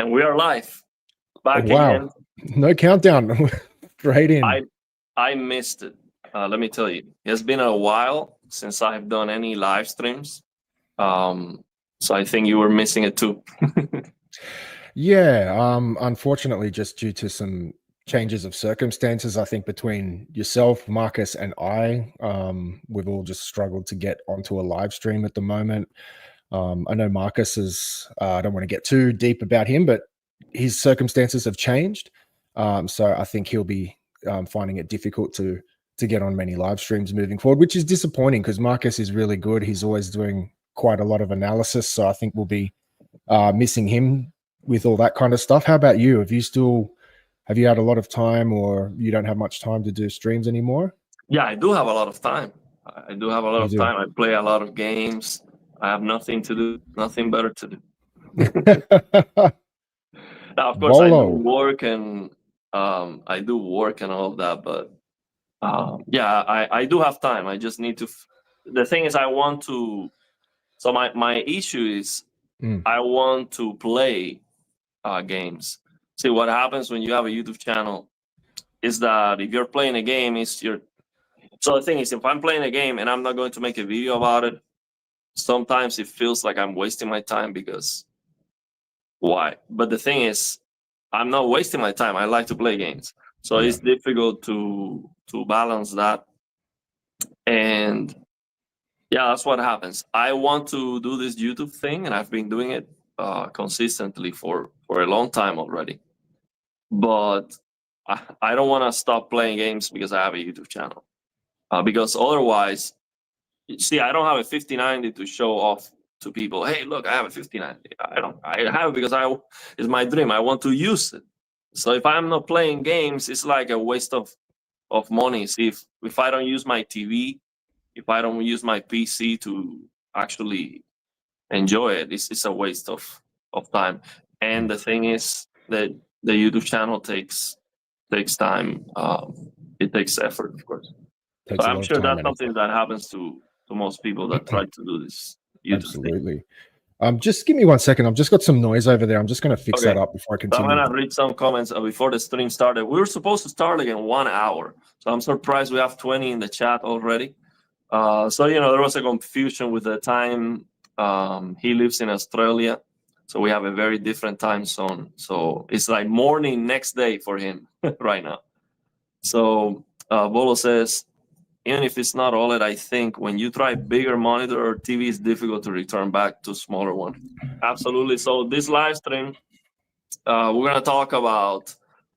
And we are live. Back Wow. again. No countdown. Straight in. I missed it. Let me tell you. It's been a while since I've done any live streams. So I think you were missing it too. Yeah. Unfortunately, just due to some changes of circumstances, I think between yourself, Marcus, and I, we've all just struggled to get onto a live stream at the moment. I know Marcus is, I don't want to get too deep about him, but his circumstances have changed. So I think he'll be finding it difficult to get on many live streams moving forward, which is disappointing because Marcus is really good. He's always doing quite a lot of analysis. So I think we'll be missing him with all that kind of stuff. How about you? Have you had a lot of time, or you don't have much time to do streams anymore? Yeah, I do have a lot of time. I do have a lot You of do. time. I play a lot of games. I have nothing to do, nothing better to do. Now, of course, Volo. I do work and all of that, but yeah, I do have time. I just need to. The thing is, I want to. So my issue is, I want to play games. See, what happens when you have a YouTube channel is that if you're playing a game, So the thing is, if I'm playing a game and I'm not going to make a video about it, sometimes it feels like I'm wasting my time because why? But the thing is, I'm not wasting my time. I like to play games. So it's difficult to balance that. And yeah, that's what happens. I want to do this YouTube thing, and I've been doing it consistently for a long time already. But I don't want to stop playing games because I have a YouTube channel. Because otherwise, see, I don't have a 5090 to show off to people. Hey, look, I have a 5090. I have it because it's my dream. I want to use it. So if I'm not playing games, it's like a waste of money. See, if I don't use my TV, if I don't use my PC to actually enjoy it, it's a waste of time. And the thing is that the YouTube channel takes time. It takes effort, of course. So I'm sure that's something that happens to most people that try to do this YouTube Absolutely. thing. Just give me 1 second. I've just got some noise over there. I'm just going to fix that up before I continue. So I'm going to read some comments before the stream started. We were supposed to start like in 1 hour. So I'm surprised we have 20 in the chat already. So, there was a confusion with the time. He lives in Australia. So we have a very different time zone. So it's like morning next day for him right now. So Bolo says, even if it's not OLED, I think when you try bigger monitor or TV, it's difficult to return back to smaller one. Absolutely. So this live stream, we're going to talk about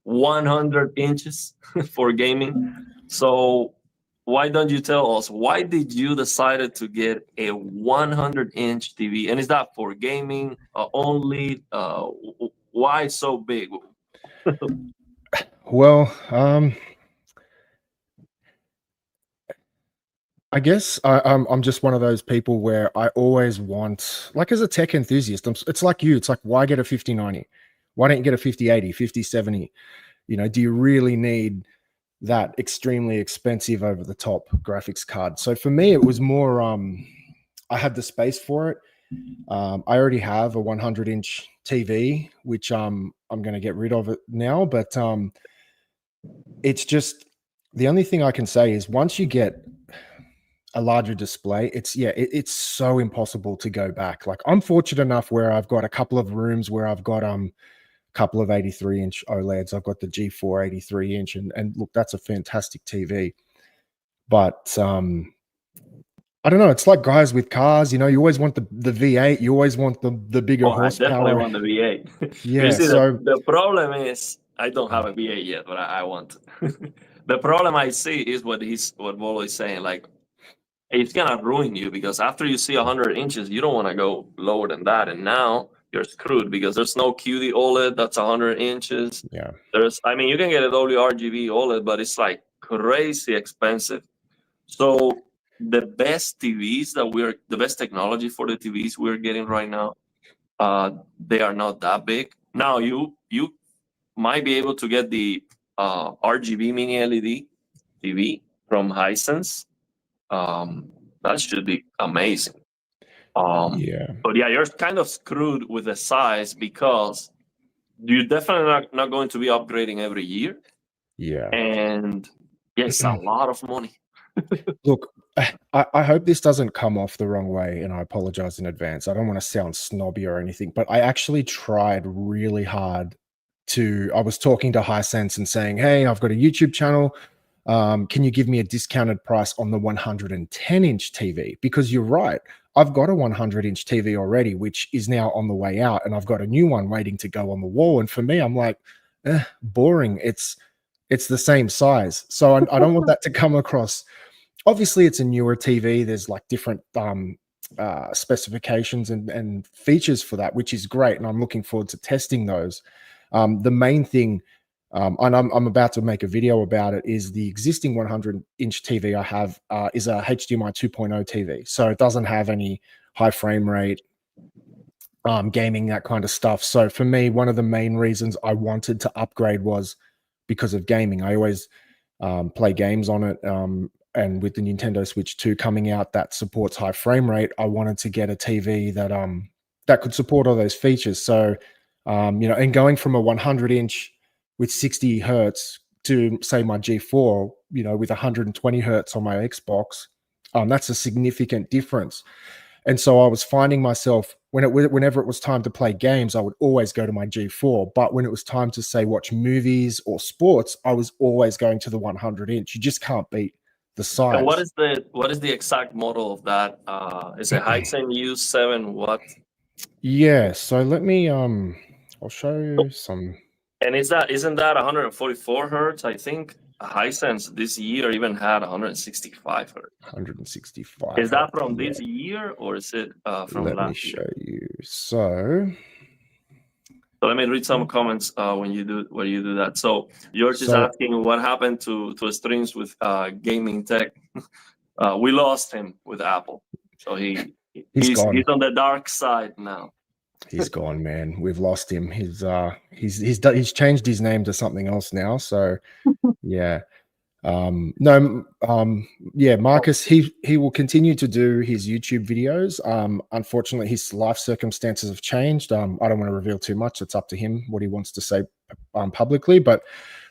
100 inches for gaming. So why don't you tell us, why did you decide to get a 100-inch TV? And is that for gaming only? Why so big? Well, I guess I'm just one of those people where I always want, like as a tech enthusiast, it's like you. It's like, why get a 5090? Why don't you get a 5080, 5070? Do you really need that extremely expensive over the top graphics card? So for me, it was more, I had the space for it. I already have a 100-inch TV, which I'm going to get rid of it now. But it's just, the only thing I can say is once you get a larger display, it's so impossible to go back. Like I'm fortunate enough where I've got a couple of rooms where I've got a couple of 83-inch OLEDs. I've got the G4 83-inch, and look, that's a fantastic TV. But I don't know. It's like guys with cars. You always want the V8. You always want the bigger horsepower. I definitely want the V8. Yeah. See, the problem is I don't have a V8 yet, but I want it. The problem I see is what Volo is saying. Like, it's gonna ruin you because after you see 100 inches, you don't want to go lower than that, and now you're screwed because there's no QD OLED that's 100 inches. Yeah. You can get a WRGB OLED, but it's like crazy expensive. So the best TVs the best technology for the TVs we're getting right now, they are not that big. Now you might be able to get the RGB mini LED TV from Hisense. That should be amazing. Yeah. But yeah, you're kind of screwed with the size because you're definitely not going to be upgrading every year. Yeah. And yeah, it's a lot of money. Look, I hope this doesn't come off the wrong way, and I apologize in advance. I don't want to sound snobby or anything, but I actually tried really hard I was talking to Hisense and saying, hey, I've got a YouTube channel. Can you give me a discounted price on the 110-inch TV? Because you're right. I've got a 100-inch TV already, which is now on the way out, and I've got a new one waiting to go on the wall. And for me, I'm like, boring. It's the same size. So I don't want that to come across. Obviously, it's a newer TV. There's like different specifications and features for that, which is great. And I'm looking forward to testing those. The main thing, and I'm about to make a video about it, is the existing 100-inch TV I have is a HDMI 2.0 TV. So it doesn't have any high frame rate, gaming, that kind of stuff. So for me, one of the main reasons I wanted to upgrade was because of gaming. I always play games on it. And with the Nintendo Switch 2 coming out that supports high frame rate, I wanted to get a TV that could support all those features. So, and going from a 100-inch with 60 hertz to say my G4, with 120 hertz on my Xbox, that's a significant difference. And so I was finding myself whenever it was time to play games, I would always go to my G4. But when it was time to say watch movies or sports, I was always going to the 100-inch. You just can't beat the size. And what is the exact model of that? Is it Hisense U7 what? Yeah, so let me I'll show you some. And isn't that 144 hertz? I think Hisense this year even had 165 hertz. 165. Is that from this year or is it from let last me show year? you. So let me read some comments when you do that. So George is asking what happened to streams with gaming tech. We lost him with Apple, so he's on the dark side now. He's gone, man. We've lost him. He's changed his name to something else now. So yeah. Marcus, he will continue to do his YouTube videos. Unfortunately, his life circumstances have changed. I don't want to reveal too much. It's up to him what he wants to say publicly, but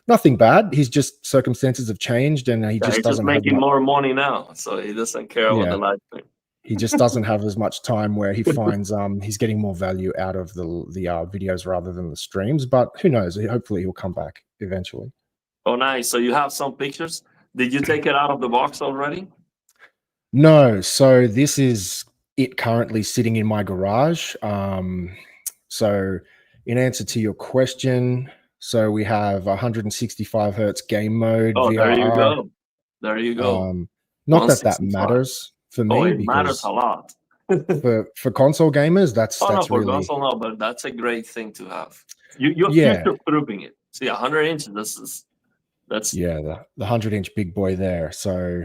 nothing bad. He's just circumstances have changed, and he just doesn't making more money now, so he doesn't care about the live stream. He just doesn't have as much time where he finds he's getting more value out of the videos rather than the streams. But who knows? Hopefully, he'll come back eventually. Oh, nice. So you have some pictures. Did you take it out of the box already? No. So this is it currently sitting in my garage. So in answer to your question, so we have 165 hertz game mode. Oh, VRR. There you go. Not that matters for me. It matters a lot. for console gamers, that's for really console, no, but that's a great thing to have. You're future-proofing it. See, 100 inches. That's the 100-inch big boy there. So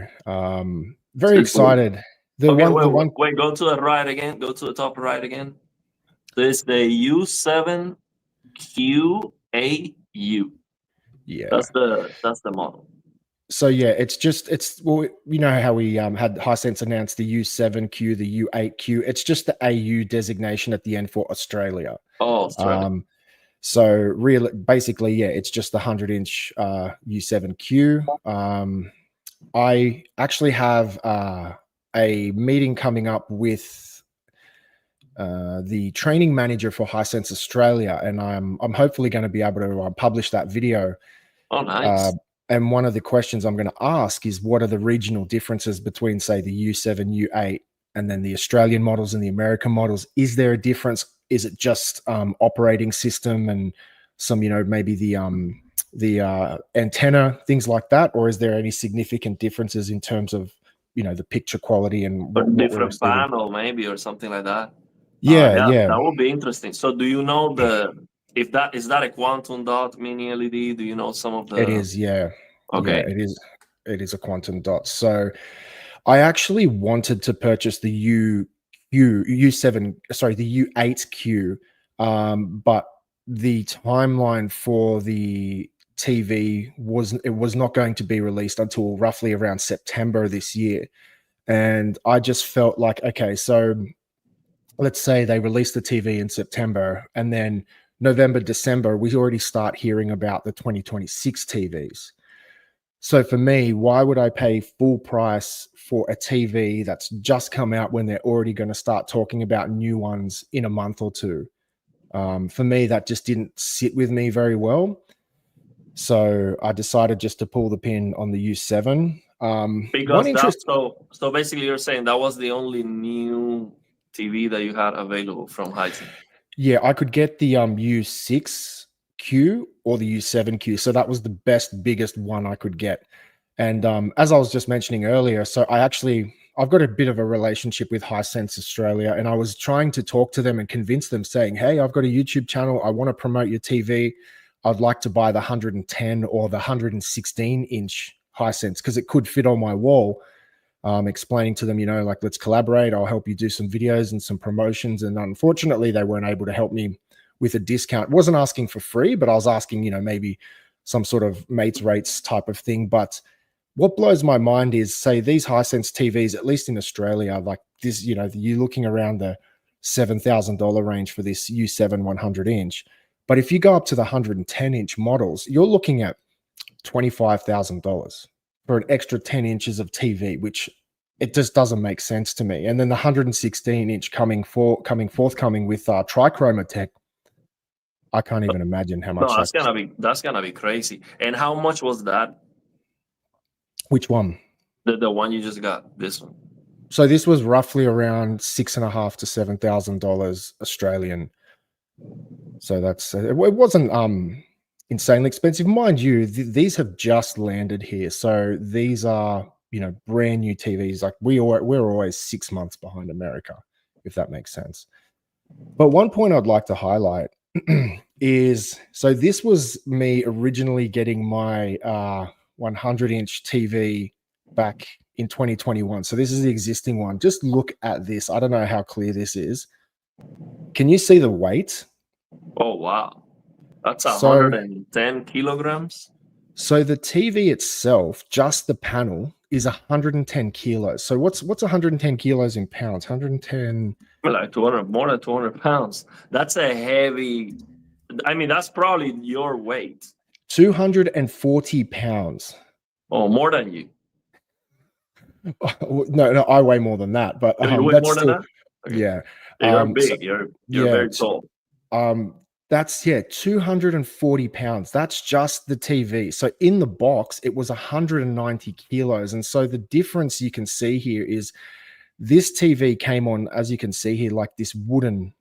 very excited. Wait, go to the right again. Go to the top right again. There's the U7 QAU. Yeah, that's the model. So yeah, well, you know how we had Hisense announce the U7Q, the U8Q. It's just the AU designation at the end for Australia. Oh, Australia. So basically, yeah, it's just the 100-inch U7Q. I actually have a meeting coming up with the training manager for Hisense Australia, and I'm hopefully going to be able to publish that video. Oh, nice. And one of the questions I'm going to ask is, what are the regional differences between, say, the U7, U8, and then the Australian models and the American models? Is there a difference? Is it just operating system and some, maybe the antenna, things like that? Or is there any significant differences in terms of, the picture quality and what different panel maybe or something like that? Yeah. That would be interesting. So do you know is that a quantum dot mini LED? Do you know some of the? It is, yeah. Okay. Yeah, it is a quantum dot. So I actually wanted to purchase the U7, sorry, the U8Q, but the timeline for the TV was not going to be released until roughly around September this year. And I just felt like, okay, so let's say they release the TV in September, and then November, December, we already start hearing about the 2026 TVs. So for me, why would I pay full price for a TV that's just come out when they're already going to start talking about new ones in a month or two? For me, that just didn't sit with me very well. So I decided just to pull the pin on the U7. Because so basically you're saying that was the only new TV that you had available from Hisense. Yeah, I could get the U6Q or the U7Q. So that was the biggest one I could get. And as I was just mentioning earlier, so I've got a bit of a relationship with Hisense Australia, and I was trying to talk to them and convince them, saying, hey, I've got a YouTube channel. I want to promote your TV. I'd like to buy the 110 or the 116-inch Hisense because it could fit on my wall. Explaining to them, like, let's collaborate. I'll help you do some videos and some promotions. And unfortunately, they weren't able to help me with a discount. Wasn't asking for free, but I was asking, maybe some sort of mates rates type of thing. But what blows my mind is, say, these Hisense TVs, at least in Australia, like this, you're looking around the $7,000 range for this U7 100-inch. But if you go up to the 110-inch models, you're looking at $25,000 for an extra 10 inches of TV, which it just doesn't make sense to me. And then the 116-inch forthcoming with trichroma tech, I can't even imagine how much. No, that's gonna be crazy. And how much was that? Which one? The one you just got. This one. So this was roughly around $6,500 to $7,000 Australian. So that's it wasn't insanely expensive, mind you. These have just landed here, so these are brand new TVs. Like we're always 6 months behind America, if that makes sense. But one point I'd like to highlight is, so this was me originally getting my 100-inch TV back in 2021. So this is the existing one. Just look at this. I don't know how clear this is. Can you see the weight? Oh wow, that's 110 kilograms. So the TV itself, just the panel, is 110 kilos. So what's 110 kilos in pounds? 110, like 200, more than 200 pounds. That's a heavy. I mean, that's probably your weight. 240 pounds. Oh, more than you. No, I weigh more than that. But you weigh more than that? Okay. Yeah, you're big. You're very tall. That's 240 pounds. That's just the TV. So in the box, it was 190 kilos. And so the difference you can see here is this TV came on, as you can see here, like this wooden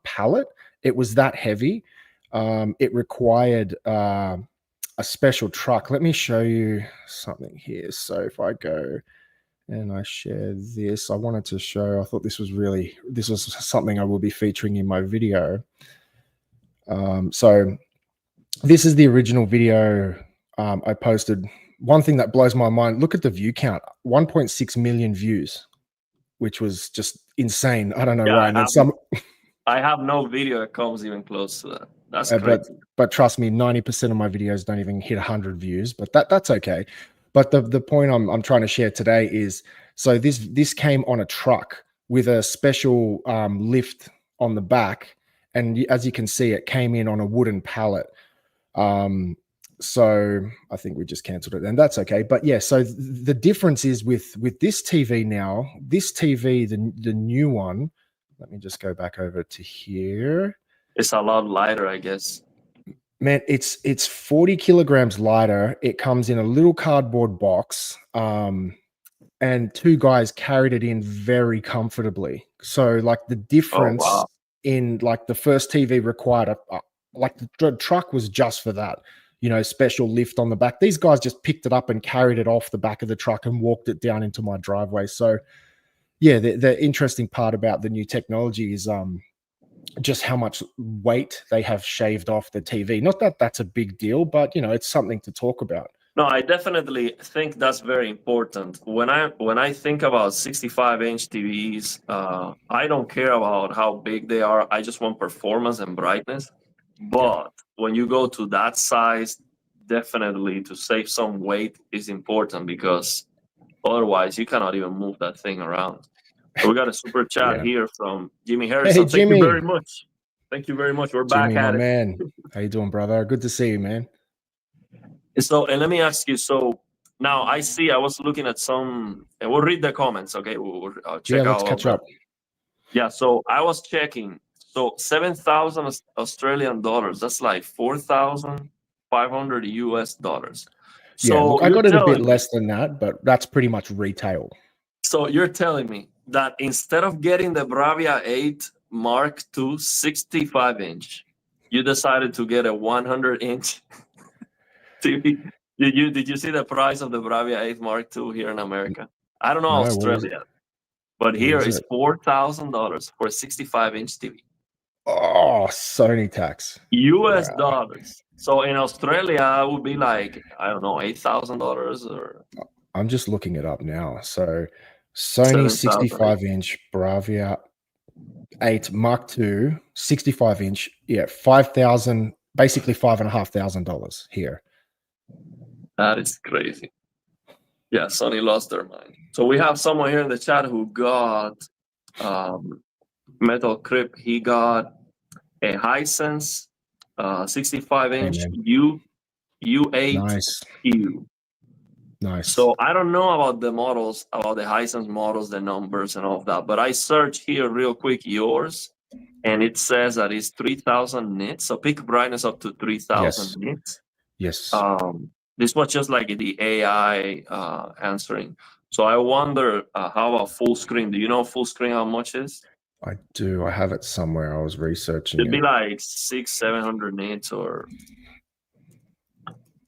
pallet. It was that heavy. It required a special truck. Let me show you something here. So if I go and I share this, I wanted to show, I thought this was something I will be featuring in my video. So this is the original video I posted. One thing that blows my mind, look at the view count, 1.6 million views, which was just insane. I don't know why. And then I have no video that comes even close to that. That's crazy. But trust me, 90% of my videos don't even hit 100 views, but that's okay. But the point I'm trying to share today is, so this came on a truck with a special lift on the back. And as you can see, it came in on a wooden pallet. So I think we just canceled it, and that's okay. But yeah, so the difference is with this TV now, this TV, the new one, let me just go back over to here. It's a lot lighter, I guess. Man, it's 40 kilograms lighter. It comes in a little cardboard box. And two guys carried it in very comfortably. So like the difference in like the first TV required like the truck was just for that, special lift on the back. These guys just picked it up and carried it off the back of the truck and walked it down into my driveway. So yeah, the interesting part about the new technology is just how much weight they have shaved off the TV. Not that that's a big deal, but it's something to talk about. No, I definitely think that's very important. When I think about 65-inch TVs, I don't care about how big they are. I just want performance and brightness. But when you go to that size, definitely to save some weight is important, because otherwise you cannot even move that thing around. So we got a super chat here from Jimmy Harrison. Hey, Jimmy. Thank you very much. Thank you very much. We're Jimmy, back my at it. man. How you doing, brother? Good to see you, man. So, and let me ask you. So now I was looking at some, and we'll read the comments. Okay, we'll check out. Let's catch up. Yeah. So I was checking. So 7,000 Australian dollars. That's like 4,500 US dollars. So yeah, look, I got it a bit less than that, but that's pretty much retail. So you're telling me that instead of getting the Bravia 8 Mark II 65-inch, you decided to get a 100-inch TV? Did you see the price of the Bravia 8 Mark II here in America? I don't know Australia, but here is $4,000 for a 65-inch TV. Oh, Sony tax. US dollars. So in Australia, it would be like, I don't know, $8,000 or. I'm just looking it up now. So Sony 65-inch Bravia 8 Mark II 65-inch. Yeah, 5,000, basically $5,500 here. That is crazy. Yeah, Sony lost their mind. So we have someone here in the chat who got Metal Crip. He got a Hisense 65-inch U8 Nice. Q. Nice. So I don't know about the models, about the Hisense models, the numbers and all of that, but I searched here real quick yours, and it says that it's 3,000 nits. So peak brightness up to 3,000 nits. Yes. This was just like the AI answering. So I wonder how about full screen? Do you know full screen how much is? I do. I have it somewhere. I was researching. It'd be like 600-700 nits, or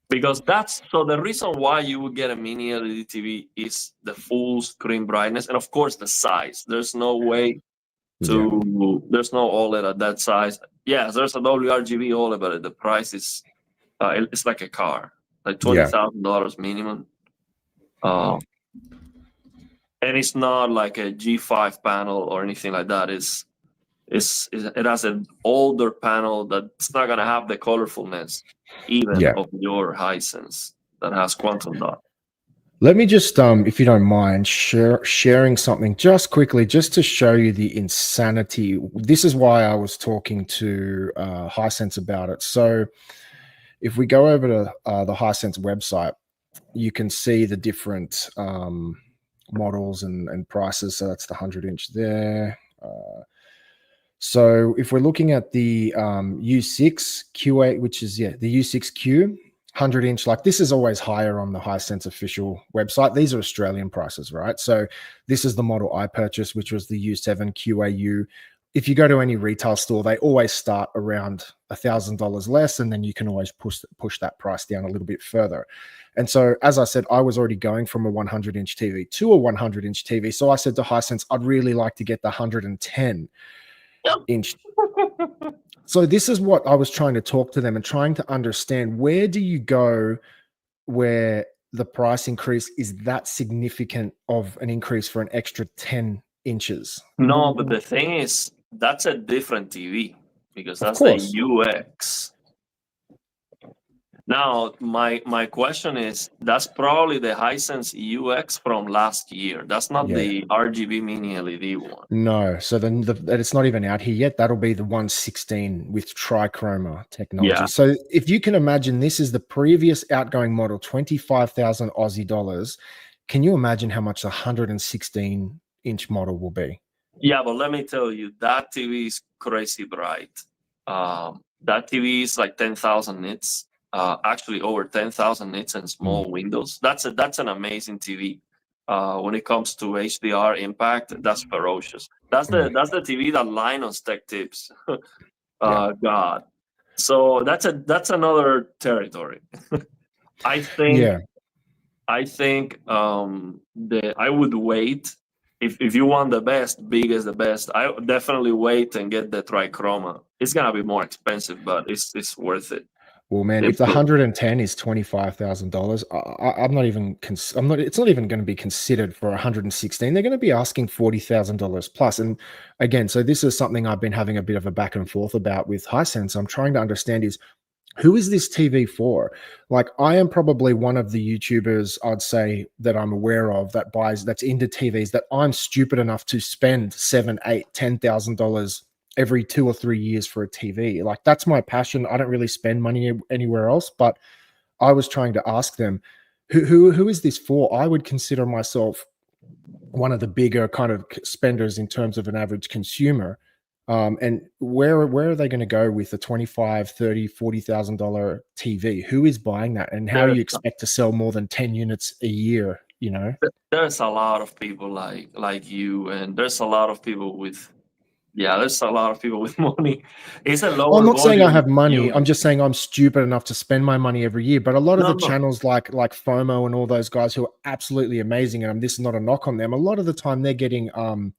because that's so the reason why you would get a mini LED TV is the full screen brightness and of course the size. There's no way to there's no OLED at that size. Yes, there's a WRGB OLED, but the price is it's like a car, like $20,000 minimum. And it's not like a G5 panel or anything like that. It has an older panel that's not gonna have the colorfulness even of your Hisense that has quantum dot. Let me just, if you don't mind, sharing something just quickly, just to show you the insanity. This is why I was talking to Hisense about it. So if we go over to the Hisense website, you can see the different models and prices. So that's the 100-inch there. So if we're looking at the U6 Q8, which is the U6Q 100-inch, like this is always higher on the Hisense official website. These are Australian prices, right? So this is the model I purchased, which was the U7 QAU. If you go to any retail store, they always start around $1,000 less, and then you can always push that price down a little bit further. And so, as I said, I was already going from a 100-inch TV to a 100-inch TV. So I said to Hisense, I'd really like to get the 110-inch. So this is what I was trying to talk to them and trying to understand, where do you go where the price increase is that significant of an increase for an extra 10 inches? No, but the thing is, that's a different TV because that's the UX. Now, my question is, that's probably the Hisense UX from last year. That's not the RGB mini LED one. No, so then it's not even out here yet. That'll be the 116 with trichroma technology. Yeah. So if you can imagine, this is the previous outgoing model, 25,000 Aussie dollars. Can you imagine how much the 116-inch model will be? Yeah, but let me tell you, that TV is crazy bright. That TV is like 10,000 nits. Actually over 10,000 nits and small windows. That's an amazing TV. When it comes to HDR impact, that's ferocious. That's the TV that Linus Tech Tips got. So that's another territory. I think I would wait. If you want the biggest, the best, I would definitely wait and get the trichroma. It's gonna be more expensive, but it's worth it. Well, man, if the 110 is $25,000, I'm not even. It's not even going to be considered for 116. They're going to be asking $40,000 plus. And again, so this is something I've been having a bit of a back and forth about with Hisense. I'm trying to understand is, who is this TV for? Like, I am probably one of the YouTubers, I'd say, that I'm aware of that's into TVs, that I'm stupid enough to spend $7,000, $8,000, $10,000 every 2 or 3 years for a TV. Like, that's my passion. I don't really spend money anywhere else, but I was trying to ask them, who is this for? I would consider myself one of the bigger kind of spenders in terms of an average consumer. And where are they going to go with a $25, $30, $40,000 TV? Who is buying that? And how you expect to sell more than 10 units a year, you know? There's a lot of people like you, and there's a lot of people with there's a lot of people with money. It's a lower. I'm not saying I have money. unit. I'm just saying I'm stupid enough to spend my money every year. But a lot of the channels like FOMO and all those guys who are absolutely amazing, and this is not a knock on them, a lot of the time they're getting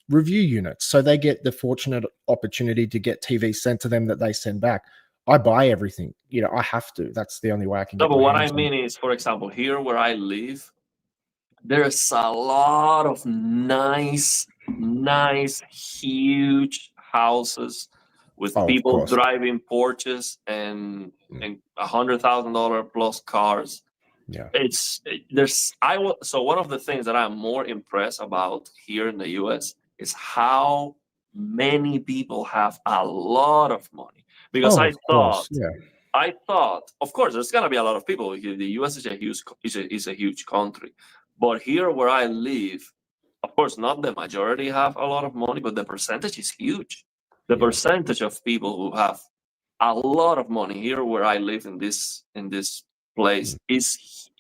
review units. So they get the fortunate opportunity to get TV sent to them that they send back. I buy everything. You know, I have to. That's the only way I can get. No, but what I mean is, for example, here where I live, there's a lot of nice, huge houses with people driving Porsches and $100,000 plus cars. Yeah, so one of the things that I'm more impressed about here in the US is how many people have a lot of money. Because I thought, of course, there's gonna be a lot of people. The US is a huge country. But here where I live, of course, not the majority have a lot of money, but the percentage is huge. The percentage of people who have a lot of money here where I live in this place is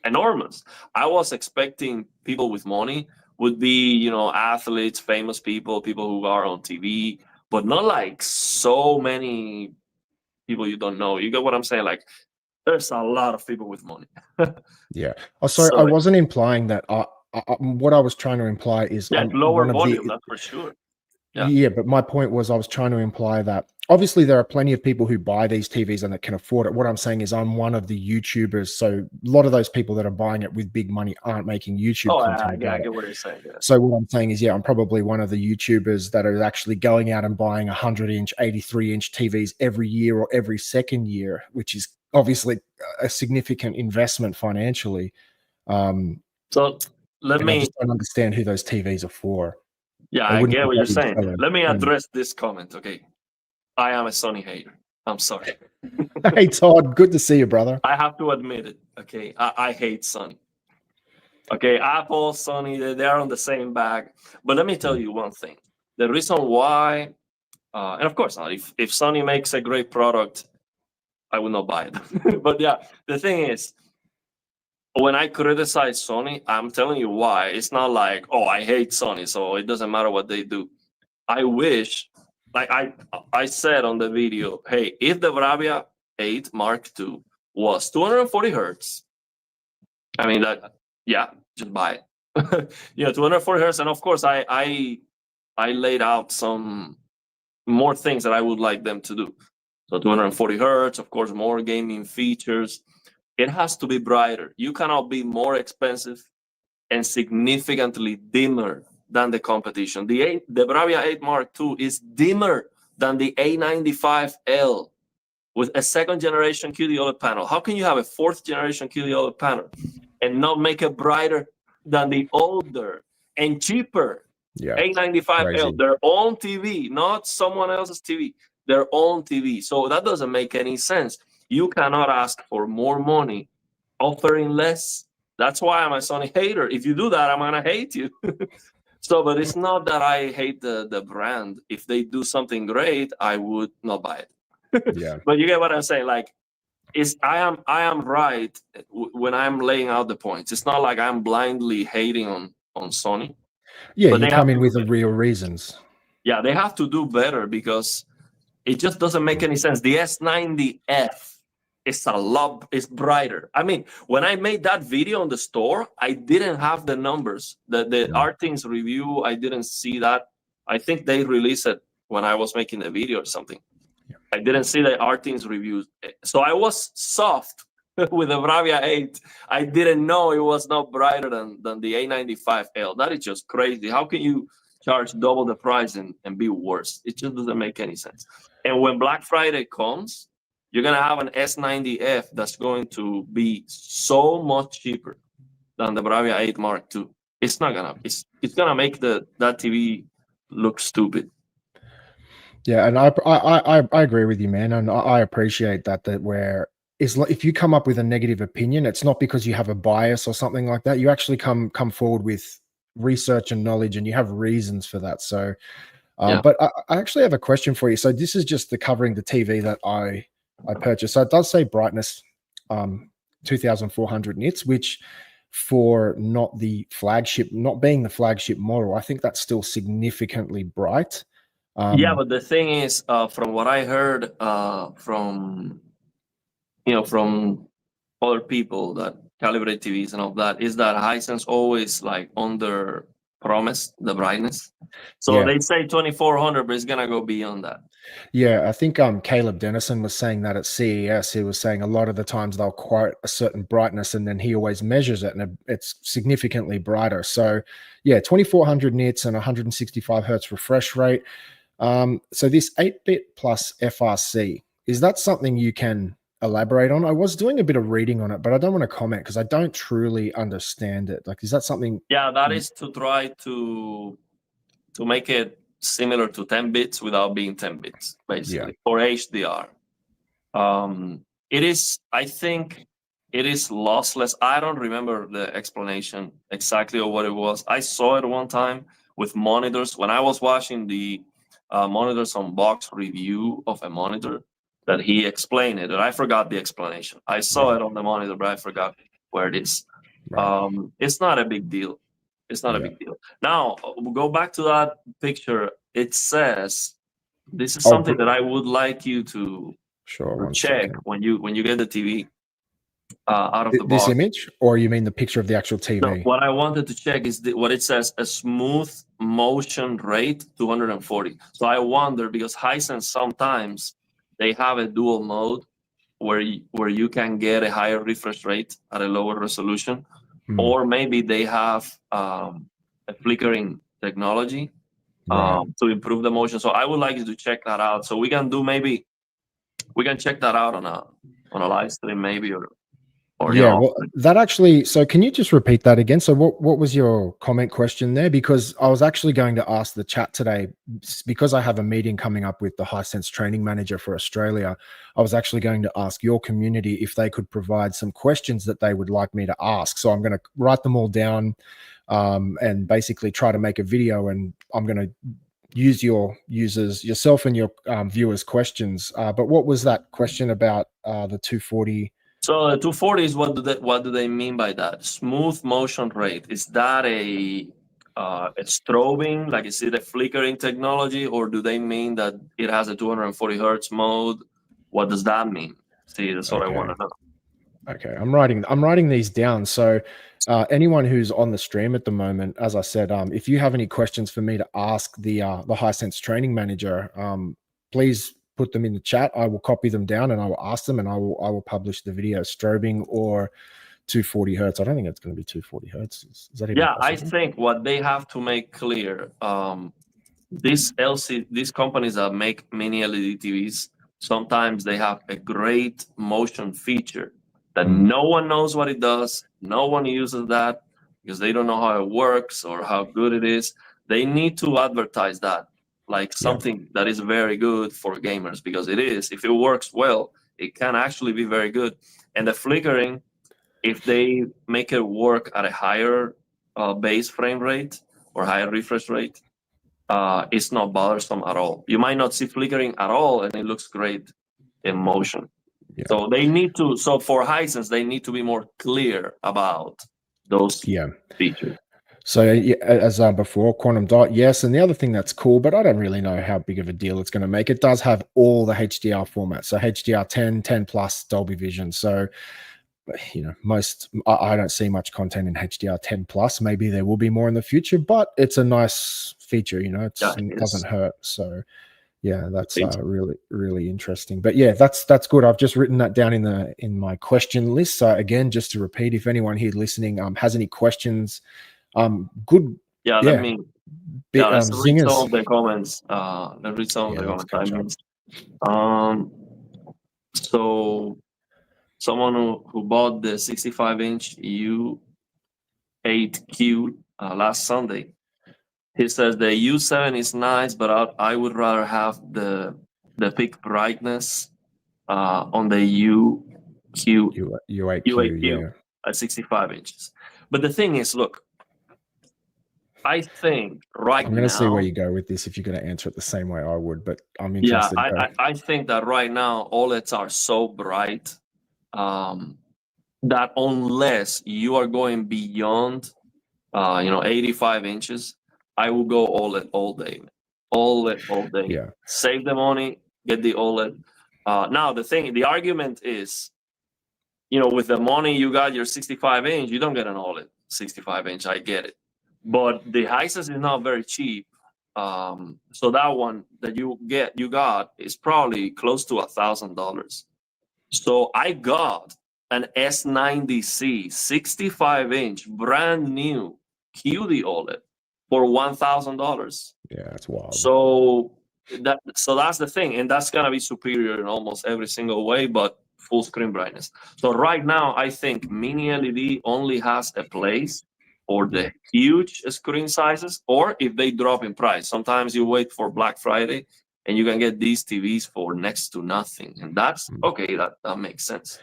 enormous. I was expecting people with money would be, you know, athletes, famous people who are on TV, but not like so many people you don't know. You get what I'm saying? Like, there's a lot of people with money. Yeah. Oh, sorry, I wasn't implying that. What I was trying to imply is lower volume, that's for sure. Yeah, but my point was I was trying to imply that obviously there are plenty of people who buy these TVs and that can afford it. What I'm saying is I'm one of the YouTubers. So a lot of those people that are buying it with big money aren't making YouTube content. I get what you're saying. Yeah. So what I'm saying is, I'm probably one of the YouTubers that are actually going out and buying 100-inch, 83-inch TVs every year or every second year, which is obviously a significant investment financially. So I just don't understand who those TVs are for. Yeah, I get what you're saying. Let me address this comment, okay? I am a Sony hater. I'm sorry. Hey, Todd, good to see you, brother. I have to admit it, okay? I hate Sony. Okay, Apple, Sony, they're on the same bag. But let me tell you one thing. The reason why, and of course, if Sony makes a great product, I will not buy it. But yeah, the thing is, when I criticize Sony, I'm telling you why. It's not like, oh, I hate Sony, so it doesn't matter what they do. I wish, like I said on the video, hey, if the Bravia 8 Mark II was 240 hertz, I mean, just buy it. 240 hertz. And of course, I laid out some more things that I would like them to do. So 240 hertz, of course, more gaming features. It has to be brighter. You cannot be more expensive and significantly dimmer than the competition. The Bravia 8 Mark II is dimmer than the A95L with a second generation QD OLED panel. How can you have a fourth generation QD OLED panel and not make it brighter than the older and cheaper A95L? Their own TV, not someone else's TV, their own TV. So that doesn't make any sense. You cannot ask for more money, offering less. That's why I'm a Sony hater. If you do that, I'm gonna hate you. But it's not that I hate the brand. If they do something great, I would not buy it. Yeah. But you get what I'm saying? Like, I am right when I'm laying out the points. It's not like I'm blindly hating on Sony. Yeah, but you come in with the real reasons. Yeah, they have to do better because it just doesn't make any sense. The S90F is brighter. I mean, when I made that video on the store, I didn't have the numbers. The Artings review, I didn't see that. I think they released it when I was making the video or something. I didn't see the Artings reviews. So I was soft with the Bravia 8. I didn't know it was not brighter than the A95L. That is just crazy. How can you charge double the price and be worse? It just doesn't make any sense. And when Black Friday comes, you're gonna have an S90F that's going to be so much cheaper than the Bravia 8 Mark II. It's not gonna. It's gonna make that TV look stupid. Yeah, and I agree with you, man, and I appreciate that where is if you come up with a negative opinion, it's not because you have a bias or something like that. You actually come forward with research and knowledge, and you have reasons for that. So, Yeah. but I actually have a question for you. So this is just the covering the TV that I purchased. So it does say brightness, 2,400 nits, which for not being the flagship model, I think that's still significantly bright. Yeah, but the thing is, from what I heard from from other people that calibrate TVs and all that, is that Hisense always like under promise the brightness. So Yeah. they say 2400, but it's gonna go beyond that. Yeah, I think Caleb Dennison was saying that at CES. He was saying a lot of the times they'll quote a certain brightness, and then he always measures it, and it's significantly brighter. So, yeah, 2400 nits and 165 hertz refresh rate. So this 8-bit plus FRC, is that something you can elaborate on? I was doing a bit of reading on it, but I don't want to comment because I don't truly understand it. Like, is that something? Yeah, that is to try to make it similar to 10 bits without being 10 bits, basically, for HDR. It is, I think, it is lossless. I don't remember the explanation exactly of what it was. I saw it one time with monitors when I was watching the Monitors Unboxed review of a monitor that he explained it, and I forgot the explanation. I saw it on the monitor, but I forgot where it is. Right. It's not a big deal. It's not a big deal. Now, we'll go back to that picture. It says, this is something that I would like you to Sure. check when you get the TV out of the This box. image, or you mean the picture of the actual TV? No, what I wanted to check is what it says: a smooth motion rate 240. So I wonder, because Hisense sometimes they have a dual mode where you can get a higher refresh rate at a lower resolution, or maybe they have a flickering technology to improve the motion. So I would like you to check that out. So we can check that out on a live stream, maybe, or Yeah, well, that actually, so can you just repeat that again? So what was your comment question there? Because I was actually going to ask the chat today, because I have a meeting coming up with the Hisense training manager for Australia. I was actually going to ask your community if they could provide some questions that they would like me to ask. So I'm going to write them all down and basically try to make a video, and I'm going to use yourself and your viewers' questions. But what was that question about the 240? So the 240 is what do they mean by that? Smooth motion rate. Is that a strobing? Like, is it a flickering technology, or do they mean that it has a 240 hertz mode? What does that mean? See, that's what I want to know. Okay, I'm writing these down. So anyone who's on the stream at the moment, as I said, if you have any questions for me to ask the Hisense training manager, please put them in the chat. I will copy them down and I will ask them, and I will publish the video. Strobing or 240 hertz. I don't think it's going to be 240 hertz. Is that even possible? I think what they have to make clear, these companies that make mini LED TVs, sometimes they have a great motion feature that no one knows what it does. No one uses that because they don't know how it works or how good it is. They need to advertise that like something that is very good for gamers, because it is. If it works well, it can actually be very good. And the flickering, if they make it work at a higher base frame rate or higher refresh rate, it's not bothersome at all. You might not see flickering at all, and it looks great in motion. So they need to. So for Hisense, they need to be more clear about those features. So as before, quantum dot, yes. And the other thing that's cool, but I don't really know how big of a deal it's going to make. It does have all the HDR formats, so HDR 10, 10 plus, Dolby Vision. So I don't see much content in HDR 10 plus. Maybe there will be more in the future, but it's a nice feature. It doesn't hurt. So yeah, that's really, really interesting. But yeah, that's good. I've just written that down in my question list. So again, just to repeat, if anyone here listening has any questions, good. Let me. Let's read some of the comments. Let's read some of the comments. So someone who bought the 65-inch U8Q last Sunday He says the U7 is nice, but I would rather have the peak brightness on the U8Q, yeah. at 65 inches. But the thing is, look, I think right now, I'm going to see where you go with this if you're going to answer it the same way I would, but I'm interested. Yeah, I think that right now OLEDs are so bright that unless you are going beyond 85 inches, I will go OLED all day. OLED all day. Yeah. Save the money, get the OLED. Now the argument is, with the money you got your 65 inch, you don't get an OLED 65 inch. I get it, but the Hisense is not very cheap. So that one that you got is probably close to $1,000. So I got an S90C 65 inch brand new QD OLED for $1,000. Yeah, that's wild. So that's the thing, and that's gonna be superior in almost every single way, but full screen brightness. So right now, I think mini LED only has a place for the huge screen sizes, or if they drop in price. Sometimes you wait for Black Friday and you can get these TVs for next to nothing, and that's okay. That makes sense.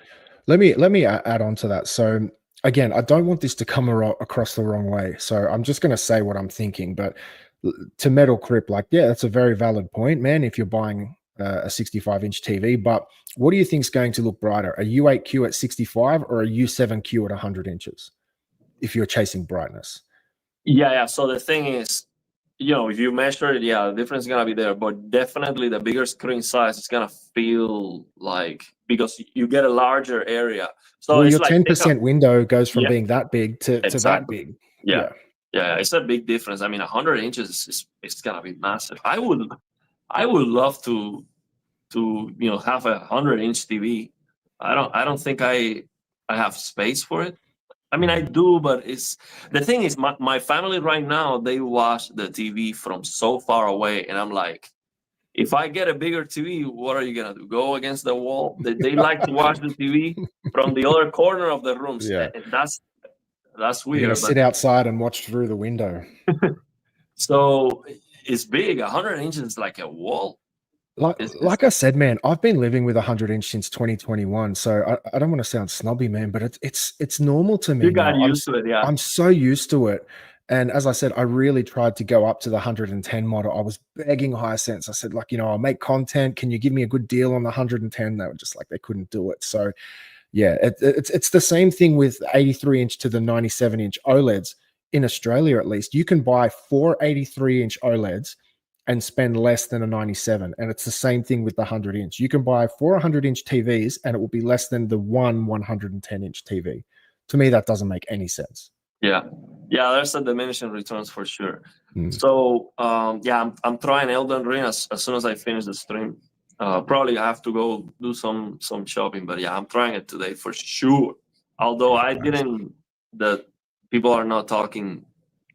Let me add on to that. So again, I don't want this to come across the wrong way. So I'm just going to say what I'm thinking. But to Metal Crip, like, yeah, that's a very valid point, man. If you're buying a 65-inch TV, but what do you think is going to look brighter, a U8Q at 65 or a U7Q at 100 inches? If you're chasing brightness. Yeah. So the thing is, if you measure it, the difference is gonna be there, but definitely the bigger screen size is gonna feel like, because you get a larger area. So well, it's your like 10% window goes from being that big to that big. Yeah, it's a big difference. I mean, 100 inches is gonna be massive. I would love to have a 100-inch TV. I don't think I have space for it. I mean, I do, but the thing is, my family right now, they watch the TV from so far away, and I'm like, if I get a bigger TV, what are you gonna do? Go against the wall? They like to watch the TV from the other corner of the room. Yeah, and that's weird. You're gonna sit outside and watch through the window. So it's big. 100 inches is like a wall. Like I said, man, I've been living with 100-inch since 2021. So I don't want to sound snobby, man, but it's normal to me. You got used to it, yeah. I'm so used to it. And as I said, I really tried to go up to the 110 model. I was begging Hisense. I said, like, I'll make content. Can you give me a good deal on the 110? They were just like, they couldn't do it. So yeah, it's the same thing with 83-inch to the 97-inch OLEDs in Australia. At least you can buy 4 83-inch OLEDs and spend less than a 97. And it's the same thing with the 100-inch. You can buy 4 100-inch TVs and it will be less than the one 110-inch TV. To me, that doesn't make any sense. Yeah, there's a diminishing returns for sure. So I'm trying Elden Ring as soon as I finish the stream. Probably I have to go do some shopping, but yeah, I'm trying it today for sure. Although the people are not talking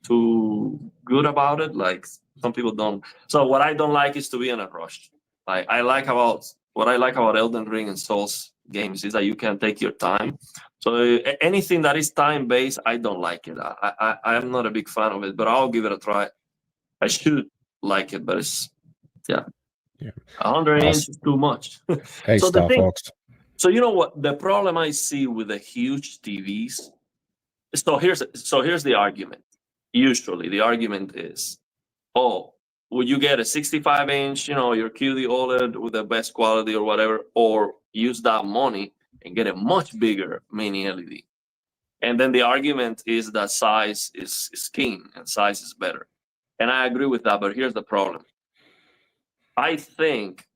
too good about it. Like, some people don't. So what I don't like is to be in a rush. Like, what I like about Elden Ring and Souls games is that you can take your time. So anything that is time based, I don't like it. I am not a big fan of it, but I'll give it a try. I should like it, but it's 100 inches is too much. Hey, so Star Fox. So you know what the problem I see with the huge TVs? So here's the argument. Usually the argument is, would you get a 65-inch, your QD OLED with the best quality or whatever, or use that money and get a much bigger mini LED? And then the argument is that size is king and size is better. And I agree with that, but here's the problem. I think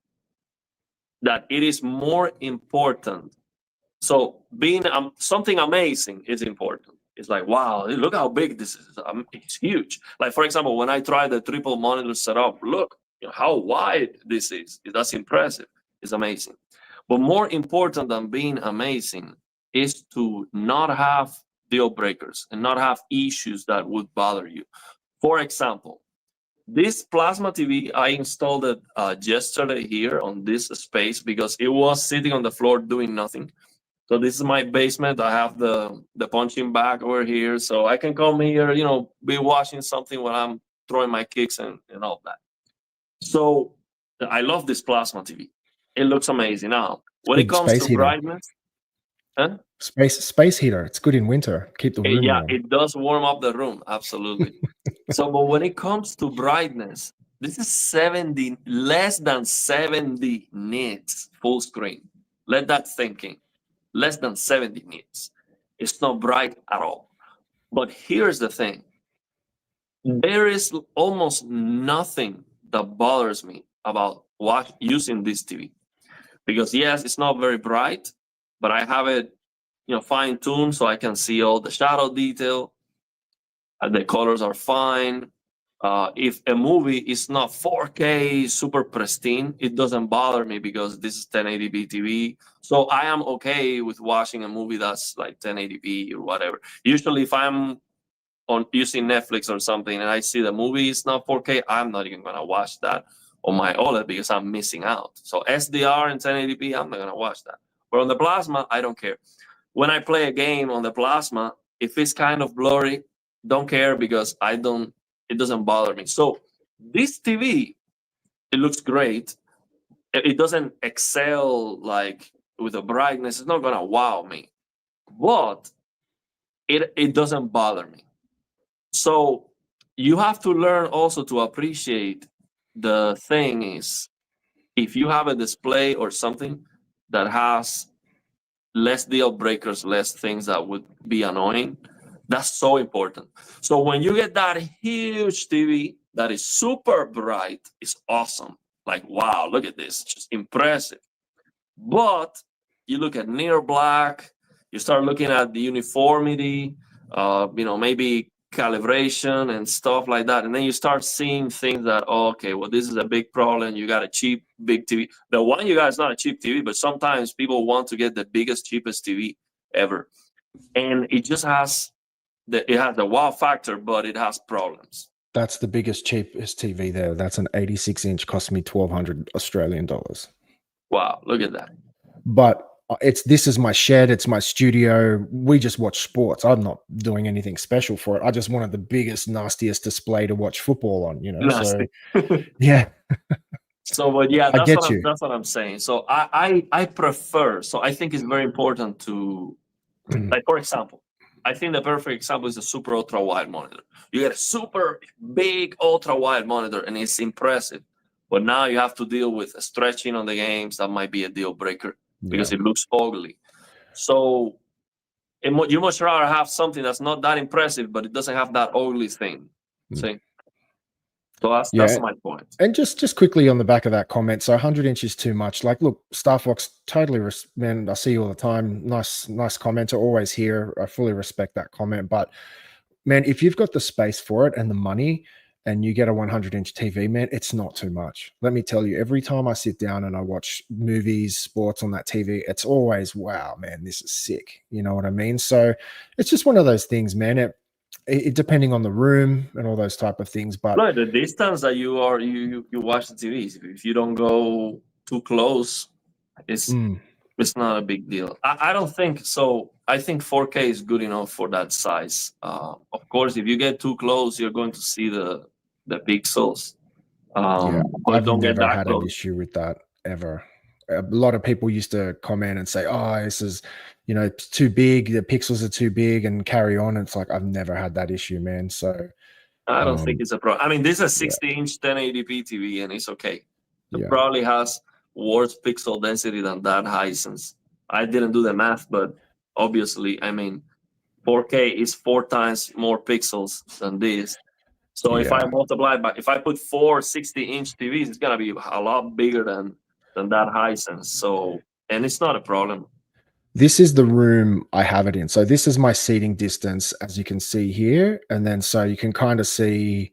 that it is more important. So being something amazing is important. It's like, wow, look how big this is. It's huge. Like, for example, when I tried the triple monitor setup, look how wide this is. That's impressive. It's amazing. But more important than being amazing is to not have deal breakers and not have issues that would bother you. For example, this plasma TV, I installed it yesterday here on this space because it was sitting on the floor doing nothing. So this is my basement. I have the punching bag over here, so I can come here, be watching something when I'm throwing my kicks and all that. So I love this plasma TV. It looks amazing. Now, when it comes to brightness, space heater. It's good in winter. Keep the room warm. It does warm up the room. Absolutely. So, but when it comes to brightness, this is less than 70 nits full screen. Let that sink in. Less than 70 nits. It's not bright at all. But here's the thing. There is almost nothing that bothers me about using this TV. Because yes, it's not very bright, but I have it, fine-tuned so I can see all the shadow detail. The colors are fine. If a movie is not 4K super pristine, it doesn't bother me because this is 1080p TV. So I am okay with watching a movie that's like 1080p or whatever. Usually if I'm using Netflix or something and I see the movie is not 4K, I'm not even gonna watch that on my OLED because I'm missing out. So SDR and 1080p, I'm not gonna watch that. But on the plasma, I don't care. When I play a game on the plasma, if it's kind of blurry, don't care because it doesn't bother me. So this TV, it looks great. It doesn't excel like with the brightness. It's not gonna wow me, but it doesn't bother me. So you have to learn also to appreciate the thing is, if you have a display or something that has less deal breakers, less things that would be annoying, that's so important. So when you get that huge TV that is super bright, it's awesome. Like, wow, look at this, just impressive. But you look at near black, you start looking at the uniformity, maybe calibration and stuff like that. And then you start seeing things that, okay, well, this is a big problem. You got a cheap, big TV. The one you got is not a cheap TV, but sometimes people want to get the biggest, cheapest TV ever. And it just has the wow factor, but it has problems. That's the biggest, cheapest TV there. That's an 86-inch, cost me 1,200 Australian dollars. Wow, look at that. But this is my shed, it's my studio. We just watch sports. I'm not doing anything special for it. I just wanted the biggest, nastiest display to watch football on, Nasty. So yeah. So, but yeah, that's what I'm saying. So I prefer, so I think it's very important to, like, for example, I think the perfect example is a super ultra wide monitor. You get a super big ultra wide monitor and it's impressive, but now you have to deal with stretching on the games. That might be a deal breaker because it looks ugly. So you much rather have something that's not that impressive, but it doesn't have that ugly thing. See? So that's my point. And just quickly on the back of that comment, so 100 inch is too much. Like, look, Star Fox, totally, man, I see you all the time. Nice commenter, always here. I fully respect that comment. But man, if you've got the space for it and the money and you get a 100 inch TV, man, it's not too much. Let me tell you, every time I sit down and I watch movies, sports on that TV, it's always, wow, man, this is sick. You know what I mean? So it's just one of those things, man. It depending on the room and all those type of things, but no, the distance that you watch the TVs, if you don't go too close, it's not a big deal. I don't think so. I think 4K is good enough for that size. Of course, if you get too close, you're going to see the pixels. I've never had an issue with that ever. A lot of people used to comment and say, "Oh, this is, it's too big. The pixels are too big," and carry on. It's like I've never had that issue, man. So I don't think it's a problem. I mean, this is a 60-inch 1080p TV, and it's okay. It probably has worse pixel density than that Hisense. I didn't do the math, but obviously, I mean, 4K is 4 times more pixels than this. So if I multiply if I put 4 60-inch TVs, it's gonna be a lot bigger than that Hisense. So, and it's not a problem. This is the room I have it in. So this is my seating distance, as you can see here. And then so you can kind of see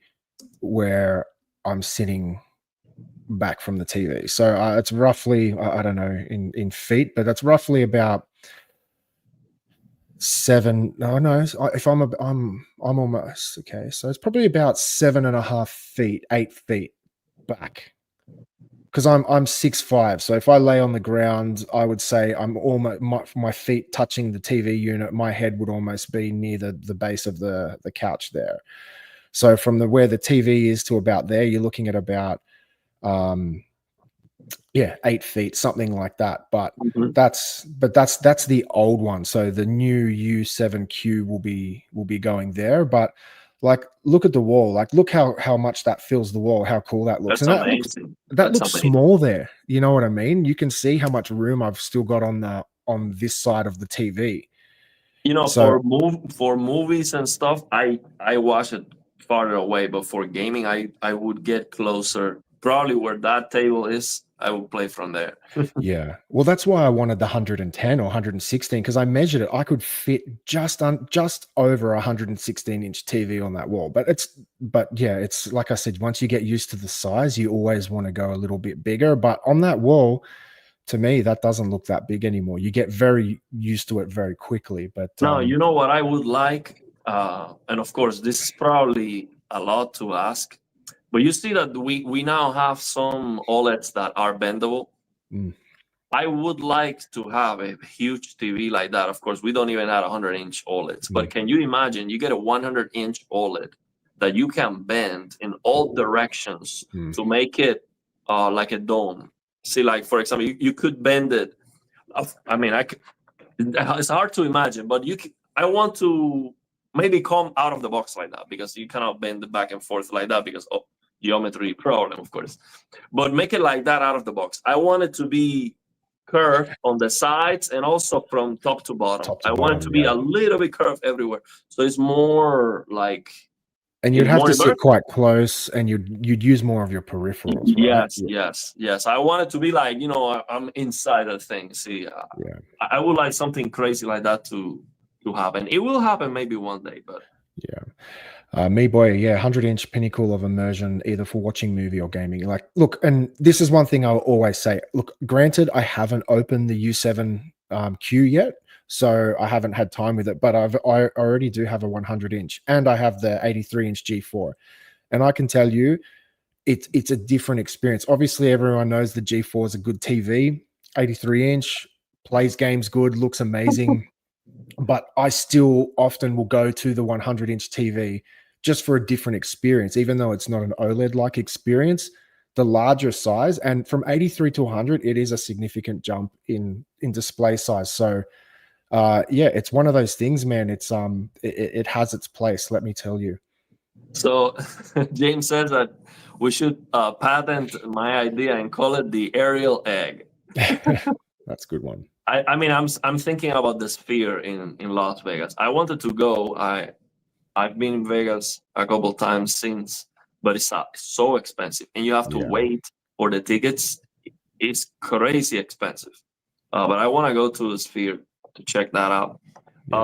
where I'm sitting back from the TV. So it's roughly, I don't know in feet, but that's roughly about 7. No, if I'm almost okay. So it's probably about 7.5 feet, 8 feet back. Because I'm 6'5", so if I lay on the ground, I would say I'm almost my feet touching the TV unit. My head would almost be near the base of the couch there. So from where the TV is to about there, you're looking at about 8 feet, something like that. But that's the old one. So the new U7Q will be going there. But like, look at the wall. Like, look how much that fills the wall. How cool that looks. That's And amazing. that looks small there. You know what I mean? You can see how much room I've still got on this side of the TV. You know, So, for movies and stuff, I watch it farther away. But for gaming, I would get closer. Probably where that table is, I will play from there. yeah. Well, that's why I wanted the 110 or 116, because I measured it. I could fit just over 116-inch TV on that wall. But it's like I said, once you get used to the size, you always want to go a little bit bigger. But on that wall, to me, that doesn't look that big anymore. You get very used to it very quickly. But now, you know what I would like, and of course, this is probably a lot to ask, but you see that we now have some OLEDs that are bendable. I would like to have a huge TV like that. Of course, we don't even have 100-inch OLEDs, but can you imagine you get a 100-inch OLED that you can bend in all directions to make it like a dome? See, like, for example, you could bend it. I mean, it's hard to imagine, but I want to maybe come out of the box like that, because you cannot bend it back and forth like that because of geometry problem, of course. But make it like that out of the box. I want it to be curved on the sides and also from top to bottom. I want it to be a little bit curved everywhere, so it's more like. And you'd have to sit quite close, and you'd use more of your peripherals, right? Yes. I want it to be like, I'm inside the thing. See, I would like something crazy like that to happen. It will happen maybe one day, but me boy, 100-inch pinnacle of immersion, either for watching movie or gaming. Like, look, and this is one thing I'll always say. Look, granted, I haven't opened the U7 Q yet, so I haven't had time with it, but I already do have a 100-inch, and I have the 83-inch G4, and I can tell you, it's a different experience. Obviously, everyone knows the G4 is a good TV. 83-inch plays games good, looks amazing, but I still often will go to the 100-inch TV just for a different experience, even though it's not an OLED-like experience. The larger size, and from 83 to 100, it is a significant jump in display size. So it's one of those things, man. It's it has its place, let me tell you. So James says that we should patent my idea and call it the aerial egg. That's a good one. I mean, I'm thinking about the Sphere in Las Vegas. I wanted to go. I've been in Vegas a couple times since, but it's so expensive, and you have to wait for the tickets. It's crazy expensive. But I want to go to the Sphere to check that out.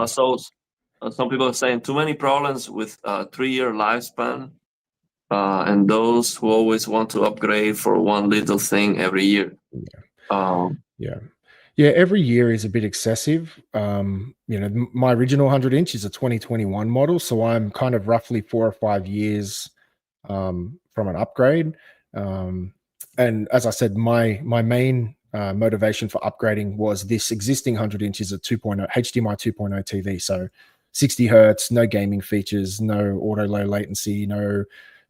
So some people are saying too many problems with 3-year lifespan, and those who always want to upgrade for one little thing every year. Every year is a bit excessive. My original 100-inch is a 2021 model, so I'm kind of roughly 4 or 5 years from an upgrade. And as I said, my main motivation for upgrading was this existing 100-inch is a 2.0 HDMI 2.0 TV, so 60 hertz, no gaming features, no auto low latency, no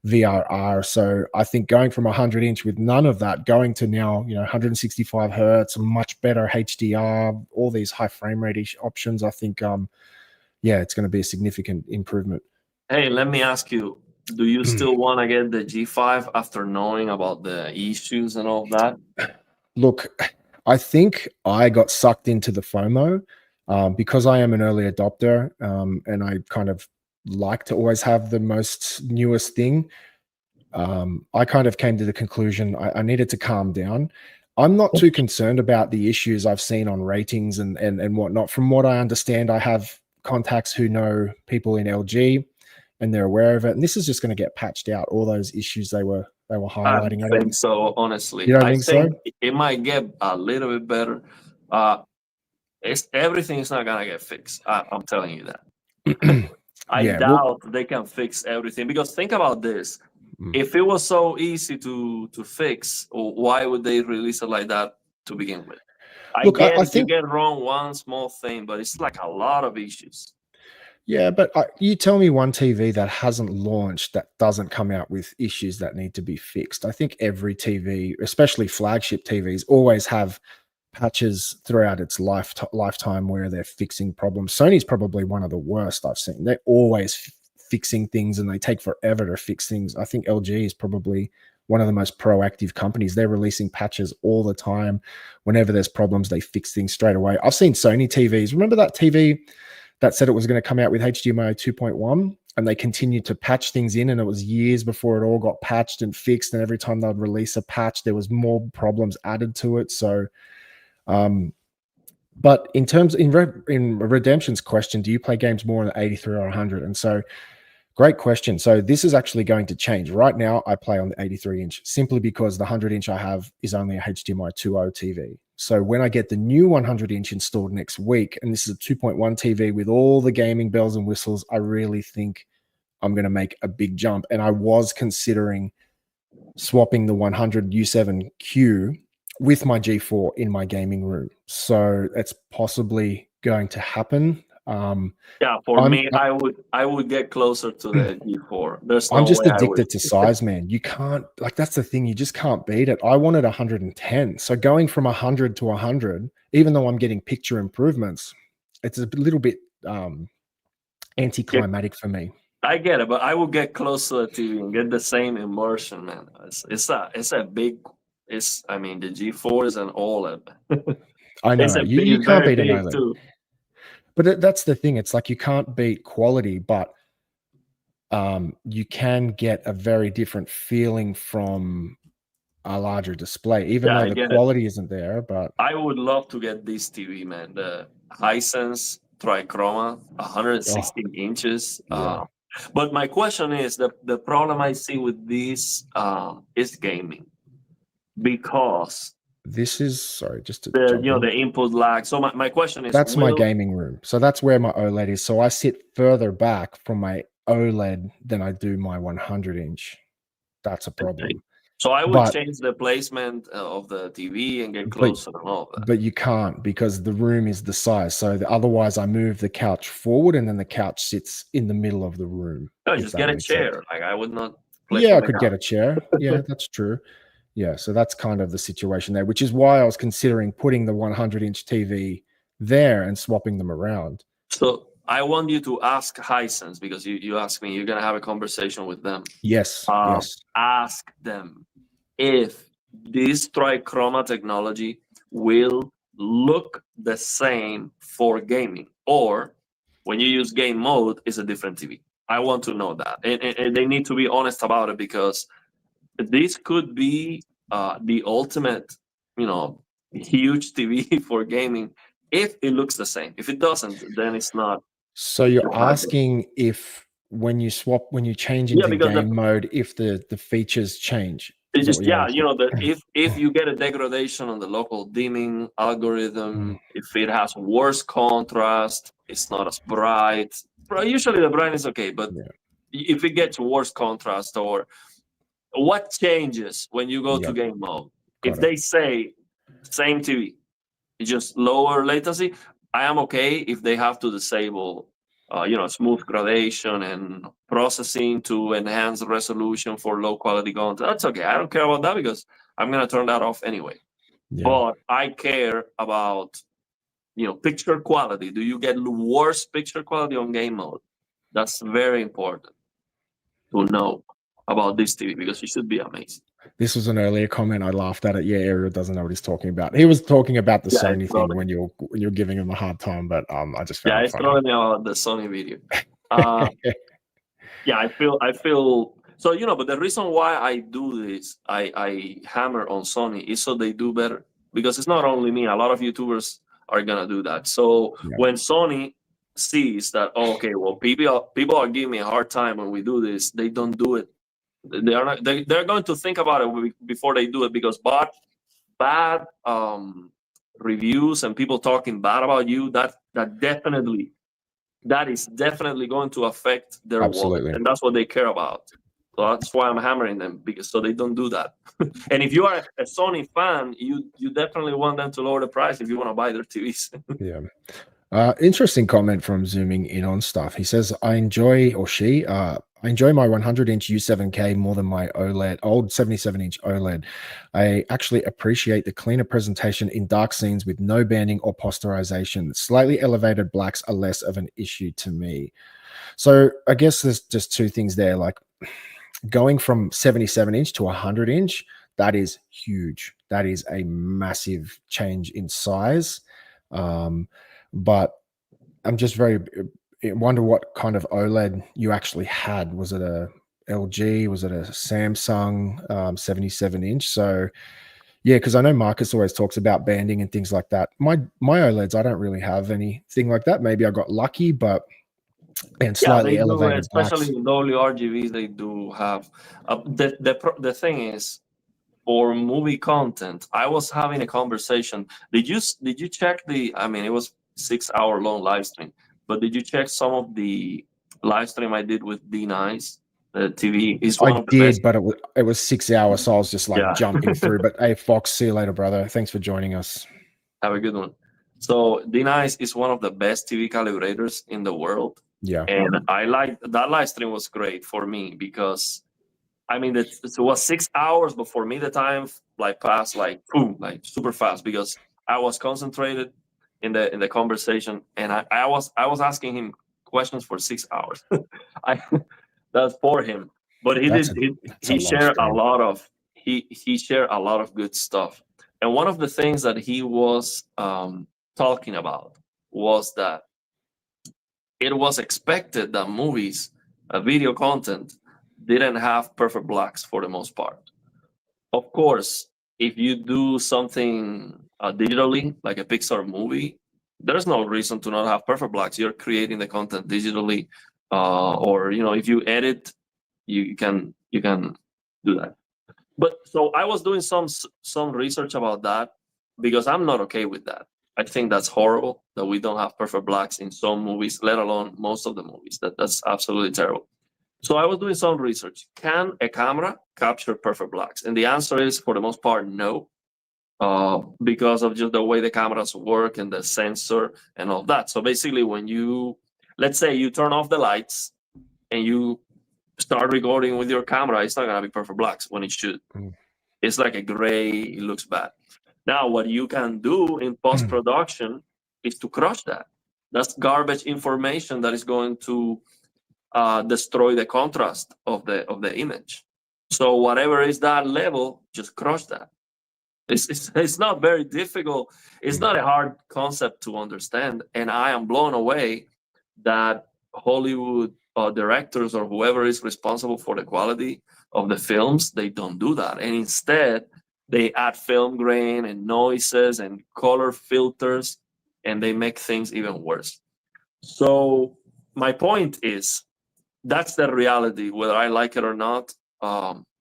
VRR. So I think going from 100-inch with none of that, going to now 165 hertz, much better HDR, all these high frame rate options, I think it's going to be a significant improvement. Hey, let me ask you, do you still want to get the G5 after knowing about the issues and all that? Look, I think I got sucked into the FOMO because I am an early adopter, and I kind of like to always have the most newest thing. I kind of came to the conclusion I needed to calm down. I'm not too concerned about the issues I've seen on ratings and whatnot. From what I understand, I have contacts who know people in LG, and they're aware of it. And this is just going to get patched out. All those issues they were highlighting. I think so, honestly. You don't I think so? It might get a little bit better. Everything is not gonna get fixed. I'm telling you that. I doubt they can fix everything, because think about this. If it was so easy to fix, why would they release it like that to begin with? I think you get wrong one small thing, but it's like a lot of issues. Yeah, but you tell me one TV that hasn't launched that doesn't come out with issues that need to be fixed. I think every TV, especially flagship TVs, always have patches throughout its lifetime where they're fixing problems. Sony's probably one of the worst I've seen. They're always fixing things and they take forever to fix things. I think LG is probably one of the most proactive companies. They're releasing patches all the time. Whenever there's problems, they fix things straight away. I've seen Sony TVs. Remember that TV that said it was going to come out with HDMI 2.1 and they continued to patch things in, and it was years before it all got patched and fixed, and every time they'd release a patch there was more problems added to it. So but in terms in Redemption's question, do you play games more on 83 or 100? And so great question. So this is actually going to change. Right now I play on the 83 inch simply because the 100 inch I have is only a HDMI 2.0 TV. So when I get the new 100 inch installed next week, and this is a 2.1 TV with all the gaming bells and whistles, I really think I'm going to make a big jump. And I was considering swapping the 100 U7Q with my G4 in my gaming room. So it's possibly going to happen. Yeah, for me, I would get closer to the G4. There's no I'm just way addicted to size, man. You can't, like, that's the thing. You just can't beat it. I wanted 110. So going from 100 to 100, even though I'm getting picture improvements, it's a little bit anticlimactic for me. I get it, but I would get close to the TV and get the same immersion, man. I mean, the G4 is an OLED. I know. You can't beat an OLED. Too. But that's the thing. It's like you can't beat quality, but you can get a very different feeling from a larger display, even though the quality isn't there. But I would love to get this TV, man. The Hisense Trichroma, 116 inches. Yeah. But my question is, the problem I see with this is gaming, because this is, sorry, just to the input lag. So my question is, that's my gaming room. So that's where my OLED is. So I sit further back from my OLED than I do my 100 inch. That's a problem. Okay. So I would change the placement of the TV and get closer and all that. But you can't, because the room is the size. So otherwise I move the couch forward and then the couch sits in the middle of the room. No, just get a chair. Like, I would not. Yeah, I could get a chair. Yeah, that's true. Yeah, so that's kind of the situation there, which is why I was considering putting the 100 inch TV there and swapping them around. So I want you to ask Hisense, because you asked me, you're going to have a conversation with them. Yes, yes. Ask them if this trichroma technology will look the same for gaming, or when you use game mode, it's a different TV. I want to know that. And they need to be honest about it, because this could be the ultimate, huge TV for gaming if it looks the same. If it doesn't, then it's not. So you're asking if when you change into game mode, if the features change. It's just, if you get a degradation on the local dimming algorithm, if it has worse contrast, it's not as bright. Usually the brightness is okay, but if it gets worse contrast, or what changes when you go to game mode? If they say same TV, it's just lower latency, I am okay if they have to disable smooth gradation and processing to enhance resolution for low quality content. That's okay. I don't care about that, because I'm going to turn that off anyway. But I care about, picture quality. Do you get worse picture quality on game mode? That's very important to know about this TV, because it should be amazing. This was an earlier comment. I laughed at it. Yeah, Ariel doesn't know what he's talking about. He was talking about the Sony thing when you're giving him a hard time, but I just found it funny. Throwing out the Sony video. I feel so, but the reason why I do this, I hammer on Sony, is so they do better, because it's not only me. A lot of YouTubers are gonna do that. So when Sony sees that, people are giving me a hard time when we do this, they don't do it. They're going to think about it before they do it, because bad reviews and people talking bad about you, that is definitely going to affect their wallet, and that's what they care about. So that's why I'm hammering them, because so they don't do that. And if you are a Sony fan, you definitely want them to lower the price if you want to buy their TVs. Interesting comment from Zooming In on Stuff. He says, I enjoy, or she, I enjoy my 100-inch U7K more than my OLED, old 77-inch OLED. I actually appreciate the cleaner presentation in dark scenes with no banding or posterization. Slightly elevated blacks are less of an issue to me. So I guess there's just two things there. Like going from 77-inch to 100-inch, that is huge. That is a massive change in size. But I'm just very wonder what kind of OLED you actually had. Was it a LG? Was it a Samsung 77-inch? So yeah, because I know Marcus always talks about banding and things like that. My OLEDs, I don't really have anything like that. Maybe I got lucky, but and slightly they do, elevated especially blacks. in WRGVs. They do have the thing is, for movie content, I was having a conversation. Did you check the? I mean, it was 6 hour long live stream, but did you check some of the live stream I did with D9s? The TV is one I of the did, best. but it was 6 hours, so I was just like Yeah. jumping through. But hey, Fox, see you later, brother. Thanks for joining us. Have a good one. So D9 is one of the best TV calibrators in the world. Yeah. And I like that live stream was great for me because I mean it was 6 hours, but for me the time like passed like boom, like super fast because I was concentrated in the conversation and I was asking him questions for 6 hours. I that's for him. But he shared a lot of he shared a lot of good stuff. And one of the things that he was talking about was that it was expected that movies, video content, didn't have perfect blacks for the most part. Of course, if you do something digitally, like a Pixar movie, there's no reason to not have perfect blacks. You're creating the content digitally, or if you edit, you can do that. But so I was doing some research about that because I'm not okay with that. I think that's horrible that we don't have perfect blacks in some movies, let alone most of the movies. That's absolutely terrible. So I was doing some research. Can a camera capture perfect blacks? And the answer is, for the most part, no, because of just the way the cameras work and the sensor and all that. So basically, when let's say you turn off the lights and you start recording with your camera, it's not gonna be perfect blacks when it should. It's like a gray, it looks bad. Now, what you can do in post-production is to crush that. That's garbage information that is going to destroy the contrast of the image. So whatever is that level, just crush that. It's not very difficult. It's not a hard concept to understand. And I am blown away that Hollywood directors or whoever is responsible for the quality of the films, they don't do that. And instead, they add film grain and noises and color filters, and they make things even worse. So my point is, that's the reality, whether I like it or not.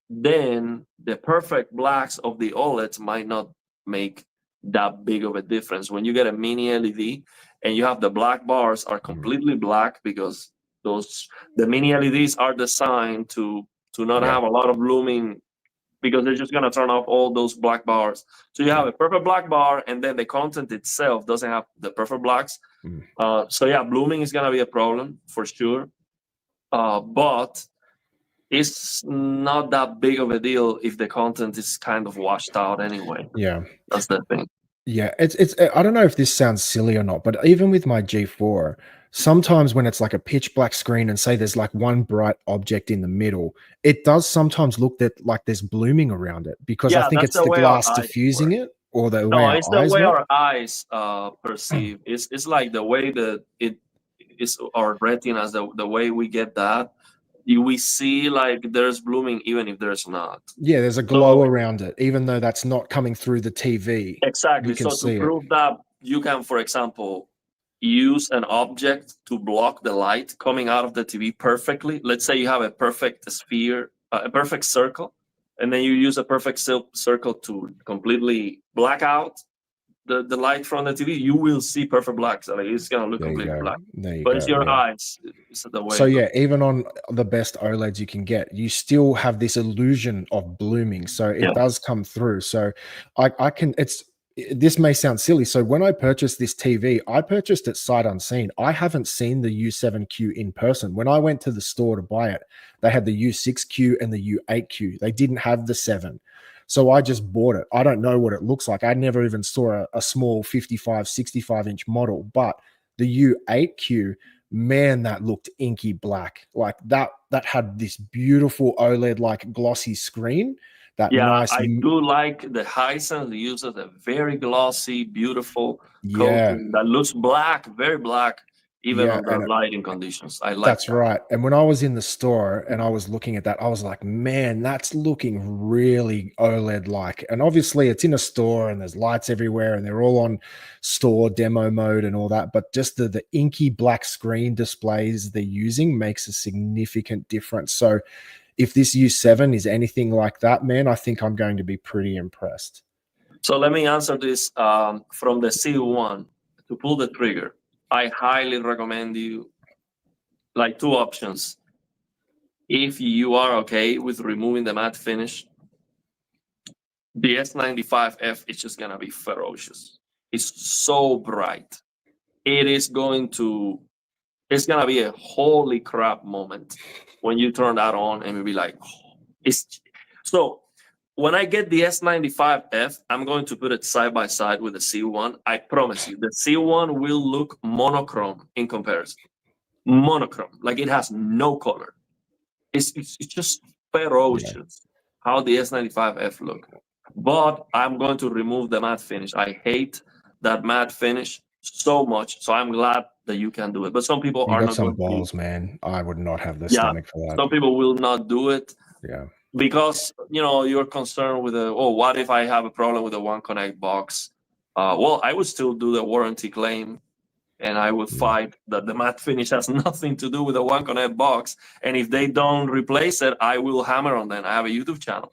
Then the perfect blacks of the OLEDs might not make that big of a difference. When you get a mini LED and you have the black bars are completely black because the mini LEDs are designed to not have a lot of blooming, because they're just going to turn off all those black bars. So you have a perfect black bar, and then the content itself doesn't have the perfect blacks. So yeah, blooming is going to be a problem for sure. But it's not that big of a deal if the content is kind of washed out anyway. Yeah, that's the thing. Yeah, it's I don't know if this sounds silly or not, but even with my G4, sometimes when it's like a pitch black screen and say there's like one bright object in the middle, it does sometimes look like there's blooming around it, because I think it's the glass diffusing it, or the way it's the way our eyes perceive. It's like the way that it is our retinas, the way we get that. We see like there's blooming even if there's not. Yeah, there's a glow around it, even though that's not coming through the TV. Exactly. So to prove that, you can, for example, use an object to block the light coming out of the TV perfectly. Let's say you have a perfect sphere, a perfect circle, and then you use a perfect circle to completely black out the light from the TV. You will see perfect blacks. Like, it's gonna look completely black. But it's your eyes. It's the way. So yeah, even on the best OLEDs you can get, you still have this illusion of blooming. So it does come through. So I can. this may sound silly. So when I purchased this TV, I purchased it sight unseen. I haven't seen the U7Q in person. When I went to the store to buy it, they had the U6Q and the U8Q. They didn't have the 7. So I just bought it. I don't know what it looks like. I never even saw a small 55, 65-inch model, but the U8Q, man, that looked inky black. Like that had this beautiful OLED like glossy screen. That nice. I do like the Hisense uses a very glossy, beautiful coating that looks black, very black, even under lighting conditions. I like that's right. And when I was in the store and I was looking at that, I was like, man, that's looking really OLED like. And obviously it's in a store and there's lights everywhere and they're all on store demo mode and all that. But just the inky black screen displays they're using makes a significant difference. So if this U7 is anything like that, man, I think I'm going to be pretty impressed. So let me answer this from the C1. To pull the trigger, I highly recommend you like 2 options. If you are okay with removing the matte finish, the S95F is just gonna be ferocious. It's so bright. It's gonna be a holy crap moment when you turn that on and you'll be like, oh, so when I get the S95F, I'm going to put it side by side with the C1. I promise you, the C1 will look monochrome in comparison. Monochrome, like it has no color. It's just ferocious how the S95F look. But I'm going to remove the matte finish. I hate that matte finish so much. So I'm glad that you can do it. But some people are not. Some balls, man. I would not have the stomach for that. Some people will not do it. Yeah. Because you're concerned with what if I have a problem with the One Connect box? Well, I would still do the warranty claim, and I would fight that the matte finish has nothing to do with the One Connect box. And if they don't replace it, I will hammer on them. I have a YouTube channel.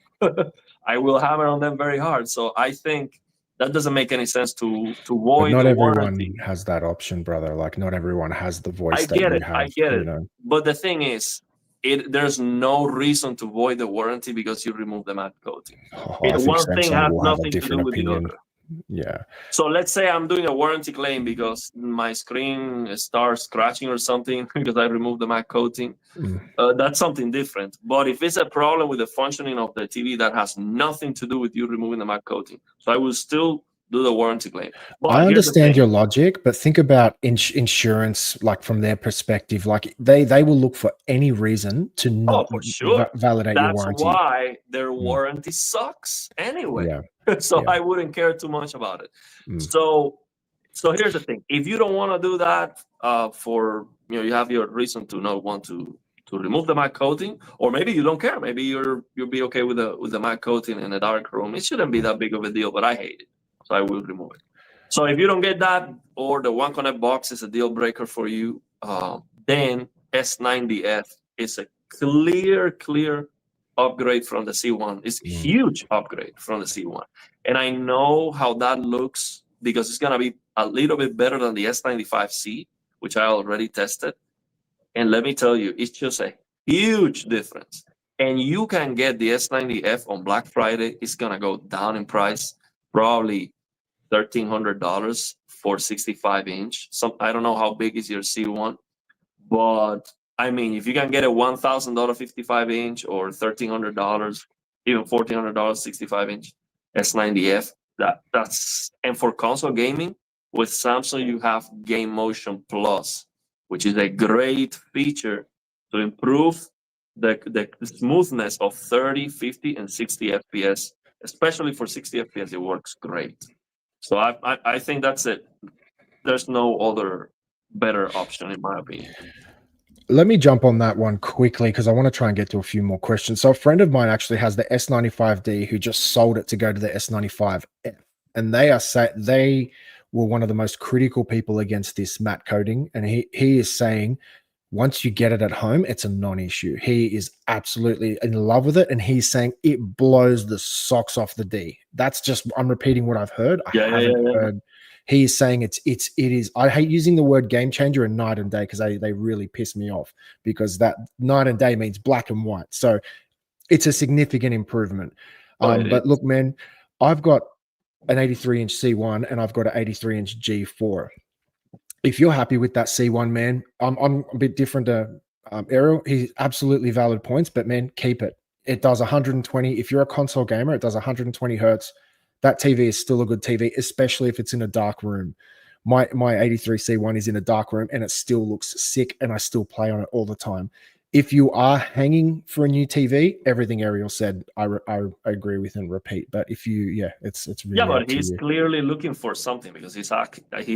I will hammer on them very hard. So I think that doesn't make any sense to void. But not everyone has that option, brother. Like not everyone has the voice that you have. I get it. But the thing is, there's no reason to void the warranty because you remove the matte coating. One thing has nothing to do with the other. Yeah. So let's say I'm doing a warranty claim because my screen starts scratching or something because I removed the matte coating. That's something different. But if it's a problem with the functioning of the TV, that has nothing to do with you removing the matte coating. So I will still do the warranty claim. But I understand your logic, but think about insurance, like from their perspective, like they will look for any reason to not validate your warranty. That's why their warranty sucks anyway. So I wouldn't care too much about it. So here's the thing: if you don't want to do that, you have your reason to not want to remove the matte coating, or maybe you don't care. Maybe you'll be okay with the matte coating in a dark room. It shouldn't be that big of a deal, but I hate it. So I will remove it. So if you don't get that, or the One Connect box is a deal breaker for you, then S90F is a clear upgrade from the C1. It's a huge upgrade from the C1. And I know how that looks because it's going to be a little bit better than the S95C, which I already tested. And let me tell you, it's just a huge difference. And you can get the S90F on Black Friday. It's going to go down in price, probably $1,300 for 65-inch. I don't know how big is your C1, but I mean, if you can get a $1,000 55-inch or $1,300, even $1,400 65-inch S90F, that's and for console gaming with Samsung, you have Game Motion Plus, which is a great feature to improve the smoothness of 30, 50, and 60 FPS. Especially for 60 FPS, it works great. So I think that's it. There's no other better option, in my opinion. Let me jump on that one quickly because I want to try and get to a few more questions. So a friend of mine actually has the S95D who just sold it to go to the S95F. And they were one of the most critical people against this matte coating. And he is saying, once you get it at home, it's a non-issue. He is absolutely in love with it. And he's saying it blows the socks off the D. That's just, I'm repeating what I've heard. I haven't heard. He is saying it is, I hate using the word game changer and night and day because they really piss me off because that night and day means black and white. So it's a significant improvement. But look, man, I've got an 83-inch C1 and I've got an 83-inch G4. If you're happy with that C1, man, I'm a bit different to Ariel. He's absolutely valid points, but man, keep it. It does 120. If you're a console gamer, it does 120 hertz. That TV is still a good TV, especially if it's in a dark room. My 83 C1 is in a dark room and it still looks sick, and I still play on it all the time. If you are hanging for a new TV, everything Ariel said, I agree with and repeat. But if you, yeah, it's really but up to he's you. clearly looking for something because he's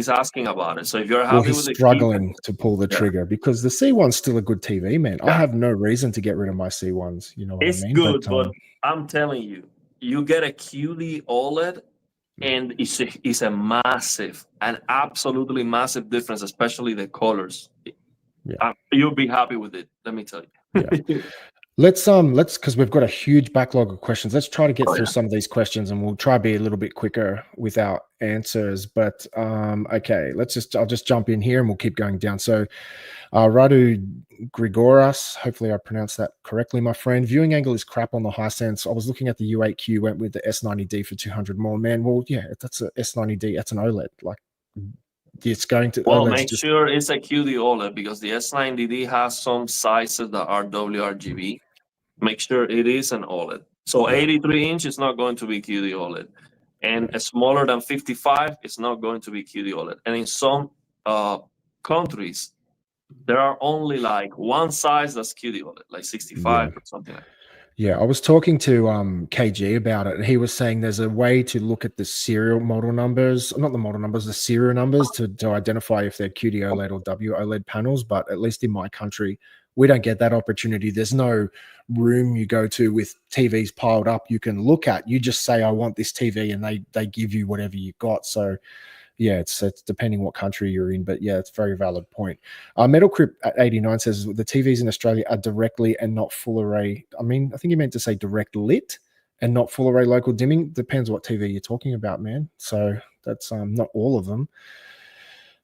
asking about it. So if you're Well, happy with he's it, struggling to pull the Yeah. trigger because the C1's still a good TV, man. I Yeah. have no reason to get rid of my C1s. You know what It's I mean? good, but I'm telling you, you get a QD OLED, and it's a massive, an absolutely massive difference, especially the colors. Yeah. You'll be happy with it. Let me tell you. Yeah. Let's because we've got a huge backlog of questions. Let's try to get through some of these questions, and we'll try to be a little bit quicker with our answers. But okay, I'll just jump in here and we'll keep going down. So Radu Grigoras, hopefully I pronounced that correctly, my friend. Viewing angle is crap on the Hisense. I was looking at the U8Q, went with the S90D for 200 more. Man, well, yeah, that's a S90D. That's an OLED. Like, it's going to Well, OLED's make sure it's a QD OLED because the S90D has some sizes that are WRGB. Make sure it is an OLED. So 83-inch is not going to be QD OLED, and a smaller than 55 is not going to be QD OLED. And in some countries, there are only like one size that's QD OLED, like 65 or something like that. Yeah, I was talking to KG about it, and he was saying there's a way to look at the serial model numbers, not the model numbers, the serial numbers to identify if they're QD OLED or WOLED panels. But at least in my country, we don't get that opportunity. There's no room you go to with TVs piled up you can look at. You just say, I want this TV, and they give you whatever you got. So yeah, it's depending what country you're in, but yeah, it's a very valid point. Metal Crypt at 89 says the TVs in Australia are directly and not full array. I mean, I think he meant to say direct lit and not full array local dimming. Depends what TV you're talking about, man. So that's not all of them.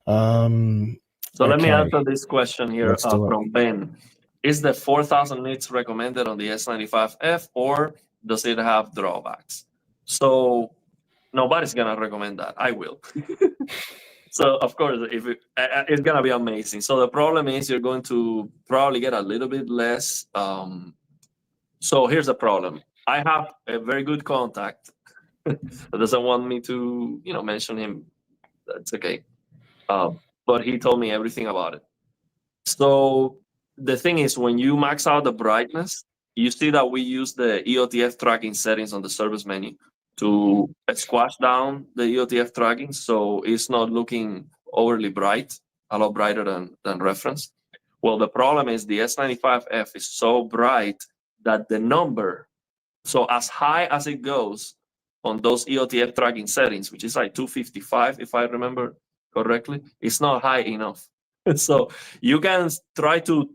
So let me answer this question here from Ben. Is the 4,000 nits recommended on the S95F, or does it have drawbacks? So nobody's gonna recommend that. I will. So of course, if it's gonna be amazing. So the problem is you're going to probably get a little bit less. So here's the problem. I have a very good contact that doesn't want me to, mention him. That's okay. But he told me everything about it. So the thing is, when you max out the brightness, you see that we use the EOTF tracking settings on the service menu to squash down the EOTF tracking, so it's not looking overly bright, a lot brighter than reference. Well, the problem is the S95F is so bright that the number, so as high as it goes on those EOTF tracking settings, which is like 255, if I remember correctly, it's not high enough. So you can try to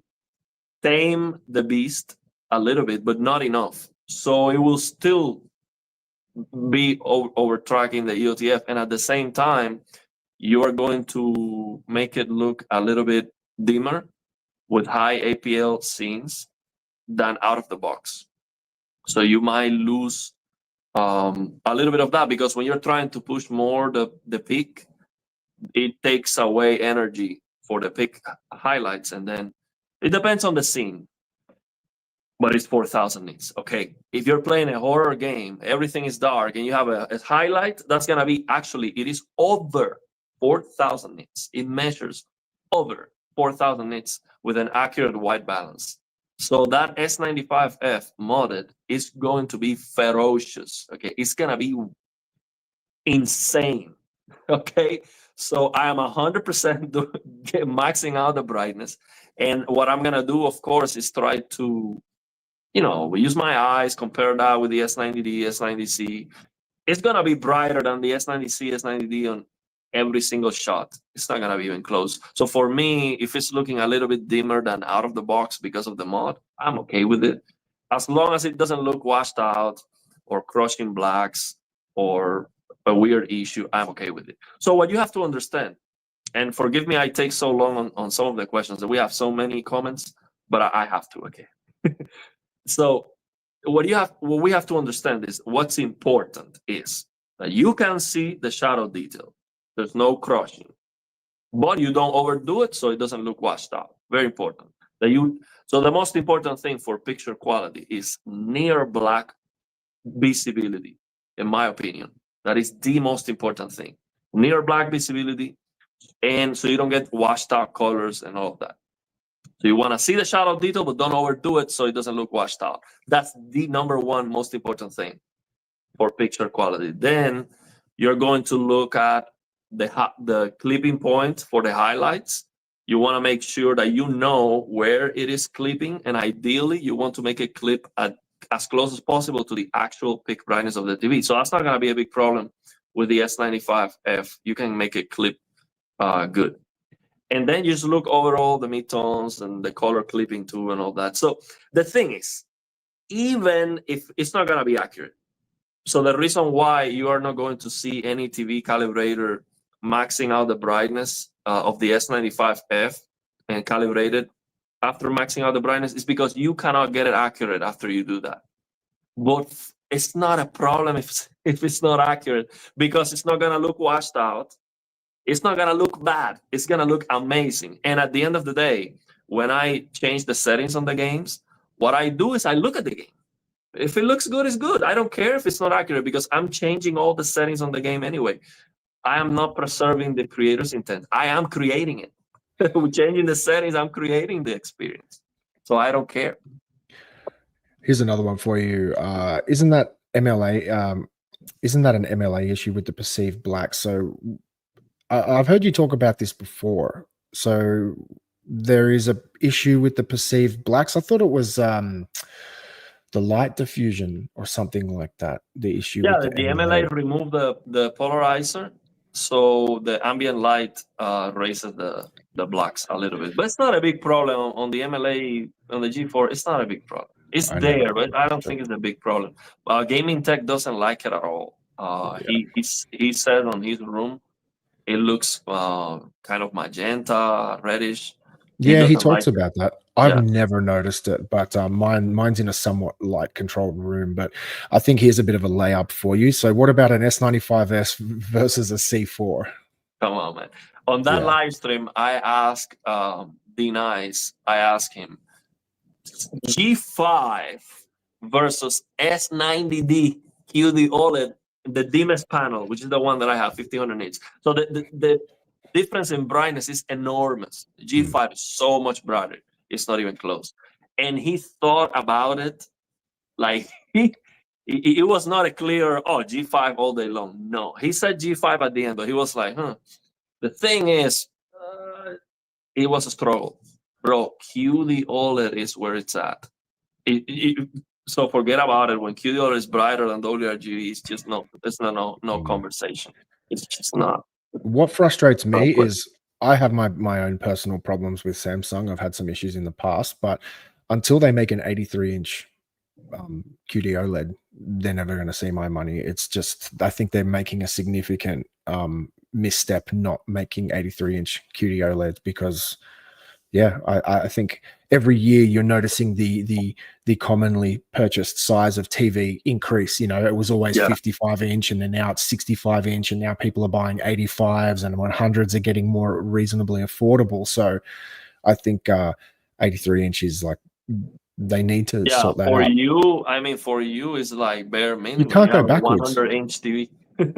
tame the beast a little bit, but not enough. So it will still be over tracking the EOTF, and at the same time, you are going to make it look a little bit dimmer with high APL scenes than out of the box. So you might lose a little bit of that, because when you're trying to push more the peak, it takes away energy for the peak highlights, and then it depends on the scene. But it's 4,000 nits. Okay, if you're playing a horror game, everything is dark, and you have a highlight, that's gonna be it is over 4,000 nits. It measures over 4,000 nits with an accurate white balance. So that S95F modded is going to be ferocious. Okay, it's gonna be insane. Okay, so I am 100% maxing out the brightness, and what I'm gonna do, of course, is try to use my eyes, compare that with the S90D, S90C. It's gonna be brighter than the S90C, S90D on every single shot. It's not gonna be even close. So for me, if it's looking a little bit dimmer than out of the box because of the mod, I'm okay with it. As long as it doesn't look washed out or crushing blacks or a weird issue, I'm okay with it. So what you have to understand, and forgive me, I take so long on some of the questions, that we have so many comments, but I have to, okay. So what we have to understand is what's important is That you can see the shadow detail. There's no crushing, but you don't overdo it so it doesn't look washed out. Very important. So the most important thing for picture quality is near black visibility, in my opinion. That is the most important thing. Near black visibility, and so you don't get washed out colors and all of that. So you want to see the shadow detail, but don't overdo it so it doesn't look washed out. That's the number one most important thing for picture quality. Then you're going to look at the clipping point for the highlights. You want to make sure that you know where it is clipping, and ideally you want to make it clip at as close as possible to the actual peak brightness of the TV. So that's not going to be a big problem with the S95F. You can make it clip good. And then you just look overall the midtones and the color clipping too and all that. So the thing is, even if it's not going to be accurate, so the reason why you are not going to see any TV calibrator maxing out the brightness of the S95F and calibrate it after maxing out the brightness is because you cannot get it accurate after you do that. But it's not a problem if it's not accurate, because it's not going to look washed out. It's not going to look bad. It's going to look amazing. And at the end of the day, when I change the settings on the games, what I do is I look at the game. If it looks good, it's good. I don't care if it's not accurate, because I'm changing all the settings on the game anyway. I am not preserving the creator's intent. I am creating it. With changing the settings, I'm creating the experience. So I don't care. Here's another one for you. Isn't that MLA? Isn't that an MLA issue with the perceived black? So I've heard you talk about this before. So there is a issue with the perceived blacks. I thought it was the light diffusion or something like that. The issue. Yeah, with the MLA removed the polarizer, so the ambient light raises the blacks a little bit. But it's not a big problem on the MLA on the G4. It's not a big problem. It's there, but I don't think it's a big problem. Gaming Tech doesn't like it at all. He said on his room, it looks kind of magenta, reddish. He talks about that. I've never noticed it, but mine's in a somewhat light controlled room. But I think here's a bit of a layup for you. So what about an S95S versus a C4? Come on, man. On that live stream, I asked D-Nice, I asked him, G5 versus S90D QD OLED, the dimmest panel, which is the one that I have, 1500 nits. So the difference in brightness is enormous. G5 is so much brighter. It's not even close. And he thought about it like it was not a clear, G5 all day long. No, he said G5 at the end, but he was like, The thing is, it was a struggle. Bro, QD OLED is where it's at. So forget about it. When QD OLED is brighter than WRGB, it's just no conversation. It's just not. What frustrates me is I have my own personal problems with Samsung. I've had some issues in the past, but until they make an 83-inch QD OLED, they're never going to see my money. It's just, I think they're making a significant misstep not making 83-inch QD OLEDs, because I think every year you're noticing the commonly purchased size of TV increase. You know, it was always 55-inch, and then now it's 65-inch, and now people are buying 85s, and 100s are getting more reasonably affordable. So I think 83-inch is like, they need to sort that out. For you, it's like bare minimum. You can't go backwards. 100-inch TV,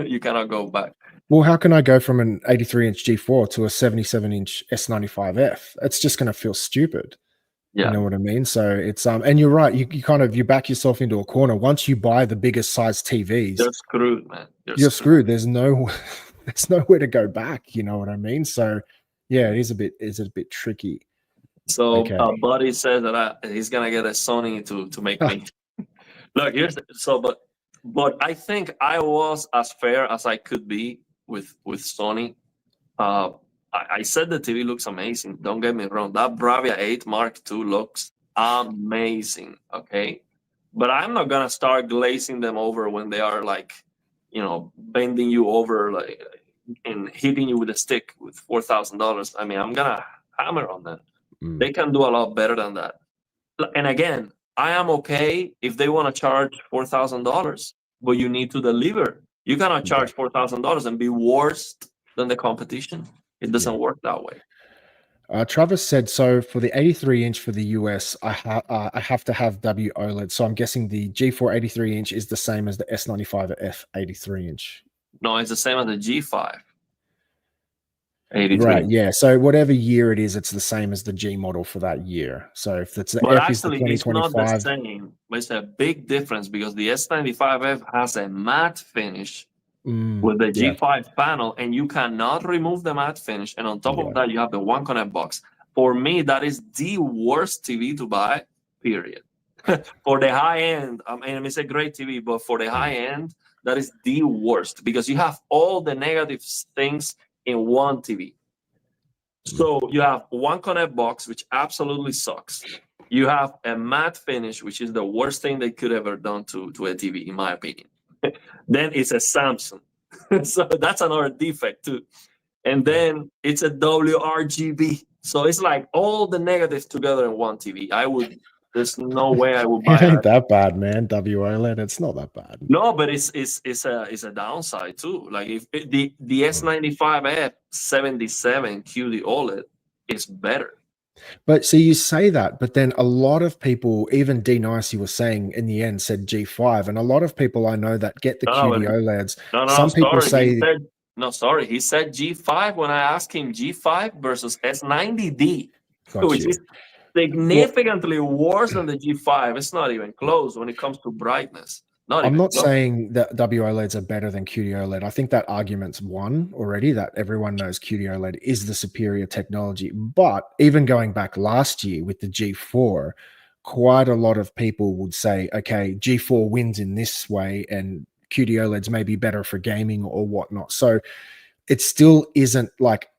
you cannot go back. Well, how can I go from an 83-inch G4 to a 77-inch S95F? It's just going to feel stupid. You know what I mean? So it's and you're right. You back yourself into a corner. Once you buy the biggest size TVs, you're screwed, man. You're screwed. There's nowhere to go back. You know what I mean? So it's a bit tricky. So Buddy says that he's gonna get a Sony to make me. Look, but I think I was as fair as I could be with Sony. I said the TV looks amazing. Don't get me wrong. That Bravia 8 Mark II looks amazing. Okay, but I'm not gonna start glazing them over when they are like, bending you over like and hitting you with a stick with $4,000. I mean, I'm gonna hammer on them. They can do a lot better than that. And again, I am okay if they want to charge $4,000, but you need to deliver. You cannot charge $4,000 and be worse than the competition. It doesn't work that way. Travis said, so for the 83-inch for the US, I have to have W OLED. So I'm guessing the G4 83-inch is the same as the S95 F 83-inch. No, it's the same as the G5. 83. Right, yeah. So whatever year it is, it's the same as the G model for that year. So if it's the but F is the actually, it's not 2025, the same. But it's a big difference because the S95F has a matte finish with the G5 panel, and you cannot remove the matte finish. And on top of that, you have the One Connect box. For me, that is the worst TV to buy, period. For the high end, I mean, it's a great TV, but for the high end, that is the worst because you have all the negative things in one TV. So you have One Connect box, which absolutely sucks. You have a matte finish, which is the worst thing they could ever done to a TV, in my opinion. Then it's a Samsung. So that's another defect too. And then it's a WRGB. So it's like all the negatives together in one TV. There's no way I would buy it. Ain't that bad, man. W OLED, it's not that bad. No, but it's a downside too. Like if the S95F 77 QD OLED is better. But see, you say that, but then a lot of people, even D Nicey was saying in the end, said G5, and a lot of people I know that get the QD OLEDs. Some people say he said G5 when I asked him G5 versus S90D, which is significantly worse than the G5. It's not even close when it comes to brightness. I'm not saying that W OLEDs are better than QD OLED. I think that argument's won already, that everyone knows QD OLED is the superior technology. But even going back last year with the G4, quite a lot of people would say, okay, G4 wins in this way and QD OLEDs may be better for gaming or whatnot. So it still isn't like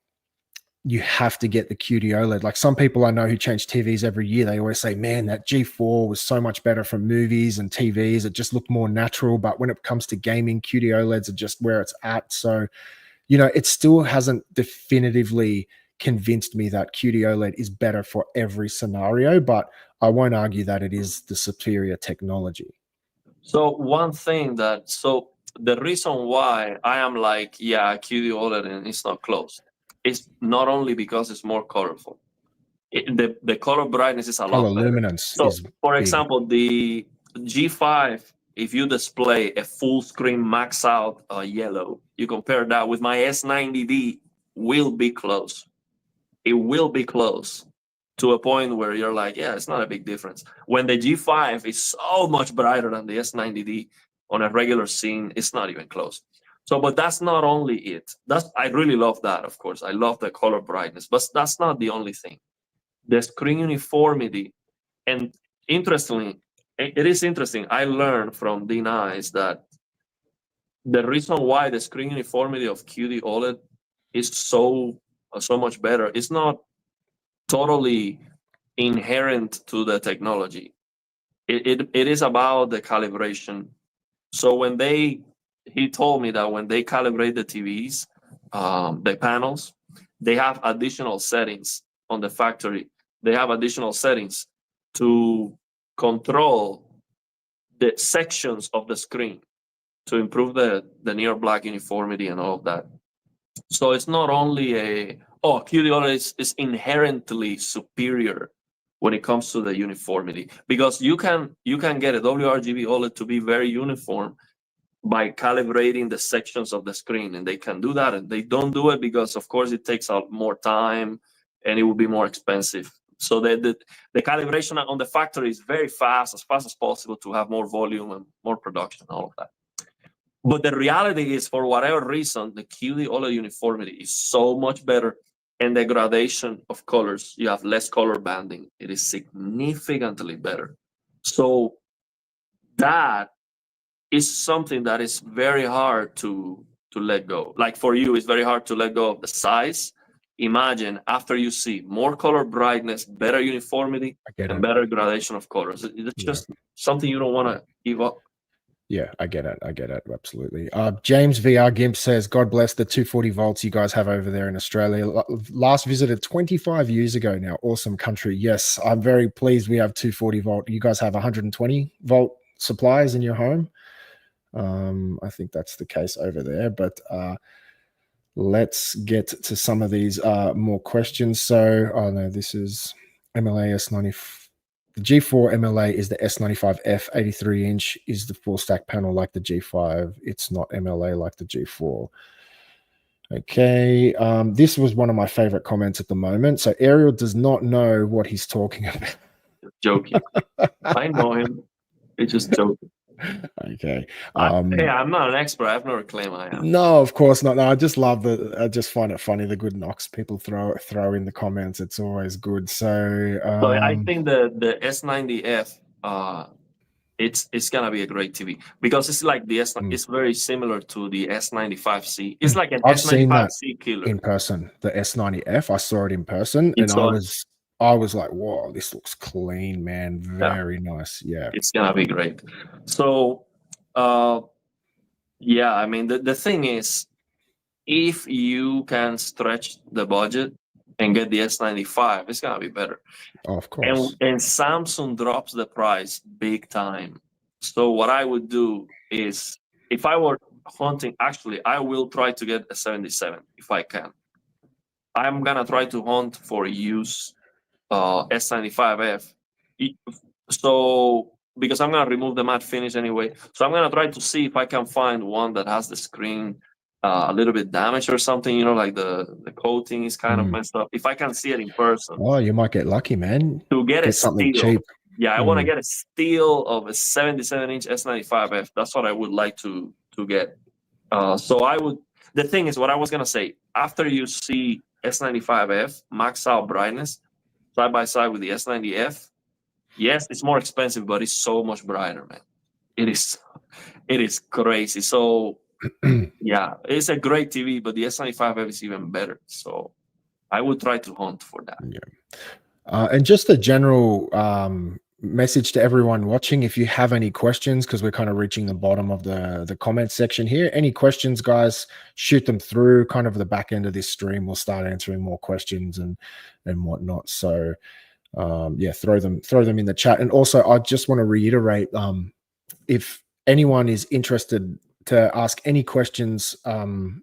you have to get the QD OLED. Like some people I know who change TVs every year, they always say, man, that G4 was so much better for movies and TVs. It just looked more natural. But when it comes to gaming, QD OLEDs are just where it's at. So, you know, it still hasn't definitively convinced me that QD OLED is better for every scenario, but I won't argue that it is the superior technology. So the reason why I am like, yeah, QD OLED and it's not close. It's not only because it's more colorful. The color brightness is a lot better. Luminance. So, for example, the G5, if you display a full screen max out yellow, you compare that with my S90D, will be close. It will be close to a point where you're like, yeah, it's not a big difference. When the G5 is so much brighter than the S90D on a regular scene, it's not even close. So, but that's not only it. I really love that, of course. I love the color brightness, but that's not the only thing. The screen uniformity, and interestingly, it is interesting. I learned from D Nice that the reason why the screen uniformity of QD OLED is so much better is not totally inherent to the technology. It is about the calibration. So he told me that when they calibrate the TVs, the panels, they have additional settings on the factory. They have additional settings to control the sections of the screen to improve the near black uniformity and all of that. So it's not only QD OLED is inherently superior when it comes to the uniformity, because you can get a WRGB OLED to be very uniform by calibrating the sections of the screen, and they can do that, and they don't do it because of course it takes out more time and it will be more expensive. So the calibration on the factory is very fast as possible to have more volume and more production, all of that. But the reality is, for whatever reason, the QD OLED uniformity is so much better, and the gradation of colors, you have less color banding. It is significantly better. So that is something that is very hard to let go. Like for you, it's very hard to let go of the size. Imagine after you see more color brightness, better uniformity, and better gradation of colors. It's just something you don't want to give up. Yeah, I get it. Absolutely. James VR Gimp says, God bless the 240 volts you guys have over there in Australia. Last visited 25 years ago now. Awesome country. Yes, I'm very pleased we have 240 volt. You guys have 120 volt supplies in your home. I think that's the case over there, but let's get to some of these more questions. So, oh no, this is MLA S90. The G4 MLA is the S95F 83-inch, is the full stack panel like the G5. It's not MLA like the G4. Okay, this was one of my favorite comments at the moment. So Ariel does not know what he's talking about. Joking. I know him. It's just joking. Okay. Hey, I'm not an expert. I have no claim I am. No, of course not. No, I just love I just find it funny the good knocks people throw in the comments. It's always good. So, so I think the S90F, it's gonna be a great TV because it's like the it's very similar to the S95C. It's like an S95C killer in person. The S90F, I saw it in person, and I was like, "Whoa, this looks clean, man! Very nice." Yeah, it's gonna be great. So, yeah, I mean, the thing is, if you can stretch the budget and get the S95, it's gonna be better. Of course. And Samsung drops the price big time. So what I would do is, if I were hunting, actually, I will try to get a 77 if I can. I'm gonna try to hunt for use S95F. So because I'm gonna remove the matte finish anyway, so I'm gonna try to see if I can find one that has the screen a little bit damaged or something. You know, like the coating is kind of messed up. If I can see it in person, oh, you might get lucky, man. To get something steal. cheap. Yeah, I want to get a steal of a 77-inch S95F. That's what I would like to get. So I would. The thing is, what I was gonna say, after you see S95F max out brightness side by side with the S90F, yes, it's more expensive, but it's so much brighter, man. It is crazy. So yeah, it's a great TV, but the S95F is even better. So I would try to hunt for that. Yeah. And just a general message to everyone watching, if you have any questions, because we're kind of reaching the bottom of the comment section here. Any questions, guys, shoot them through. Kind of the back end of this stream, we'll start answering more questions and whatnot. So yeah, throw them in the chat. And also, I just want to reiterate, if anyone is interested to ask any questions,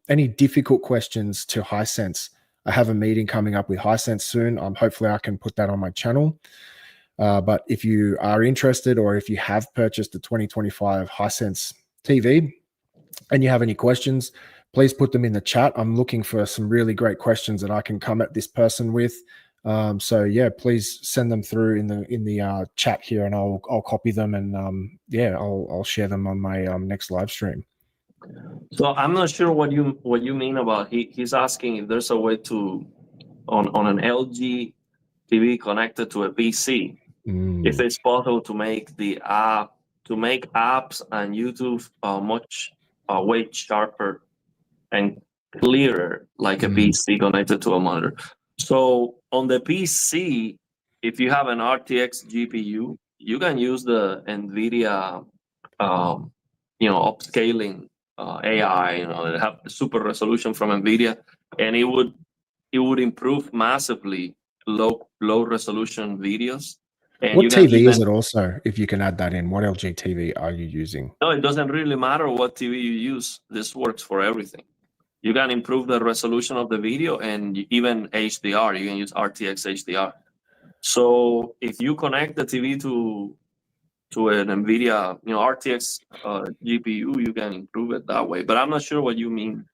any difficult questions to Hisense, I have a meeting coming up with Hisense soon. Hopefully I can put that on my channel. But if you are interested, or if you have purchased the 2025 Hisense TV and you have any questions, please put them in the chat. I'm looking for some really great questions that I can come at this person with. So yeah, please send them through in the chat here, and I'll copy them, and yeah, I'll share them on my next live stream. So I'm not sure what you mean about he's asking if there's a way to on an LG TV connected to a PC, if it's possible to make the app apps and YouTube much way sharper and clearer, like a PC connected to a monitor. So on the PC, if you have an RTX GPU, you can use the NVIDIA, upscaling AI. They have super resolution from NVIDIA, and it would improve massively low resolution videos. And what TV is it also, if you can add that in? What LG TV are you using? No, it doesn't really matter what TV you use. This works for everything. You can improve the resolution of the video, and even HDR. You can use RTX HDR. So if you connect the TV to an NVIDIA, RTX GPU, you can improve it that way. But I'm not sure what you mean.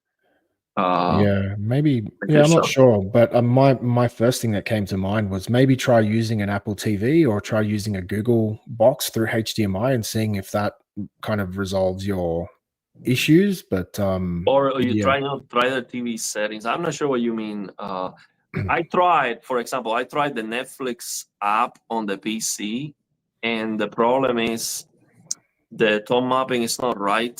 Yeah, maybe. Yeah, I'm not sure. But my first thing that came to mind was maybe try using an Apple TV or try using a Google box through HDMI and seeing if that kind of resolves your issues. But or you try the TV settings. I'm not sure what you mean. I tried, for example, the Netflix app on the PC, and the problem is the tone mapping is not right.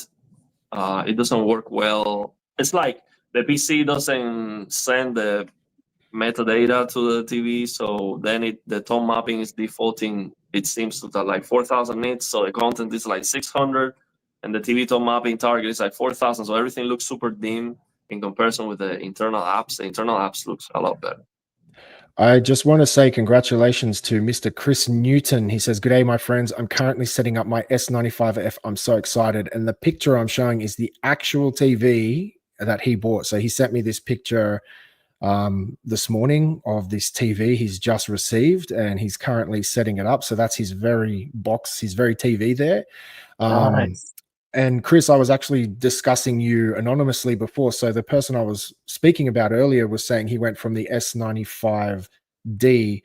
It doesn't work well. It's like the PC doesn't send the metadata to the TV, so then the tone mapping is defaulting, it seems, to like 4,000 nits, so the content is like 600, and the TV tone mapping target is like 4,000, so everything looks super dim in comparison with the internal apps. The internal apps looks a lot better. I just want to say congratulations to Mr. Chris Newton. He says, "Good day, my friends. I'm currently setting up my S95F. I'm so excited." And the picture I'm showing is the actual TV that he bought. So he sent me this picture this morning of this TV he's just received, and he's currently setting it up. So that's his very box, his very TV there. Nice. And Chris, I was actually discussing you anonymously before. So the person I was speaking about earlier was saying he went from the S95D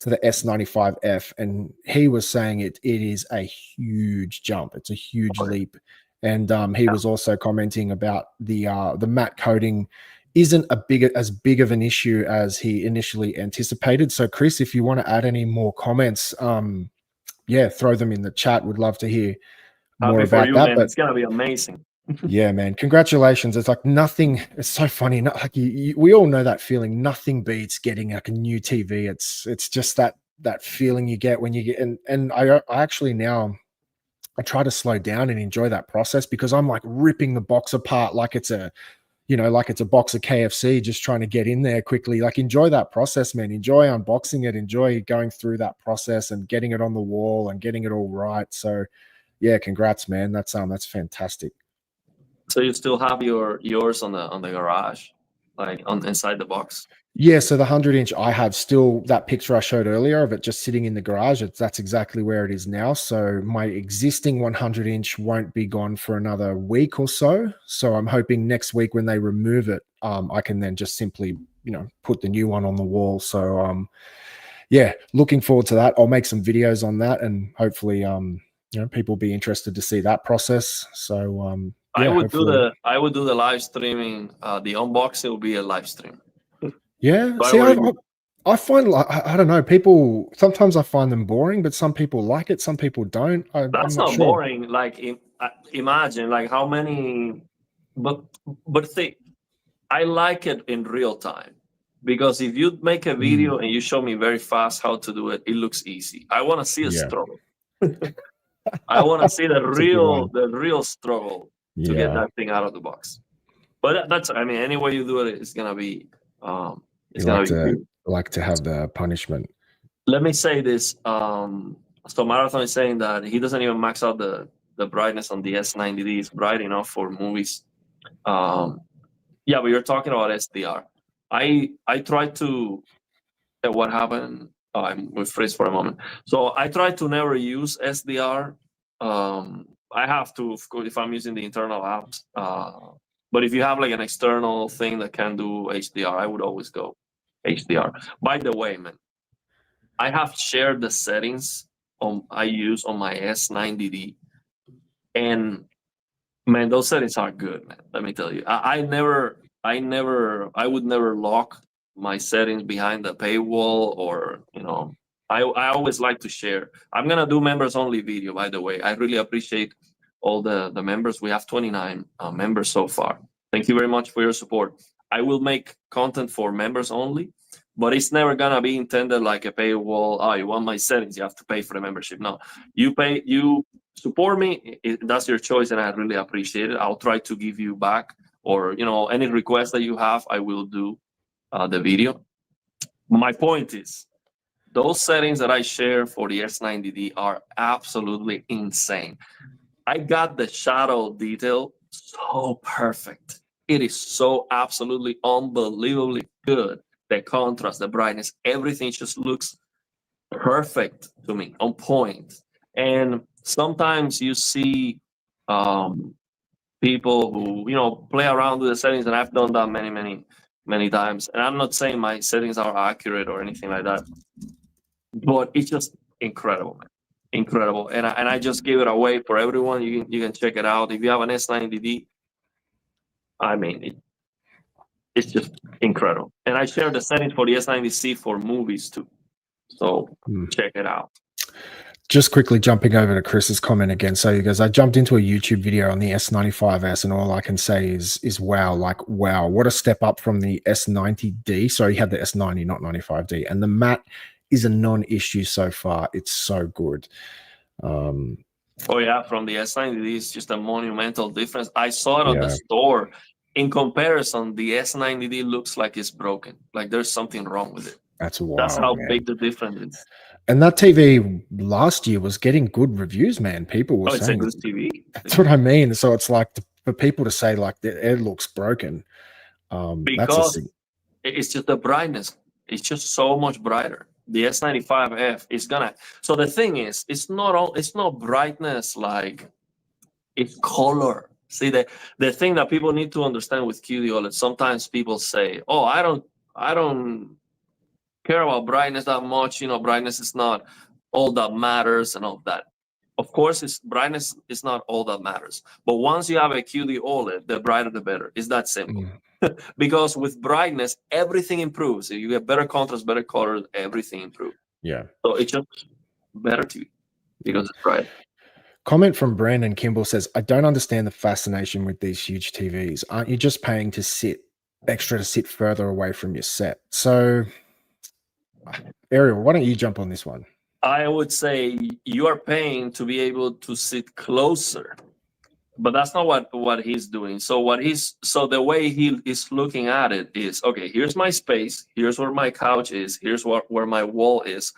to the S95F, and he was saying it is a huge jump. It's a huge leap. And he was also commenting about the matte coating isn't as big of an issue as he initially anticipated. So Chris, if you want to add any more comments, yeah, throw them in the chat. Would love to hear more Happy for about you, that. man. But It's gonna be amazing. yeah, man, congratulations. It's like nothing. It's so funny. Not like we all know that feeling. Nothing beats getting like a new TV. It's just that feeling you get when you get, and I actually now I try to slow down and enjoy that process, because I'm like ripping the box apart like it's a, like it's a box of KFC, just trying to get in there quickly. Like, enjoy that process, man. Enjoy unboxing it. Enjoy going through that process and getting it on the wall and getting it all right. So yeah, congrats, man. That's fantastic. So you still have yours on the garage, like inside the box? Yeah, so the 100-inch I have still, that picture I showed earlier of it just sitting in the garage, that's exactly where it is now. So my existing 100-inch won't be gone for another week or so. So I'm hoping next week when they remove it, I can then just simply, put the new one on the wall. So yeah, looking forward to that. I'll make some videos on that, and hopefully people will be interested to see that process. So yeah, I would do the live streaming. The unboxing will be a live stream. Yeah, So see, I find, like, I don't know, people sometimes I find them boring, but some people like it, some people don't. I'm that's not not sure. boring. Like imagine like how many, but see, I like it in real time, because if you make a video and you show me very fast how to do it, it looks easy. I want to see a Yeah. struggle. I want to see the That's a good one. real struggle to get Yeah, that thing out of the box. But that's, I mean, any way you do it, it's gonna be you good. like to have the punishment. Let me say this. So Marathon is saying that he doesn't even max out the brightness on the S90D. It's bright enough for movies. Yeah, but you're talking about SDR. I tried to. What happened? We freeze for a moment. So I try to never use SDR. I have to, of course, if I'm using the internal apps. But if you have like an external thing that can do HDR, I would always go HDR. By the way, man, I have shared the settings I use on my S90D, and man, those settings are good, man. Let me tell you, I would never lock my settings behind the paywall, or I always like to share. I'm gonna do members only video, by the way. I really appreciate all the members. We have 29 members so far. Thank you very much for your support. I will make content for members only, but it's never gonna be intended like a paywall. Oh, you want my settings, you have to pay for the membership. No, you support me. That's your choice, and I really appreciate it. I'll try to give you back, or any request that you have, I will do the video. My point is, those settings that I share for the S90D are absolutely insane. I got the shadow detail so perfect. It is so absolutely unbelievably good. The contrast, the brightness, everything just looks perfect to me, on point. And sometimes you see people who play around with the settings, and I've done that many times. And I'm not saying my settings are accurate or anything like that, but it's just incredible, man. Incredible. And I just gave it away for everyone. You can check it out. If you have an S90D, I mean, it's just incredible. And I share the settings for the S90C for movies too. So check it out. Just quickly jumping over to Chris's comment again. So he goes, I jumped into a YouTube video on the S95S, and all I can say is wow, like, wow, what a step up from the S90D. So he had the S90, not 95D. And the matte is a non-issue so far. It's so good. Oh yeah, from the S90D, it's just a monumental difference. I saw it on the store. in comparison, the S90D looks like it's broken. Like there's something wrong with it. That's wild. That's how man. big the difference is. And that TV last year was getting good reviews, man. People were saying it's a good TV. That's what I mean. So it's like for people to say like it looks broken. Because it's just the brightness. It's just so much brighter. The S95F is gonna. So the thing is, it's not brightness like it's color. See, the thing that people need to understand with QD OLED, sometimes people say, "Oh, I don't care about brightness that much. You know, brightness is not all that matters and all that." Of course, brightness is not all that matters. But once you have a QD OLED, the brighter the better. It's that simple. Because with brightness, everything improves. You get better contrast, better color, everything improves. Yeah. So it's just better TV because it's bright. Comment from Brandon Kimball says, I don't understand the fascination with these huge TVs. Aren't you just paying to sit further away from your set? So, Ariel, why don't you jump on this one? I would say you are paying to be able to sit closer, but that's not what he's doing. So the way he is looking at it is, okay, here's my space, here's where my couch is, here's where my wall is.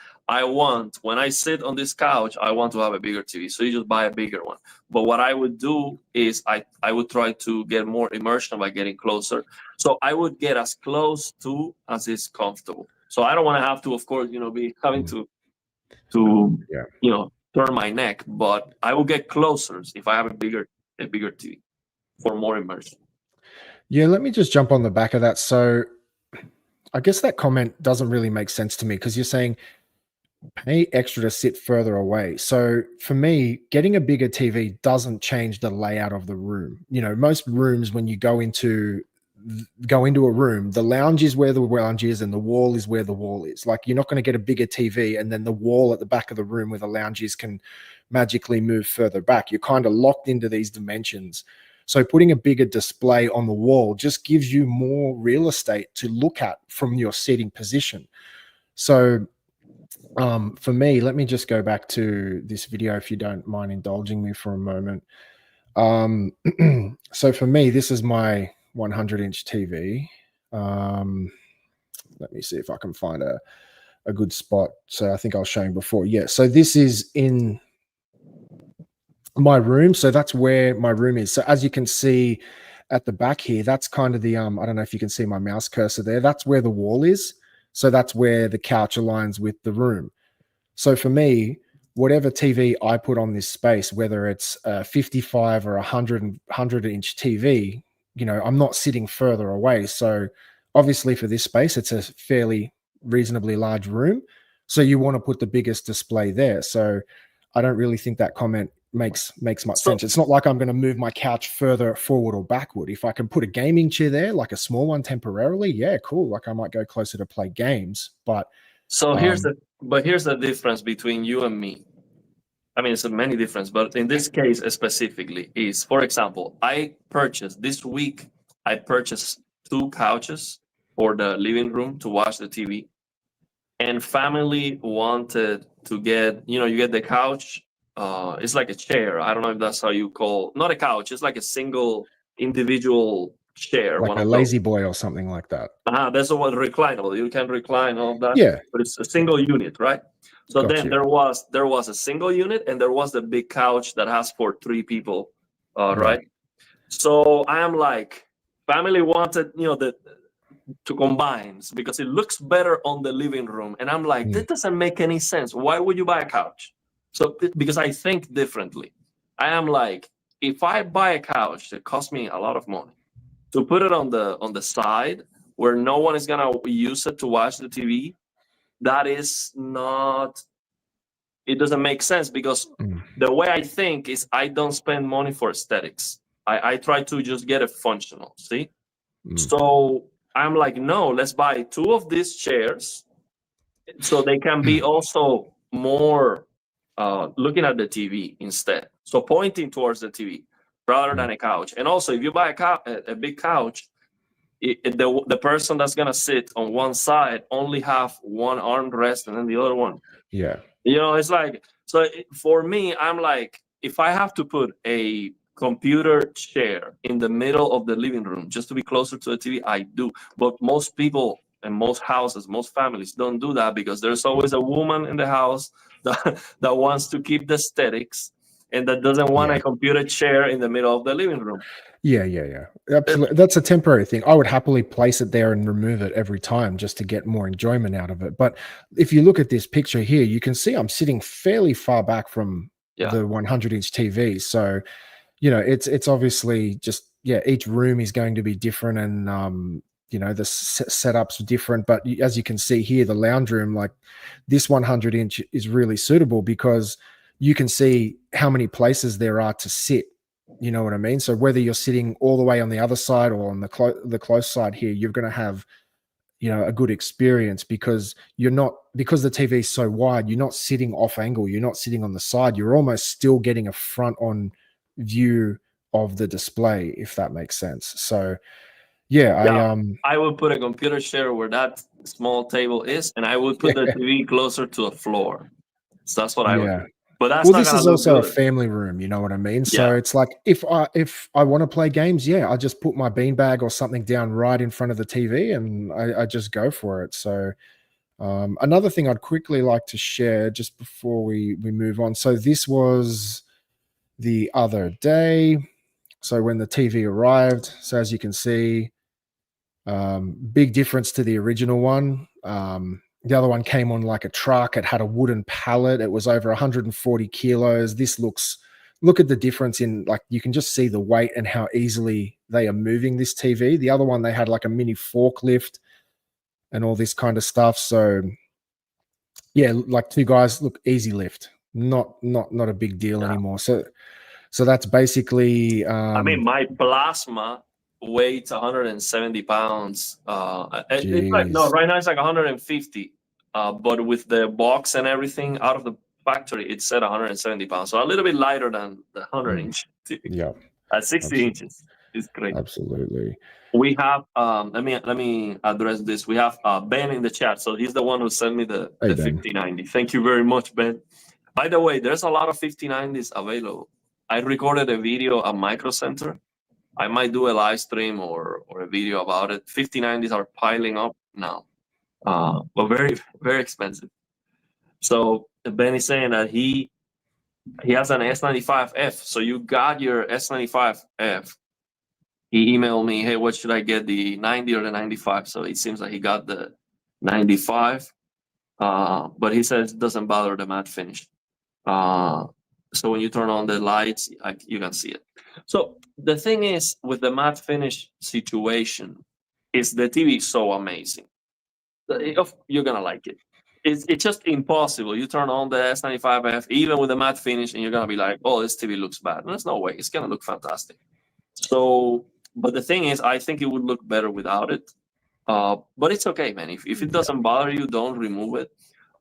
When I sit on this couch, I want to have a bigger TV. So you just buy a bigger one. But what I would do is I would try to get more immersion by getting closer. So I would get as close to as is comfortable. So I don't want to have to, of course, be having to turn my neck, but I will get closer if I have a bigger TV for more immersion. Yeah, let me just jump on the back of that. So I guess that comment doesn't really make sense to me because you're saying pay extra to sit further away. So for me, getting a bigger TV doesn't change the layout of the room. Most rooms, when you go into a room, the lounge is where the lounge is and the wall is where the wall is. Like, you're not going to get a bigger TV and then the wall at the back of the room where the lounge is can magically move further back. You're kind of locked into these dimensions. So putting a bigger display on the wall just gives you more real estate to look at from your seating position. So for me, let me just go back to this video if you don't mind indulging me for a moment. So for me, this is my 100-inch TV. Let me see if I can find a good spot. So I think I was showing before. Yeah, so this is in my room. So that's where my room is. So as you can see at the back here, that's kind of the I don't know if you can see my mouse cursor there. That's where the wall is. So that's where the couch aligns with the room. So for me, whatever TV I put on this space, whether it's a 55 or 100-inch TV, I'm not sitting further away. So obviously for this space, it's a fairly reasonably large room. So you want to put the biggest display there. So I don't really think that comment makes much sense. It's not like I'm going to move my couch further forward or backward. If I can put a gaming chair there, like a small one temporarily, yeah, cool. Like I might go closer to play games. But here's the difference between you and me. I mean, it's many difference, but in this case specifically is, for example, this week I purchased 2 couches for the living room to watch the TV, and family wanted to get, you get the couch. It's like a chair. I don't know if that's how you call, not a couch. It's like a single individual chair. Like a lazy boy or something like that. That's the one reclinable. You can recline all that. Yeah. But it's a single unit, right? So Got then you. there was a single unit and there was the big couch that has for 3 people, right? So I am like, family wanted, to combine because it looks better on the living room. And I'm like, that doesn't make any sense. Why would you buy a couch? So because I think differently. I am like, if I buy a couch that costs me a lot of money to put it on the side where no one is gonna use it to watch the TV, that is not. It doesn't make sense because the way I think is I don't spend money for aesthetics. I try to just get it functional. See, so I'm like, no, let's buy 2 of these chairs so they can be also more looking at the TV instead. So pointing towards the TV rather than a couch. And also, if you buy a big couch, the person that's gonna sit on one side only have one armrest and then the other one. Yeah. It's like, so for me, I'm like, if I have to put a computer chair in the middle of the living room just to be closer to the TV? I do. But most people and most houses, most families don't do that because there's always a woman in the house that wants to keep the aesthetics and that doesn't want a computer chair in the middle of the living room. Yeah. Absolutely. That's a temporary thing. I would happily place it there and remove it every time just to get more enjoyment out of it. But if you look at this picture here, you can see I'm sitting fairly far back from the 100-inch TV. So, you know, it's obviously just, each room is going to be different, and you know, the setup's different. But as you can see here, the lounge room, like this 100-inch is really suitable because you can see how many places there are to sit. You know what I mean? So whether you're sitting all the way on the other side or on the close side here, you're going to have, you know, a good experience because because the TV is so wide, you're not sitting off angle, you're not sitting on the side, you're almost still getting a front on view of the display, if that makes sense. So I would put a computer chair where that small table is, and I would put the TV closer to the floor. So that's what I would do. But that's this is also a family room, you know what I mean? So it's like if I want to play games, I just put my beanbag or something down right in front of the TV and I just go for it. So another thing I'd quickly like to share just before we move on. So this was the other day. So when the TV arrived, so as you can see, big difference to the original one. The other one came on like a truck. It had a wooden pallet. It was over 140 kilos. This look at the difference in, like, you can just see the weight and how easily they are moving this TV. The other one, they had like a mini forklift and all this kind of stuff. So yeah, like two guys, look, easy lift, not a big deal anymore. So that's basically, I mean, my plasma weighs 170 pounds. It's like, no, right now it's like 150. But with the box and everything out of the factory, it's set 170 pounds. So a little bit lighter than the 100-inch TV. Yeah. At 60 inches. It's great. Absolutely. We have, let me address this. We have Ben in the chat. So he's the one who sent me the 5090. Thank you very much, Ben. By the way, there's a lot of 5090s available. I recorded a video at Micro Center. I might do a live stream or a video about it. 5090s are piling up now, but very, very expensive. So Ben is saying that he has an S95F. So you got your S95F. He emailed me, hey, what should I get, the 90 or the 95? So it seems like he got the 95. But he says it doesn't bother the matte finish. So when you turn on the lights, you can see it. So the thing is with the matte finish situation is the TV is so amazing. You're gonna like it. It's just impossible. You turn on the S95F, even with the matte finish, and you're gonna be like, oh, this TV looks bad. There's no way. It's gonna look fantastic. So, but the thing is, I think it would look better without it. But it's okay, man. If it doesn't bother you, don't remove it.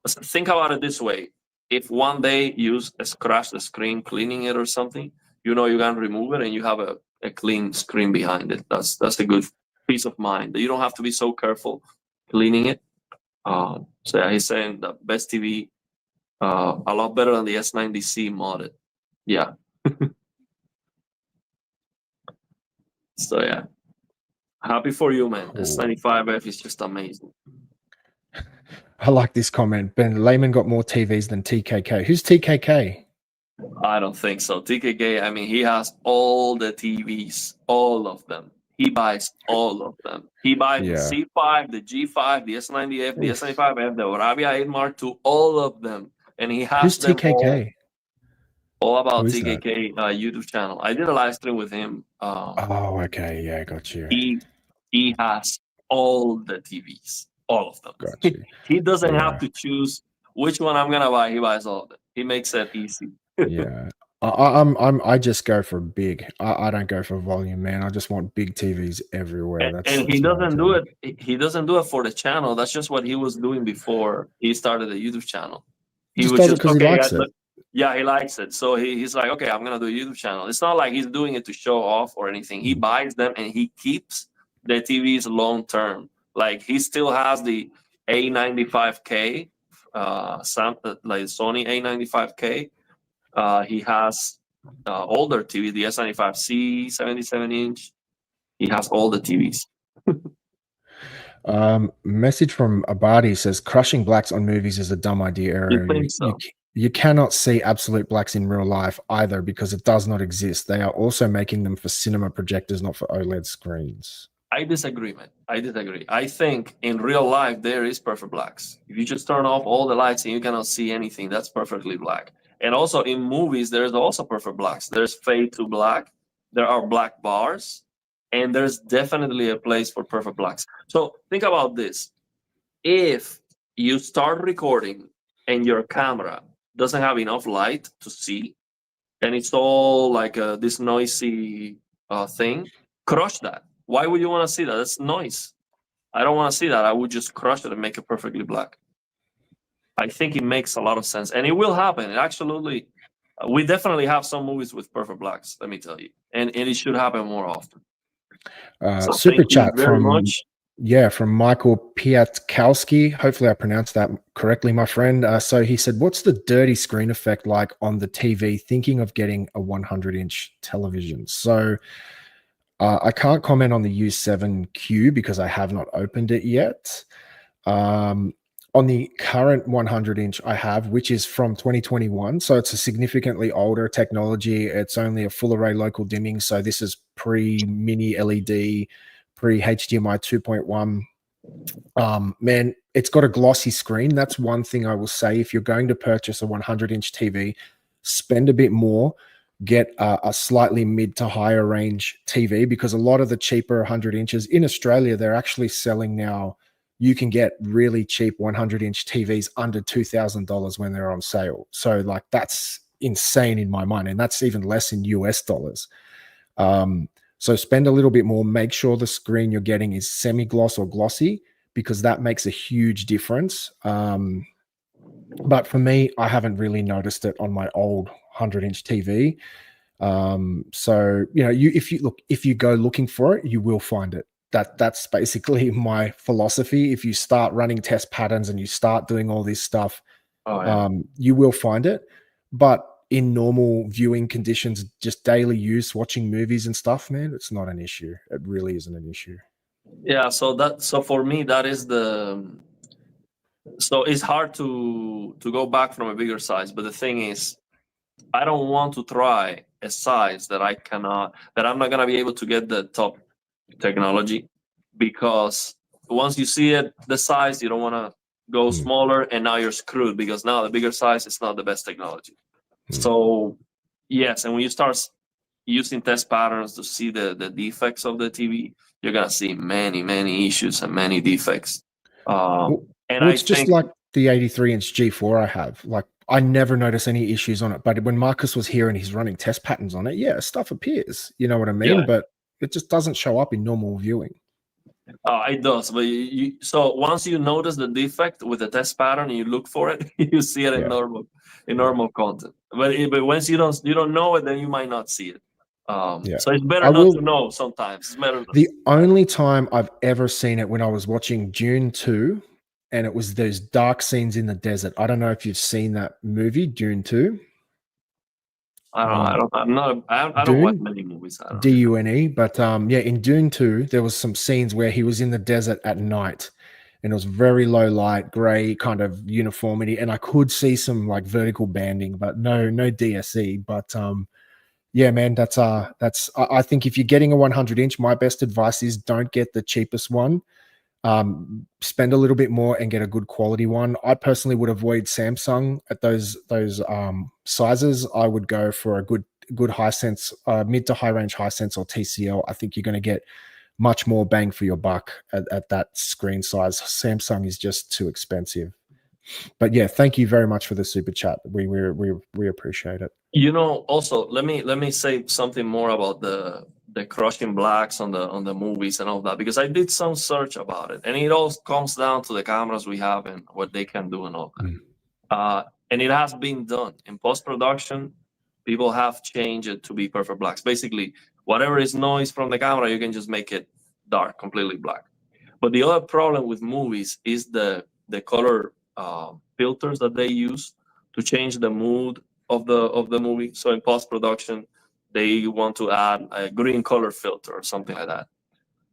Think about it this way. If one day you scratch the screen cleaning it or something, you know you can remove it and you have a clean screen behind it. That's a good peace of mind. You don't have to be so careful cleaning it. So yeah, he's saying the best TV, a lot better than the S90C modded. Yeah. So yeah, happy for you, man. Cool. S95F is just amazing. I like this comment. Ben Lehman got more TVs than TKK. Who's TKK? I don't think so. TKK, I mean, he has all the TVs, all of them. He buys all of them. He buys the C5, the G5, the S90F, the S95F, the Arabia 8 Mark II, all of them. And he has Who's TKK? All about TKK YouTube channel. I did a live stream with him. Oh, okay. Yeah, got you. He has all the TVs, all of them. Got you. He doesn't have to choose which one I'm gonna buy. He buys all of them. He makes it easy. Yeah. I just go for big. I don't go for volume, man. I just want big TVs everywhere. And he doesn't do it. He doesn't do it for the channel. That's just what he was doing before he started the YouTube channel. He just does it because he likes it. Yeah, he likes it. So he's like, okay, I'm gonna do a YouTube channel. It's not like he's doing it to show off or anything. He buys them and he keeps the TVs long term. Like he still has the A95K, like Sony A95K. He has older TV, the S95C 77-inch. He has all the TVs. Message from Abadi says crushing blacks on movies is a dumb idea. You Aaron. think so? You cannot see absolute blacks in real life either because it does not exist. They are also making them for cinema projectors, not for OLED screens. I disagree, man. I disagree. I think in real life there is perfect blacks. If you just turn off all the lights and you cannot see anything, that's perfectly black. And also in movies, there's also perfect blacks. There's fade to black. There are black bars, and there's definitely a place for perfect blacks. So think about this: if you start recording and your camera doesn't have enough light to see, and it's all like this noisy thing, crush that. Why would you want to see that? That's noise. I don't want to see that. I would just crush it and make it perfectly black. I think it makes a lot of sense, and it will happen. It absolutely, we definitely have some movies with perfect blacks. Let me tell you, and it should happen more often. So Super chat very much. Yeah, from Michael Piatkowski. Hopefully I pronounced that correctly, my friend. So he said, what's the dirty screen effect like on the TV? Thinking of getting a 100-inch television. So I can't comment on the U7Q because I have not opened it yet. On the current 100-inch I have, which is from 2021, so it's a significantly older technology. It's only a full array local dimming, so this is pre-mini LED, pre-HDMI 2.1. Man, it's got a glossy screen. That's one thing I will say. If you're going to purchase a 100-inch TV, spend a bit more, get a slightly mid to higher range TV, because a lot of the cheaper 100 inches in Australia, they're actually selling now. You can get really cheap 100-inch TVs under $2,000 when they're on sale. So like that's insane in my mind, and that's even less in US dollars. So spend a little bit more. Make sure the screen you're getting is semi-gloss or glossy, because that makes a huge difference. But for me, I haven't really noticed it on my old 100-inch TV. So you know, if you go looking for it, you will find it. That's basically my philosophy. If you start running test patterns and you start doing all this stuff, you will find it. But in normal viewing conditions, just daily use, watching movies and stuff, man, it's not an issue. It really isn't an issue. Yeah. So for me, that is so it's hard to go back from a bigger size. But the thing is, I don't want to try a size that I'm not gonna be able to get the top technology, because once you see it, the size, you don't want to go smaller, and now you're screwed, because now the bigger size is not the best technology. So yes, and when you start using test patterns to see the defects of the TV, you're gonna see many issues and many defects. And it's just like the 83-inch G4 I have. Like I never notice any issues on it, but when Marcus was here and he's running test patterns on it, yeah, stuff appears. You know what I mean? Yeah. But it just doesn't show up in normal viewing. It does, but so once you notice the defect with the test pattern and you look for it, you see it in normal content. But once you don't know it, then you might not see it. So it's better not to know. Sometimes it's better. The only time I've ever seen it when I was watching Dune 2, and it was those dark scenes in the desert. I don't know if you've seen that movie, Dune 2. I don't watch many movies. Dune, but yeah, in Dune 2, there was some scenes where he was in the desert at night, and it was very low light, gray kind of uniformity, and I could see some like vertical banding, but no DSE. But yeah, man, that's I think if you're getting a 100-inch, my best advice is don't get the cheapest one. Spend a little bit more and get a good quality one. I personally would avoid Samsung at those sizes. I would go for a good Hisense, mid to high range Hisense or TCL. I think you're going to get much more bang for your buck at that screen size. Samsung is just too expensive. But yeah, thank you very much for the super chat. We appreciate it. You know, also let me say something more about the crushing blacks on the movies and all that, because I did some search about it, and it all comes down to the cameras we have and what they can do and all that. And it has been done in post-production. People have changed it to be perfect blacks. Basically, whatever is noise from the camera, you can just make it dark, completely black. But the other problem with movies is the color filters that they use to change the mood of the movie. So in post production, they want to add a green color filter or something like that.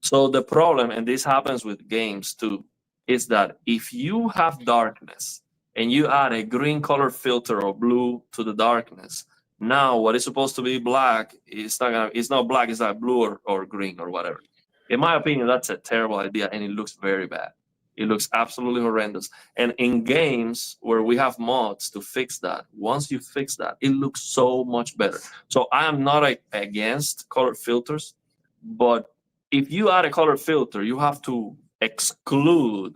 So the problem, and this happens with games too, is that if you have darkness and you add a green color filter or blue to the darkness, now what is supposed to be black is it's not black, it's like blue or green or whatever. In my opinion, that's a terrible idea and it looks very bad. It looks absolutely horrendous. And in games where we have mods to fix that, once you fix that, it looks so much better. So I am not against color filters, but if you add a color filter, you have to exclude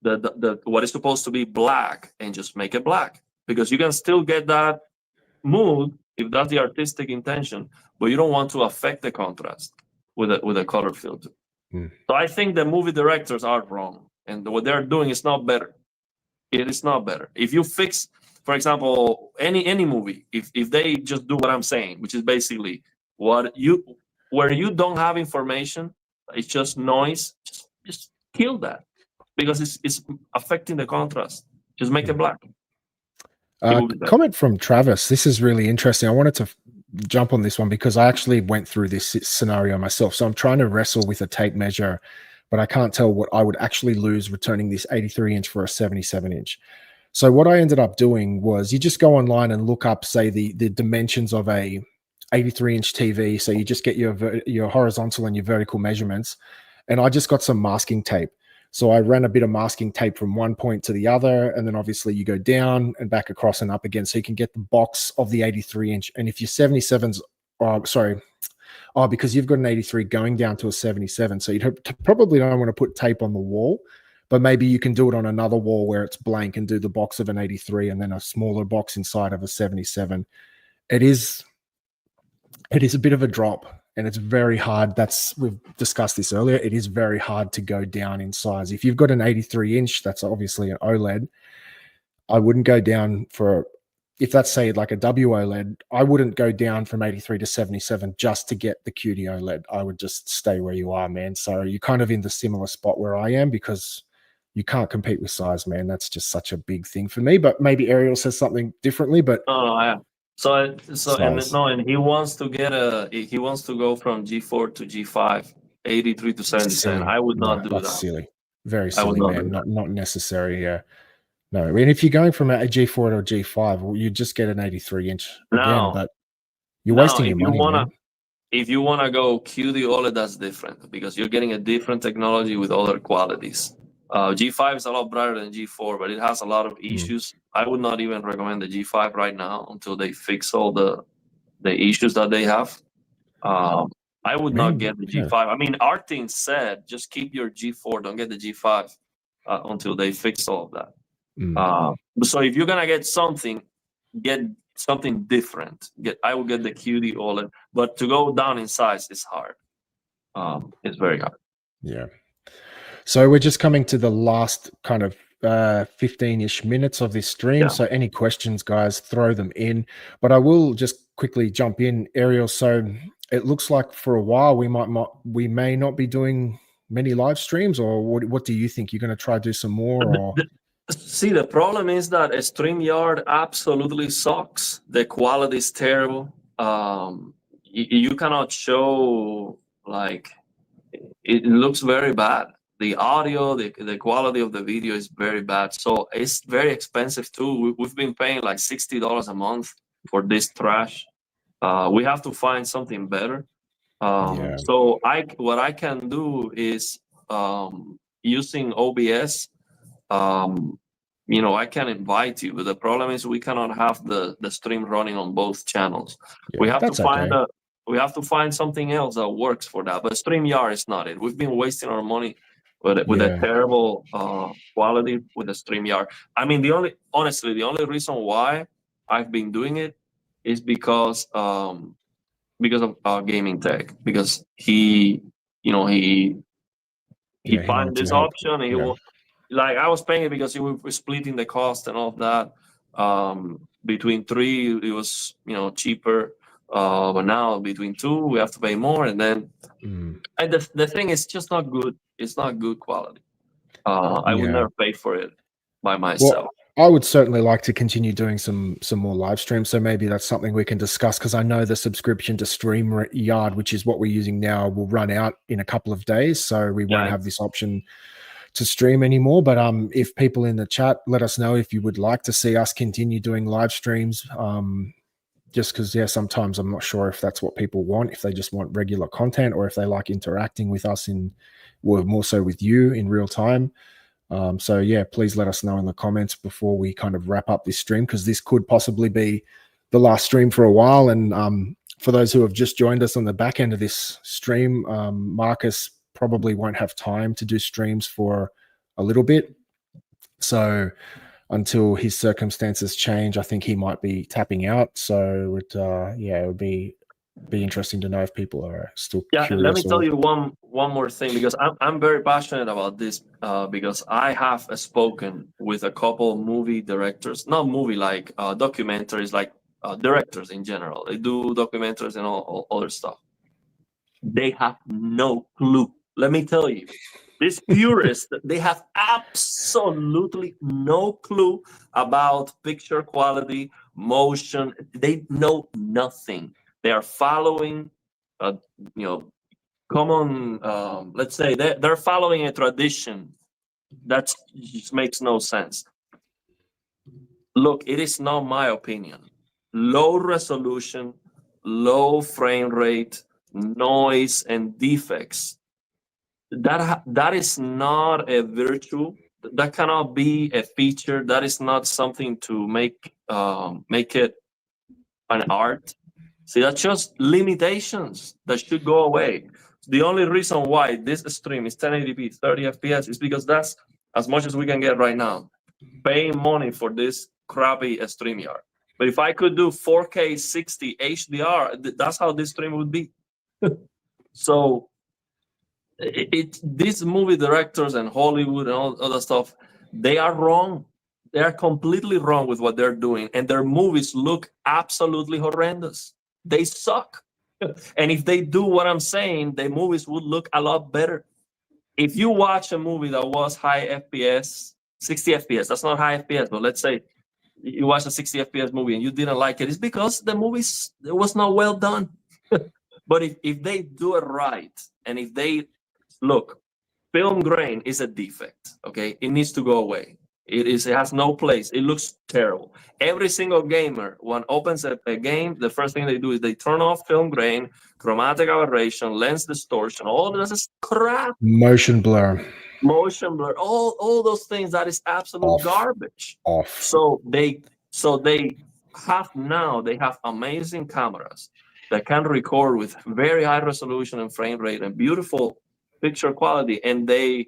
the what is supposed to be black and just make it black, because you can still get that mood if that's the artistic intention, but you don't want to affect the contrast with a color filter. So I think the movie directors are wrong, and what they're doing is not better. It is not better. If you fix, for example, any movie, if they just do what I'm saying, which is basically where you don't have information, it's just noise, just kill that, because it's affecting the contrast. Just make it black. Comment from Travis. This is really interesting. I wanted to jump on this one because I actually went through this scenario myself. So I'm trying to wrestle with a tape measure, but I can't tell what I would actually lose returning this 83-inch for a 77-inch. So what I ended up doing was you just go online and look up, say, the dimensions of a 83-inch TV. So you just get your horizontal and your vertical measurements. And I just got some masking tape. So I ran a bit of masking tape from one point to the other, and then obviously you go down and back across and up again, so you can get the box of the 83-inch. And if your 77's, because you've got an 83 going down to a 77, so you probably don't want to put tape on the wall, but maybe you can do it on another wall where it's blank and do the box of an 83 and then a smaller box inside of a 77. It is a bit of a drop. And it's very hard. We've discussed this earlier. It is very hard to go down in size. If you've got an 83-inch, that's obviously an OLED. I wouldn't go down if that's, say, like a WOLED, I wouldn't go down from 83 to 77 just to get the QD OLED. I would just stay where you are, man. So you're kind of in the similar spot where I am, because you can't compete with size, man. That's just such a big thing for me. But maybe Ariel says something differently. But and he wants to go from G4 to G5, 83 to 77. I would not do that. That's silly. Very silly, man. Not necessary. Yeah. No, I mean, if you're going from a G4 to a G5, well, you just get an 83-inch again, but you're wasting your money. If you want to go QD OLED, that's different, because you're getting a different technology with other qualities. G5 is a lot brighter than G4, but it has a lot of issues. I would not even recommend the G5 right now until they fix all the issues that they have. I would not get the G5. I mean, our team said just keep your G4, don't get the G5 until they fix all of that. So if you're gonna get something different. I would get the QD OLED, but to go down in size is hard. It's very hard. Yeah. So we're just coming to the last kind of 15-ish minutes of this stream. Yeah. So any questions, guys, throw them in. But I will just quickly jump in, Ariel. So it looks like for a while we may not be doing many live streams, or what do you think? You're going to try to do some more? Or? See, the problem is that StreamYard absolutely sucks. The quality is terrible. You cannot show, like, it looks very bad. The audio, the quality of the video is very bad. So it's very expensive too. We've been paying like $60 a month for this trash. We have to find something better. So what I can do is using OBS. I can invite you, but the problem is we cannot have the stream running on both channels. Yeah, we have to find something else that works for that. But StreamYard is not it. We've been wasting our money with a terrible quality with the StreamYard. I mean, the only reason why I've been doing it is because of gaming tech, because he found this option and he will. Like, I was paying it because we were splitting the cost and all of that. Between three, it was cheaper, but now between two, we have to pay more. And then, and the thing is just not good. It's not good quality. I would never pay for it by myself. I would certainly like to continue doing some more live streams. So maybe that's something we can discuss, because I know the subscription to StreamYard, which is what we're using now, will run out in a couple of days. So we won't have this option to stream anymore. But if people in the chat, let us know if you would like to see us continue doing live streams. Just because, yeah, sometimes I'm not sure if that's what people want, if they just want regular content, or if they like interacting with us more so with you in real time. So yeah, please let us know in the comments before we kind of wrap up this stream, because this could possibly be the last stream for a while. And for those who have just joined us on the back end of this stream, Marcus probably won't have time to do streams for a little bit. So until his circumstances change, I think he might be tapping out. So it would be interesting to know if people are still curious. Let me tell you one more thing, because I'm very passionate about this, because I have spoken with a couple movie directors, not movie like documentaries, like directors in general. They do documentaries and all other stuff. They have no clue. Let me tell you, these purists, they have absolutely no clue about picture quality, motion. They know nothing. They are following, common, let's say they're following a tradition that just makes no sense. Look, it is not my opinion. Low resolution, low frame rate, noise, and defects, that is not a virtue. That cannot be a feature. That is not something to make it an art. See, that's just limitations that should go away. The only reason why this stream is 1080p 30 fps is because that's as much as we can get right now, paying money for this crappy StreamYard. But if I could do 4K 60 HDR, that's how this stream would be. So these movie directors and Hollywood and all other stuff, they are wrong. They are completely wrong with what they're doing, and their movies look absolutely horrendous. They suck. And if they do what I'm saying, the movies would look a lot better. If you watch a movie that was high FPS, 60 FPS, that's not high FPS, but let's say you watch a 60 FPS movie and you didn't like it, it's because the movie was not well done. But if they do it right, and if they look, film grain is a defect, okay? It needs to go away. It has no place. It looks terrible. Every single gamer, when opens a game, the first thing they do is they turn off film grain, chromatic aberration, lens distortion. All this is crap. Motion blur, all those things, that is absolute garbage. So they have amazing cameras that can record with very high resolution and frame rate and beautiful picture quality, and they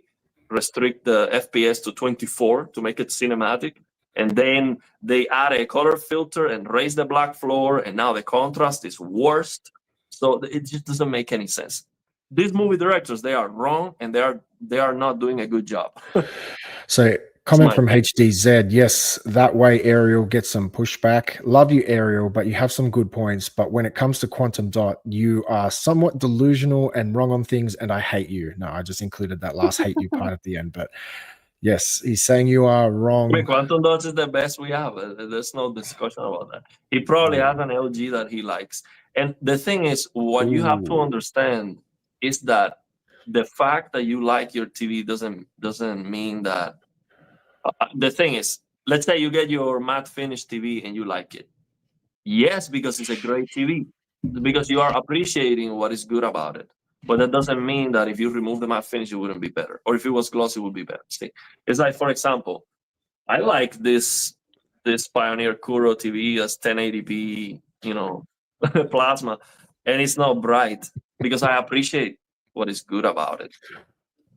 restrict the FPS to 24 to make it cinematic, and then they add a color filter and raise the black floor, and now the contrast is worst. So it just doesn't make any sense. These movie directors, they are wrong, and they are not doing a good job. So comment from HDZ, yes, that way Ariel gets some pushback. Love you, Ariel, but you have some good points. But when it comes to Quantum Dot, you are somewhat delusional and wrong on things, and I hate you. No, I just included that last hate you part at the end. But yes, he's saying you are wrong. Quantum Dot is the best we have. There's no discussion about that. He probably has an LG that he likes. And the thing is, what you have to understand is that the fact that you like your TV doesn't mean that. The thing is, let's say you get your matte finish TV and you like it. Yes, because it's a great TV, because you are appreciating what is good about it. But that doesn't mean that if you remove the matte finish, it wouldn't be better. Or if it was glossy, it would be better. See, it's like, for example, I like this Pioneer Kuro TV as 1080p, plasma, and it's not bright because I appreciate what is good about it.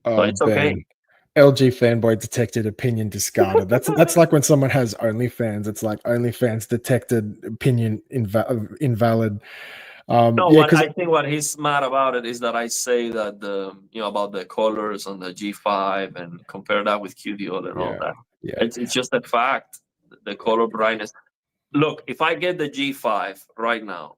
So it's okay. LG fanboy detected, opinion discarded. That's like when someone has OnlyFans. It's like OnlyFans detected, opinion invalid. I think what he's mad about it is that I say that about the colors on the G5 and compare that with QD-OLED and all that. Yeah. It's just a fact, the color brightness. Look, if I get the G5 right now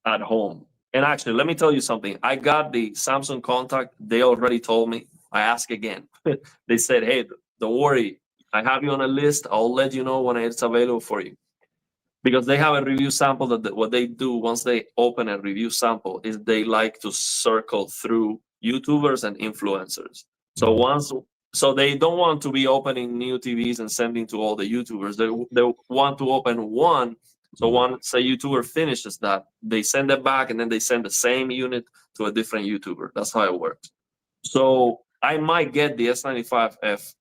at home, and actually, let me tell you something. I got the Samsung Contact. They already told me. I asked again. They said, hey, don't worry. I have you on a list. I'll let you know when it's available for you. Because they have a review sample that what they do once they open a review sample is they like to circle through YouTubers and influencers. So they don't want to be opening new TVs and sending to all the YouTubers. They want to open one. So once a YouTuber finishes that, they send it back and then they send the same unit to a different YouTuber. That's how it works. So I might get the S95F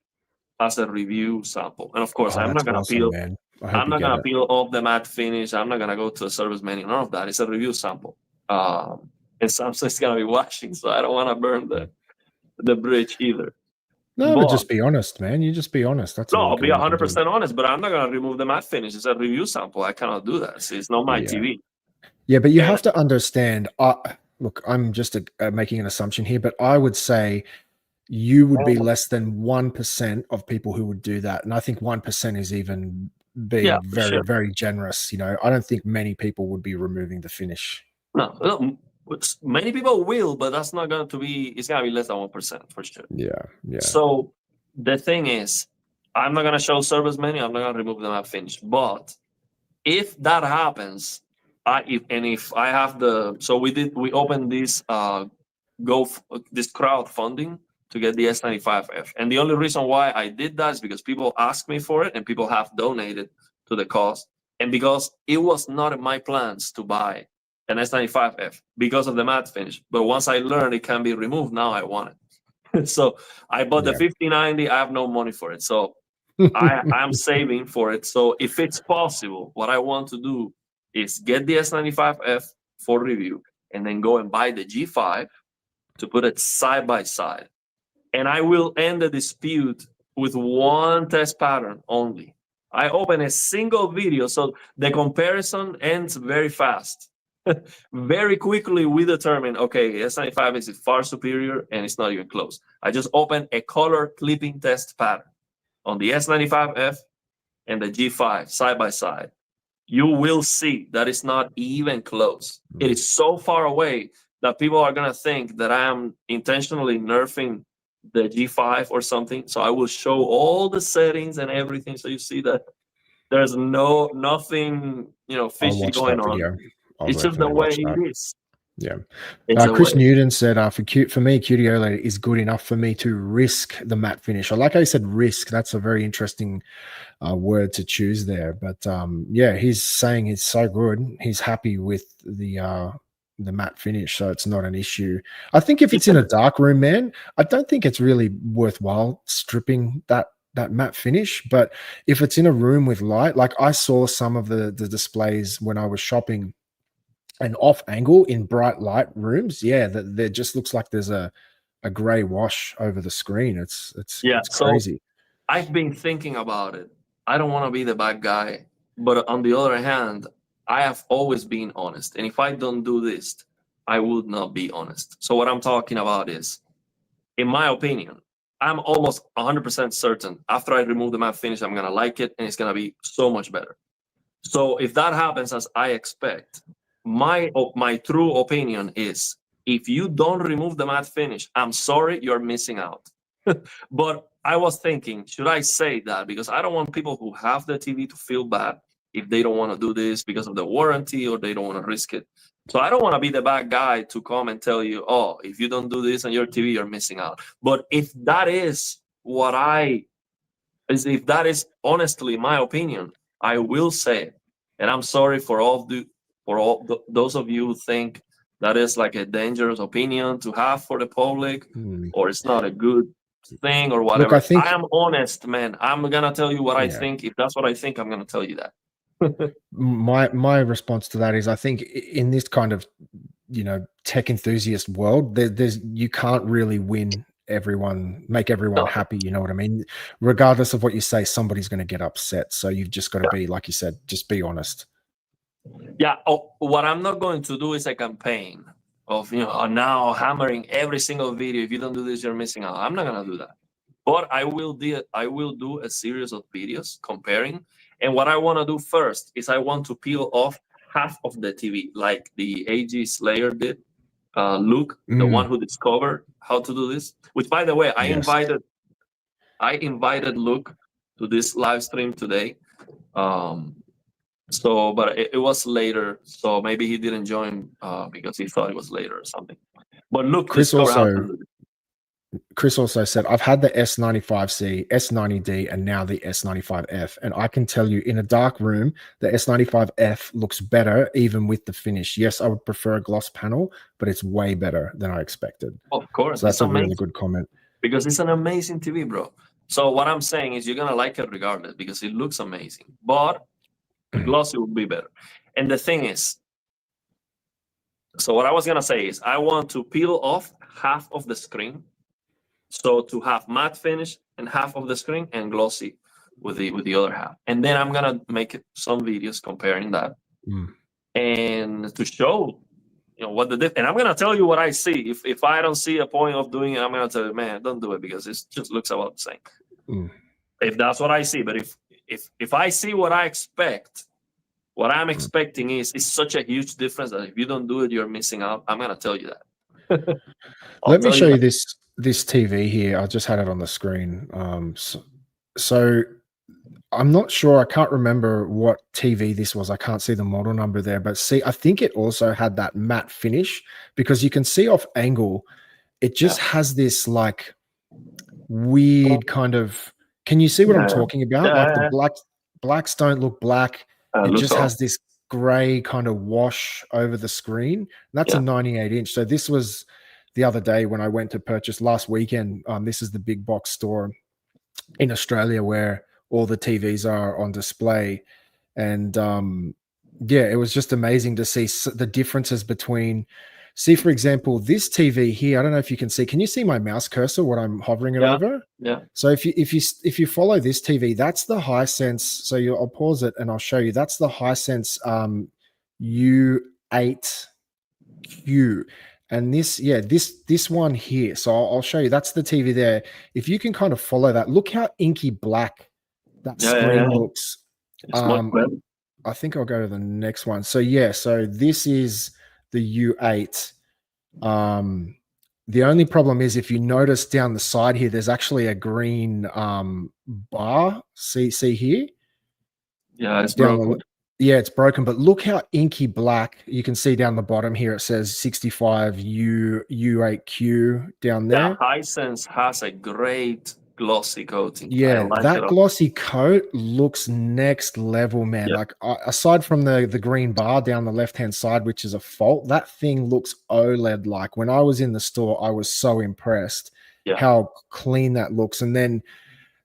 as a review sample. And of course, I'm not gonna peel. Man. I'm not gonna peel off the matte finish. I'm not gonna go to a service menu. None of that. It's a review sample. And Samsung's gonna be watching, so I don't want to burn the bridge either. No, but just be honest, man. You just be honest. That's all. I'll be 100% honest, but I'm not gonna remove the matte finish. It's a review sample. I cannot do that. See, it's not my TV. Yeah, but you have to understand. Look, I'm just making an assumption here, but I would say you would be less than 1% of people who would do that, and I think 1% is even being very, very generous. You know, I don't think many people would be removing the finish. No, many people will, but that's not going to be. It's going to be less than 1% for sure. Yeah. So the thing is, I'm not going to show service menu. I'm not going to remove the matte finish. But if that happens, if I have we opened this this crowdfunding to get the S95F, and the only reason why I did that is because people asked me for it and people have donated to the cause, and because it was not in my plans to buy an S95F because of the matte finish. But once I learned it can be removed, now I want it. So I bought the 5090. I have no money for it, so I'm saving for it. So if it's possible, what I want to do is get the S95F for review and then go and buy the G5 to put it side by side. And I will end the dispute with one test pattern only. I open a single video, so the comparison ends very fast. Very quickly, we determine, okay, S95 is far superior and it's not even close. I just open a color clipping test pattern on the S95F and the G5 side by side. You will see that it's not even close. It is so far away that people are going to think that I am intentionally nerfing the G5 or something. So I will show all the settings and everything, so you see that there's nothing fishy going on. It's just the way it is. Yeah. Chris Newton said, for me, QD OLED is good enough for me to risk the matte finish. I like how you said risk. That's a very interesting word to choose there. But yeah, he's saying it's so good. He's happy with the matte finish, so it's not an issue. I think if it's in a dark room, man, I don't think it's really worthwhile stripping that matte finish. But if it's in a room with light, like I saw some of the displays when I was shopping, and off angle in bright light rooms, that there just looks like there's a gray wash over the screen. It's crazy. So I've been thinking about it. I don't want to be the bad guy, but on the other hand, I have always been honest. And if I don't do this, I would not be honest. So what I'm talking about is, in my opinion, I'm almost 100% certain after I remove the matte finish, I'm going to like it and it's going to be so much better. So if that happens as I expect, my true opinion is, if you don't remove the matte finish, I'm sorry, you're missing out. But I was thinking, should I say that? Because I don't want people who have the TV to feel bad if they don't want to do this because of the warranty or they don't want to risk it. So I don't want to be the bad guy to come and tell you, oh, if you don't do this on your TV, you're missing out. But if that is if that is honestly my opinion, I will say it. And I'm sorry for those of you who think that is like a dangerous opinion to have for the public, or it's not a good thing or whatever. Look, I am honest, man. I'm gonna tell you what I think. If that's what I think, I'm gonna tell you that. my response to that is, I think in this kind of tech enthusiast world, there's you can't really make everyone happy. You know what I mean? Regardless of what you say, somebody's going to get upset. So you've just got to be, like you said, just be honest. Yeah. What I'm not going to do is a campaign of now hammering every single video. If you don't do this, you're missing out. I'm not gonna do that. But I will do a series of videos comparing. And what I want to do first is I want to peel off half of the TV, like the AG Slayer did. Luke, the one who discovered how to do this. Which, by the way, I invited Luke this live stream today. So, but it was later, so maybe he didn't join because he thought it was later or something. But look, discover how to do it. Chris also said, I've had the S95C, S90D, and now the S95F. And I can tell you, in a dark room, the S95F looks better even with the finish. Yes, I would prefer a gloss panel, but it's way better than I expected. Of course. So that's a really good comment. Because it's an amazing TV, bro. So what I'm saying is you're going to like it regardless because it looks amazing. But the glossy would be better. And the thing is, so what I was going to say is I want to peel off half of the screen. So to have matte finish and half of the screen and glossy with the other half. And then I'm going to make some videos comparing that. And to show, you know, what the difference. And I'm going to tell you what I see. If I don't see a point of doing it, I'm going to tell you, man, don't do it because it just looks about the same. If that's what I see. But if I see what I expect, what I'm expecting is such a huge difference that if you don't do it, you're missing out. I'm going to tell you that. Let me show you this TV here. I just had it on the screen. So I'm not sure. I can't remember what TV this was. I can't see the model number there. But see, I think it also had that matte finish because you can see off angle, it just has this like weird kind of. Can you see what I'm talking about? Like the blacks don't look black. It just has this gray kind of wash over the screen. That's a 98-inch. So this was the other day when I went to purchase last weekend. This is the big box store in Australia where all the TVs are on display. And yeah, it was just amazing to see the differences between, see, for example, this TV here, I don't know if you can see, can you see my mouse cursor, what I'm hovering it over? Yeah. So if you follow this TV, that's the Hisense. So I'll pause it and I'll show you. That's the Hisense U8Q. And this one here. So I'll show you. That's the TV there. If you can kind of follow that, look how inky black that screen looks. I think I'll go to the next one. So yeah, so this is the U8. The only problem is if you notice down the side here, there's actually a green bar. See here? Yeah, it's broken. Yeah, it's broken, but look how inky black. You can see down the bottom here, it says 65 U8Q down there. Yeah, Hisense has a great glossy coating. Yeah, that glossy coat looks next level, man. Yeah. Like aside from the green bar down the left-hand side, which is a fault, that thing looks OLED-like. When I was in the store, I was so impressed how clean that looks. And then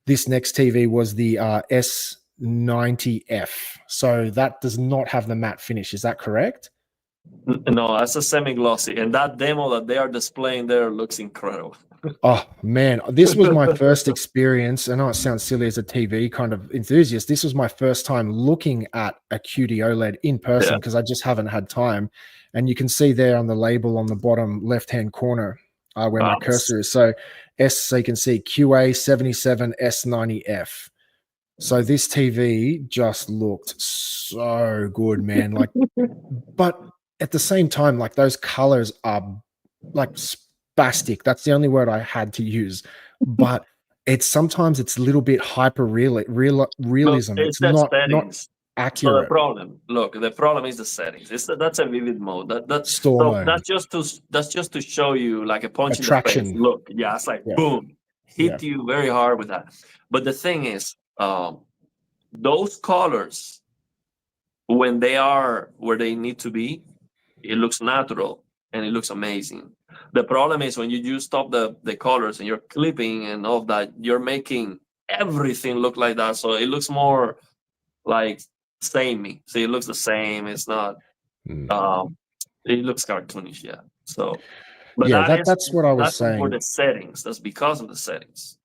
this next TV was the S90F. So that does not have the matte finish. Is that correct? No, that's a semi-glossy. And that demo that they are displaying there looks incredible. Oh, man. This was my first experience. I know it sounds silly as a TV kind of enthusiast. This was my first time looking at a QD OLED in person because I just haven't had time. And you can see there on the label on the bottom left-hand corner where my cursor is. So you can see QA77 S90F. So this TV just looked so good, man. Like, but at the same time, like those colors are like spastic. That's the only word I had to use. But sometimes it's a little bit hyper realism. It's not accurate. So the problem is the settings. That's a vivid mode. That's just to show you like a punch in the face. Look, it's like boom, hit you very hard with that. But the thing is, those colors, when they are where they need to be, it looks natural and it looks amazing. The problem is when you just stop the colors and you're clipping and all of that, you're making everything look like that. So it looks more like samey. So it looks the same. It's not. It looks cartoonish, So, but that's what I was saying. For the settings. That's because of the settings.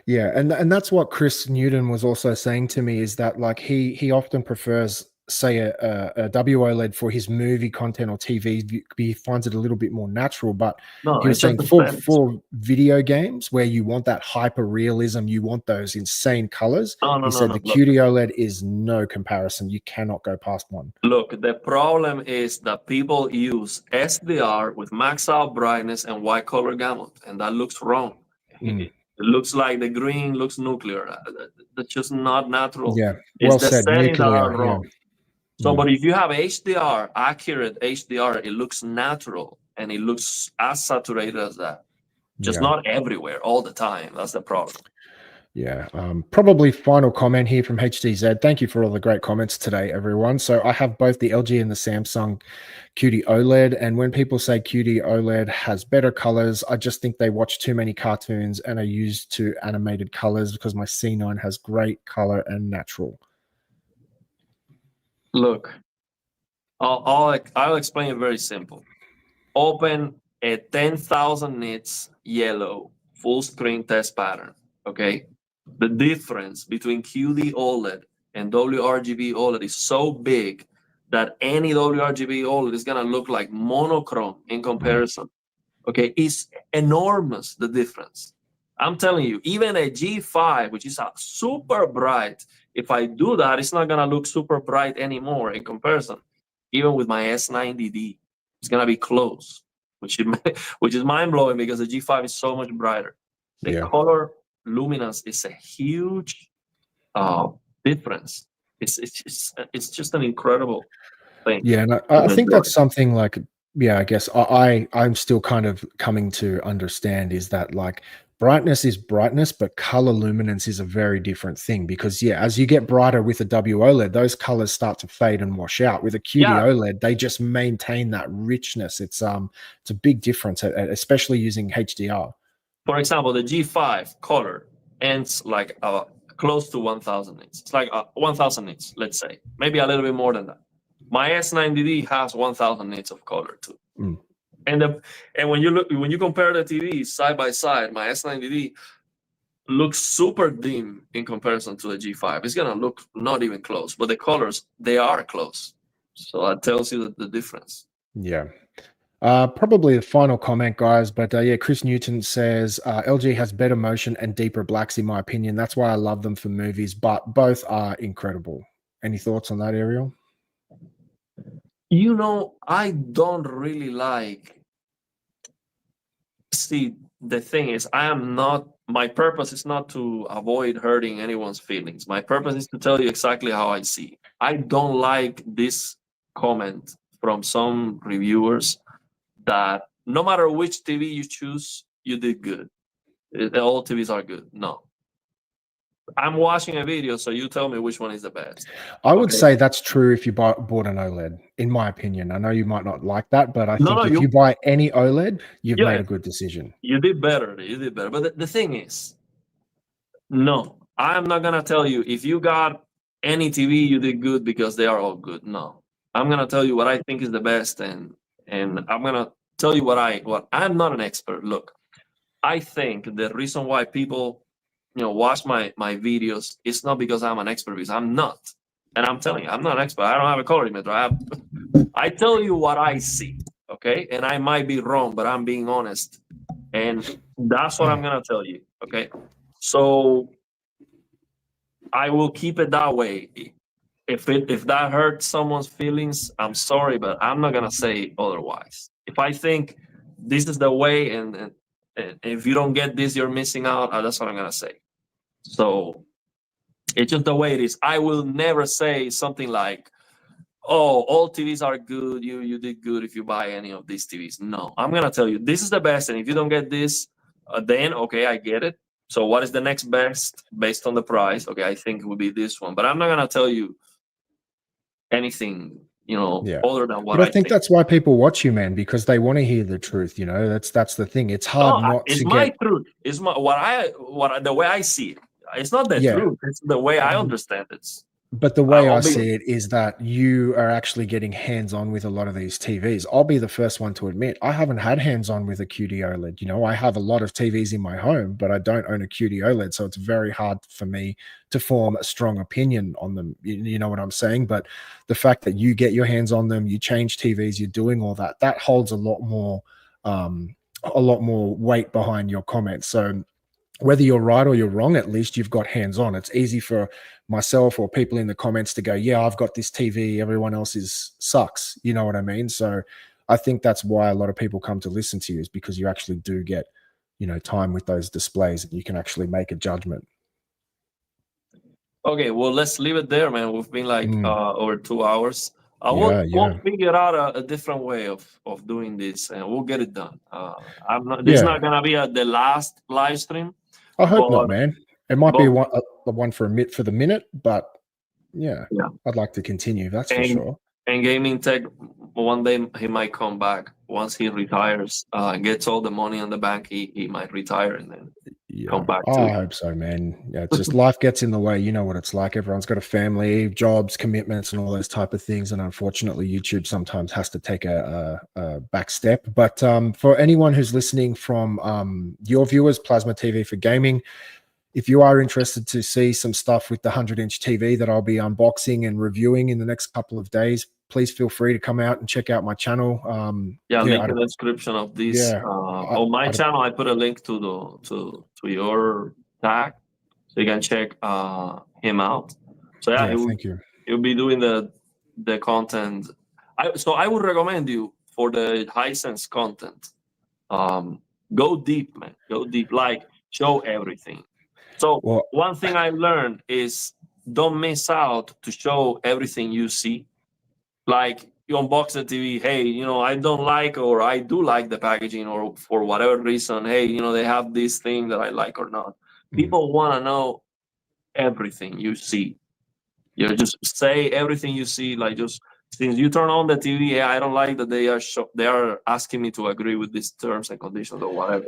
Yeah, and that's what Chris Newton was also saying to me is that like he often prefers say a WOLED for his movie content or TV. He finds it a little bit more natural, but he was saying for video games where you want that hyper realism, you want those insane colors. He said the QD OLED is no comparison. You cannot go past one. Look, the problem is that people use SDR with max out brightness and white color gamut, and that looks wrong. It looks like the green looks nuclear. That's just not natural. Yeah, It's well the said. settings that are Nuclear. Yeah. wrong. So, but if you have HDR, accurate HDR, it looks natural and it looks as saturated as that. Just not everywhere all the time. That's the problem. Yeah. Probably final comment here from HDZ. Thank you for all the great comments today, everyone. So I have both the LG and the Samsung QD OLED. And when people say QD OLED has better colors, I just think they watch too many cartoons and are used to animated colors, because my C9 has great color and natural. Look, I'll explain it very simple. Open a 10,000 nits yellow full screen test pattern. Okay, the difference between QD OLED and WRGB OLED is so big that any WRGB OLED is gonna look like monochrome in comparison. Okay, it's enormous, the difference. I'm telling you, even a G5, which is a super bright, if I do that, it's not gonna look super bright anymore in comparison. Even with my S90D, it's gonna be close, which is mind blowing because the G5 is so much brighter. The color luminance is a huge difference. It's just an incredible thing. Yeah, and I think that's something like, I guess I'm still kind of coming to understand is that, like, brightness is brightness, but color luminance is a very different thing, because as you get brighter with a WOLED, those colors start to fade and wash out. With a QD OLED, they just maintain that richness. It's a big difference, especially using HDR. For example, the G5 color ends like close to 1,000 nits. It's like 1,000 nits, let's say, maybe a little bit more than that. My S90D has 1,000 nits of color too. And when you compare the TVs side by side, my S90D looks super dim in comparison to the G5. It's gonna look not even close, but the colors, they are close. So that tells you the difference. Yeah. Probably the final comment, guys, but Chris Newton says LG has better motion and deeper blacks, in my opinion. That's why I love them for movies, but both are incredible. Any thoughts on that, Ariel? You know, I don't really like. See, the thing is, my purpose is not to avoid hurting anyone's feelings. My purpose is to tell you exactly how I see. I don't like this comment from some reviewers that no matter which TV you choose, you did good. All TVs are good. No. I'm watching a video, so you tell me which one is the best. I would say that's true if you bought an OLED, in my opinion. I know you might not like that, but I think if you buy any OLED, you've made a good decision. You did better. You did better. But the thing is, no, I'm not going to tell you if you got any TV, you did good because they are all good. No, I'm going to tell you what I think is the best. And I'm going to tell you what I'm not an expert. Look, I think the reason why people, watch my videos, it's not because I'm an expert, because I'm not. And I'm telling you, I'm not an expert. I don't have a colorimeter. I tell you what I see, okay? And I might be wrong, but I'm being honest. And that's what I'm going to tell you, okay? So I will keep it that way. If that hurts someone's feelings, I'm sorry, but I'm not going to say otherwise. If I think this is the way and if you don't get this, you're missing out, that's what I'm going to say. So it's just the way it is. I will never say something like, oh, all TVs are good. You did good if you buy any of these TVs. No, I'm going to tell you, this is the best. And if you don't get this, then, okay, I get it. So what is the next best based on the price? Okay, I think it would be this one. But I'm not going to tell you anything, other than what I think. That's why people watch you, man, because they want to hear the truth. That's the thing. It's hard not to get. It's my truth. It's the way I see it. It's not the truth. It's the way I understand it. But the way I see it is that you are actually getting hands-on with a lot of these TVs. I'll be the first one to admit I haven't had hands-on with a QD OLED. I have a lot of TVs in my home, but I don't own a QD OLED, so it's very hard for me to form a strong opinion on them. You know what I'm saying? But the fact that you get your hands on them, you change TVs, you're doing all that, that holds a lot more weight behind your comments. So whether you're right or you're wrong, at least you've got hands-on. It's easy for myself or people in the comments to go, yeah, I've got this TV, everyone else's sucks. You know what I mean? So I think that's why a lot of people come to listen to you, is because you actually do get, time with those displays, and you can actually make a judgment. Okay, well, let's leave it there, man. We've been like over 2 hours. Yeah, we'll figure out a different way of doing this, and we'll get it done. This is not gonna be the last live stream. I hope not, man. It might be one for the minute, but yeah, I'd like to continue. That's for sure. And Gaming Tech, one day he might come back once he retires, gets all the money in the bank. He might retire and then come back. I hope so, man. Yeah, it's just life gets in the way. You know what it's like. Everyone's got a family, jobs, commitments, and all those type of things. And unfortunately, YouTube sometimes has to take a back step. But for anyone who's listening from your viewers, Plasma TV for Gaming, if you are interested to see some stuff with the 100-inch TV that I'll be unboxing and reviewing in the next couple of days, please feel free to come out and check out my channel. Link in the description of this. On my channel, I put a link to your tag, so you can check him out. So thank you. He'll be doing the content. So I would recommend you for the Hisense content. Go deep, man. Go deep. Like, show everything. So one thing I learned is don't miss out to show everything you see. Like, you unbox the TV, hey, I don't like, or I do like the packaging, or for whatever reason, hey, they have this thing that I like or not. People want to know everything you see. Just say everything you see. Like, just since you turn on the TV, hey, I don't like that they are asking me to agree with these terms and conditions or whatever.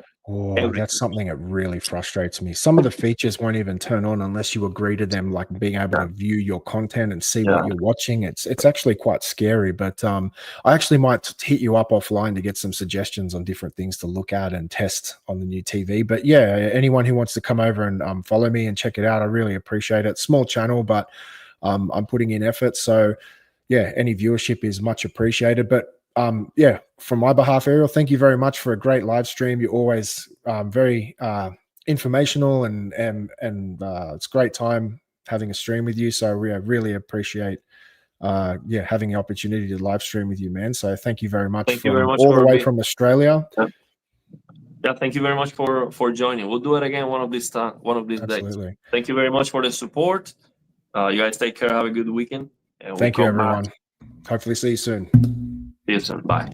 That's something that really frustrates me. Some of the features won't even turn on unless you agree to them, like being able to view your content and see what you're watching. It's actually quite scary, but I actually might hit you up offline to get some suggestions on different things to look at and test on the new TV. But yeah, anyone who wants to come over and follow me and check it out, I really appreciate it. Small channel, but I'm putting in effort. So yeah, any viewership is much appreciated. But from my behalf, Ariel, thank you very much for a great live stream. You're always very informational, and it's a great time having a stream with you. So we really appreciate having the opportunity to live stream with you, man. So thank you very much. Thank you very much all the way from Australia. Yeah, thank you very much for joining. We'll do it again one of these days. Absolutely. Thank you very much for the support. You guys take care. Have a good weekend. Thank you, everyone. Hopefully see you soon. See you soon. Bye.